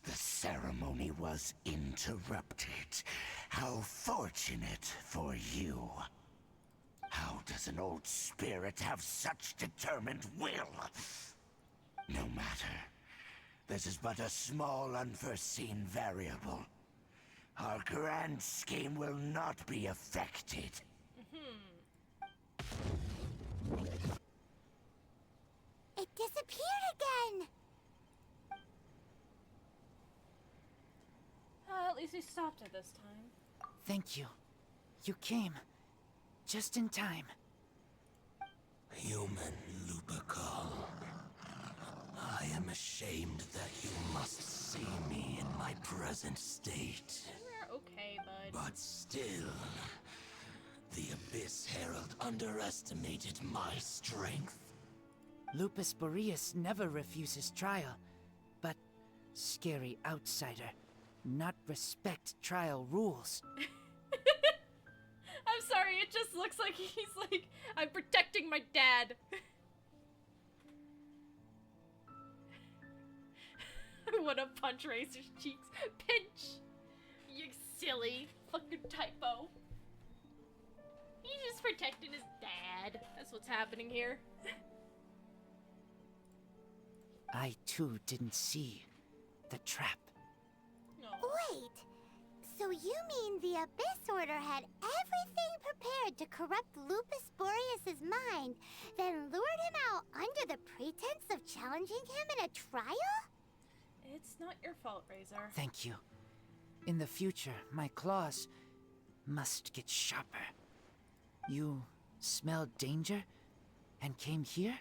The ceremony was interrupted. How fortunate for you. How does an old spirit have such determined will? No matter. This is but a small unforeseen variable. Our grand scheme will not be affected. It disappeared again! At least we stopped it this time. Thank you. You came. Just in time. Human Lupercal. I am ashamed that you must see me in my present state. We're okay, bud. But still, the Abyss Herald underestimated my strength. Lupus Boreas never refuses trial, but scary outsider, not respect trial rules. I'm sorry, it just looks like he's like, I'm protecting my dad. I wanna punch Razor's cheeks. Pinch! You silly fucking typo. He's just protecting his dad. That's what's happening here. I too didn't see the trap. No. Wait, so you mean the Abyss Order had everything prepared to corrupt Lupus Boreas' mind, then lured him out under the pretense of challenging him in a trial? It's not your fault, Razor. Thank you. In the future, my claws must get sharper. You smelled danger and came here?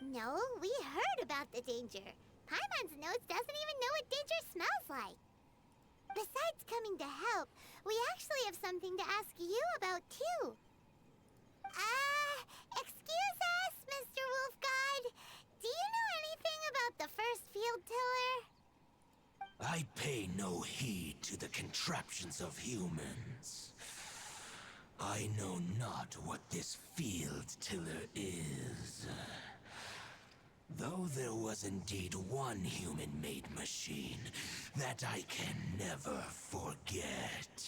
No, we heard about the danger. Paimon's nose doesn't even know what danger smells like. Besides coming to help, we actually have something to ask you about too. Excuse us, Mr. Wolf God. Do you know anything about the first field tiller? I pay no heed to the contraptions of humans. I know not what this field tiller is. Though there was indeed one human-made machine that I can never forget.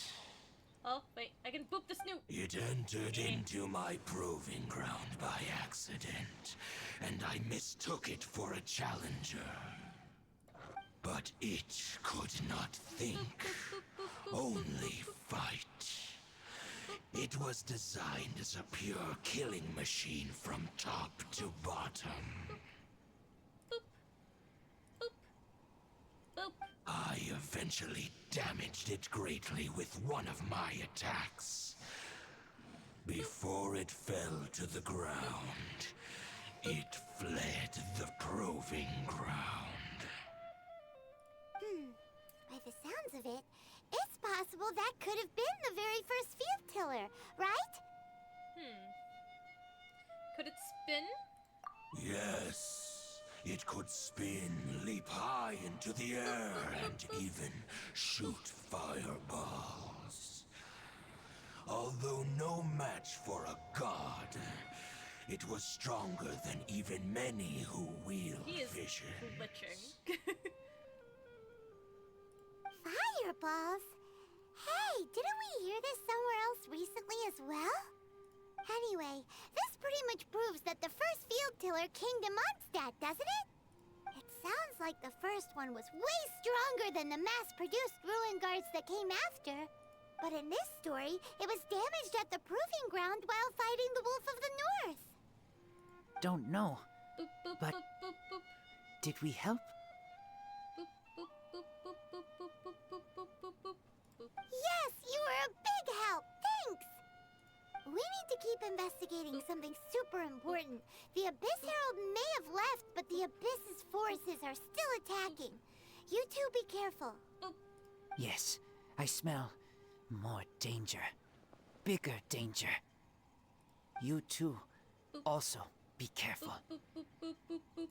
Oh, wait, I can boop the snoot. It entered into my proving ground by accident, and I mistook it for a challenger. But it could not think, only fight. It was designed as a pure killing machine from top to bottom. I eventually damaged it greatly with one of my attacks. Before it fell to the ground, it fled the proving ground. By the sounds of it, it's possible that could have been the very first field tiller, right? Could it spin? Yes. It could spin, leap high into the air, and even shoot fireballs. Although no match for a god, it was stronger than even many who wield vision. Glitching. Fireballs? Hey, didn't we hear this somewhere else recently as well? Anyway, this pretty much proves that the first field tiller came to Mondstadt, doesn't it? It sounds like the first one was way stronger than the mass-produced ruin guards that came after. But in this story, it was damaged at the proving ground while fighting the Wolf of the North. Don't know. Boop, boop, But boop, boop, boop. did we help? Boop, boop, boop, boop, boop, boop, boop, boop, boop, boop, boop, boop. Yes, you were a big help. Thanks. We need to keep investigating something super important. The Abyss Herald may have left, but the Abyss's forces are still attacking. You two be careful. Yes, I smell More danger. Bigger danger. You too. Also, be careful. Boop, boop, boop, boop, boop.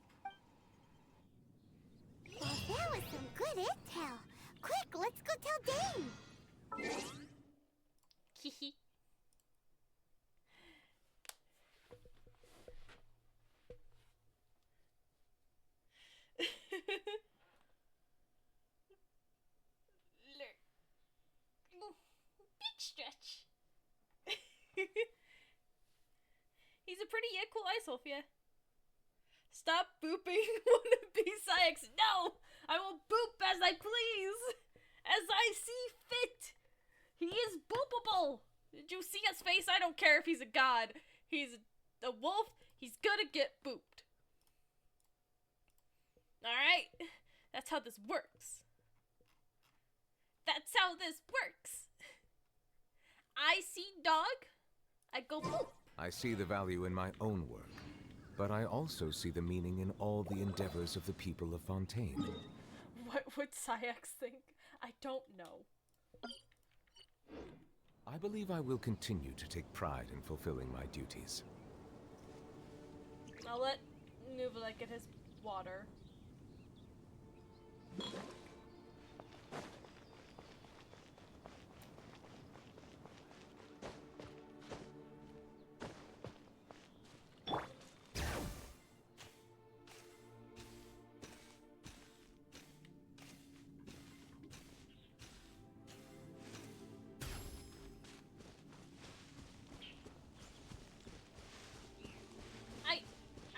Well, that was some good intel. Quick, let's go tell Dane. Hehe. Big stretch. He's a pretty cool ice wolf, yeah. Stop booping wannabe Syx. No! I will boop as I please! As I see fit! He is boopable! Did you see his face? I don't care if he's a god. He's a wolf. He's gonna get booped. Alright? That's how this works. That's how this works. I see dog. I go boop. I see the value in my own work, but I also see the meaning in all the endeavors of the people of Fontaine. What would Syx think? I don't know. I believe I will continue to take pride in fulfilling my duties. I'll let Nuvolek get his water.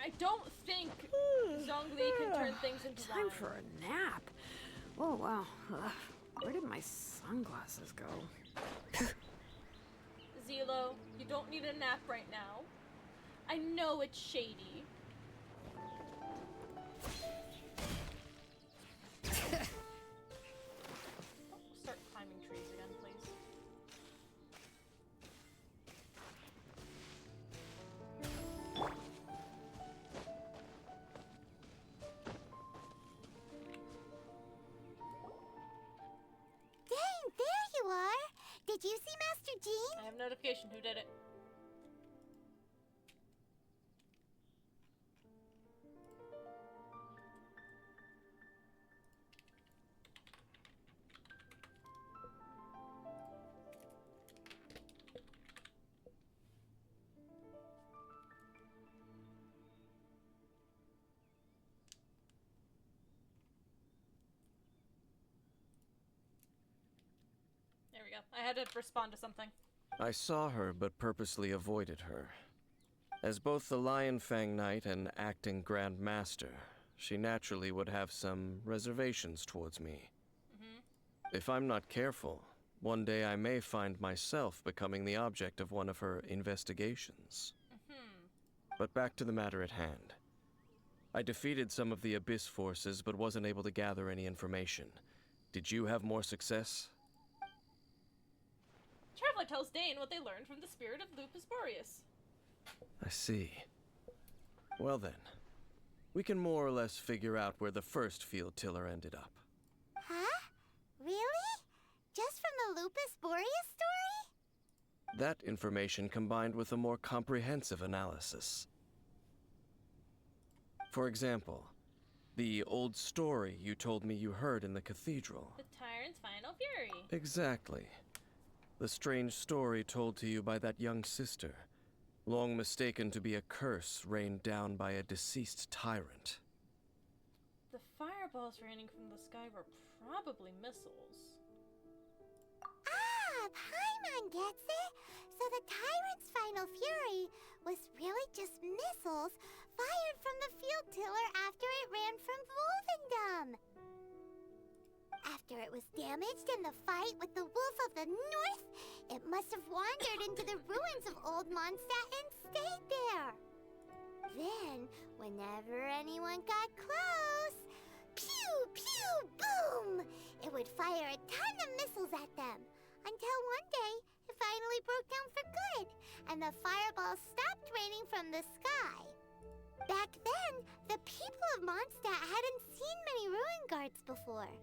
I don't think Zhongli can turn things into Time wine. for a nap. Oh, wow. Ugh. Where did my sunglasses go? Zelo, you don't need a nap right now. I know it's shady. Don't start climbing trees again, please. Dane, there you are. Did you see Master Jean? I have notification. Who did it? There we go. I had to respond to something. I saw her, but purposely avoided her. As both the Lion Fang Knight and acting Grand Master, she naturally would have some reservations towards me. If I'm not careful, one day I may find myself becoming the object of one of her investigations. But back to the matter at hand. I defeated some of the Abyss forces, but wasn't able to gather any information. Did you have more success? Traveler tells Dane what they learned from the spirit of Lupus Boreas. I see. Well then, we can more or less figure out where the first field tiller ended up. Huh? Really? Just from the Lupus Boreas story? That information combined with a more comprehensive analysis. For example, the old story you told me you heard in the cathedral. The Tyrant's Final Fury. Exactly. The strange story told to you by that young sister, long mistaken to be a curse rained down by a deceased tyrant. The fireballs raining from the sky were probably missiles. Ah, Paimon gets it. So the Tyrant's Final Fury was really just missiles fired from the field tiller after it ran from Wolvendom. After it was damaged in the fight with the Wolf of the North, it must have wandered into the ruins of Old Mondstadt and stayed there. Then, whenever anyone got close, pew, pew, boom! It would fire a ton of missiles at them, until one day, it finally broke down for good, and the fireballs stopped raining from the sky. Back then, the people of Mondstadt hadn't seen many ruin guards before,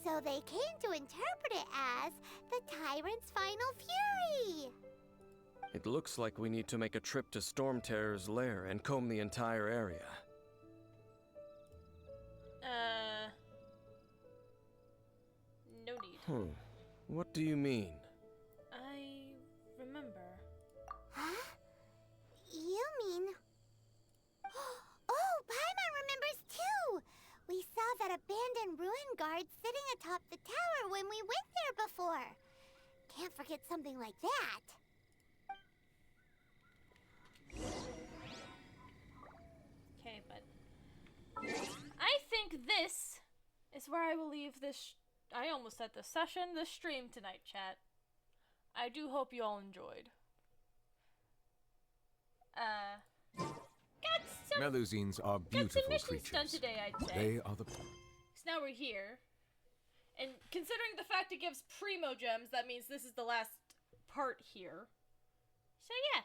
So they came to interpret it as the Tyrant's final fury. It looks like we need to make a trip to Storm Terror's lair and comb the entire area. No need. What do you mean? I remember. Huh? You mean... Oh, Paimon remembers too! We saw that abandoned ruin guard sitting atop the tower when we went there before. Can't forget something like that. Okay, but I think this is where I will leave this. I almost said the session, the stream tonight, chat. I do hope you all enjoyed. Got some Melusines are beautiful missions done creatures. today, I'd say. They are the... So now we're here, and considering the fact it gives primo gems, that means this is the last part here. So yeah,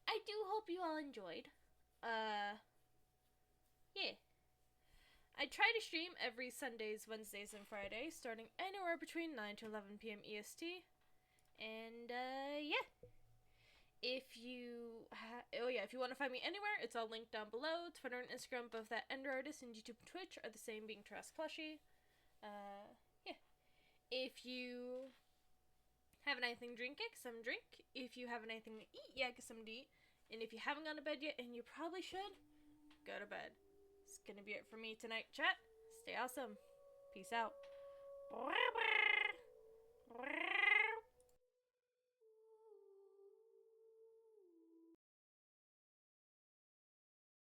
I do hope you all enjoyed. Yeah. I try to stream every Sundays, Wednesdays, and Fridays, starting anywhere between 9 to 11 p.m. EST. And, yeah. If you if you want to find me anywhere, it's all linked down below. Twitter and Instagram, both at Ender Artist, and YouTube and Twitch are the same, being Tarrasque Plushie. Yeah. If you have anything to drink, get some drink. If you have anything to eat, yeah, get some to eat. And if you haven't gone to bed yet, and you probably should, go to bed. It's gonna be it for me tonight, chat. Stay awesome. Peace out.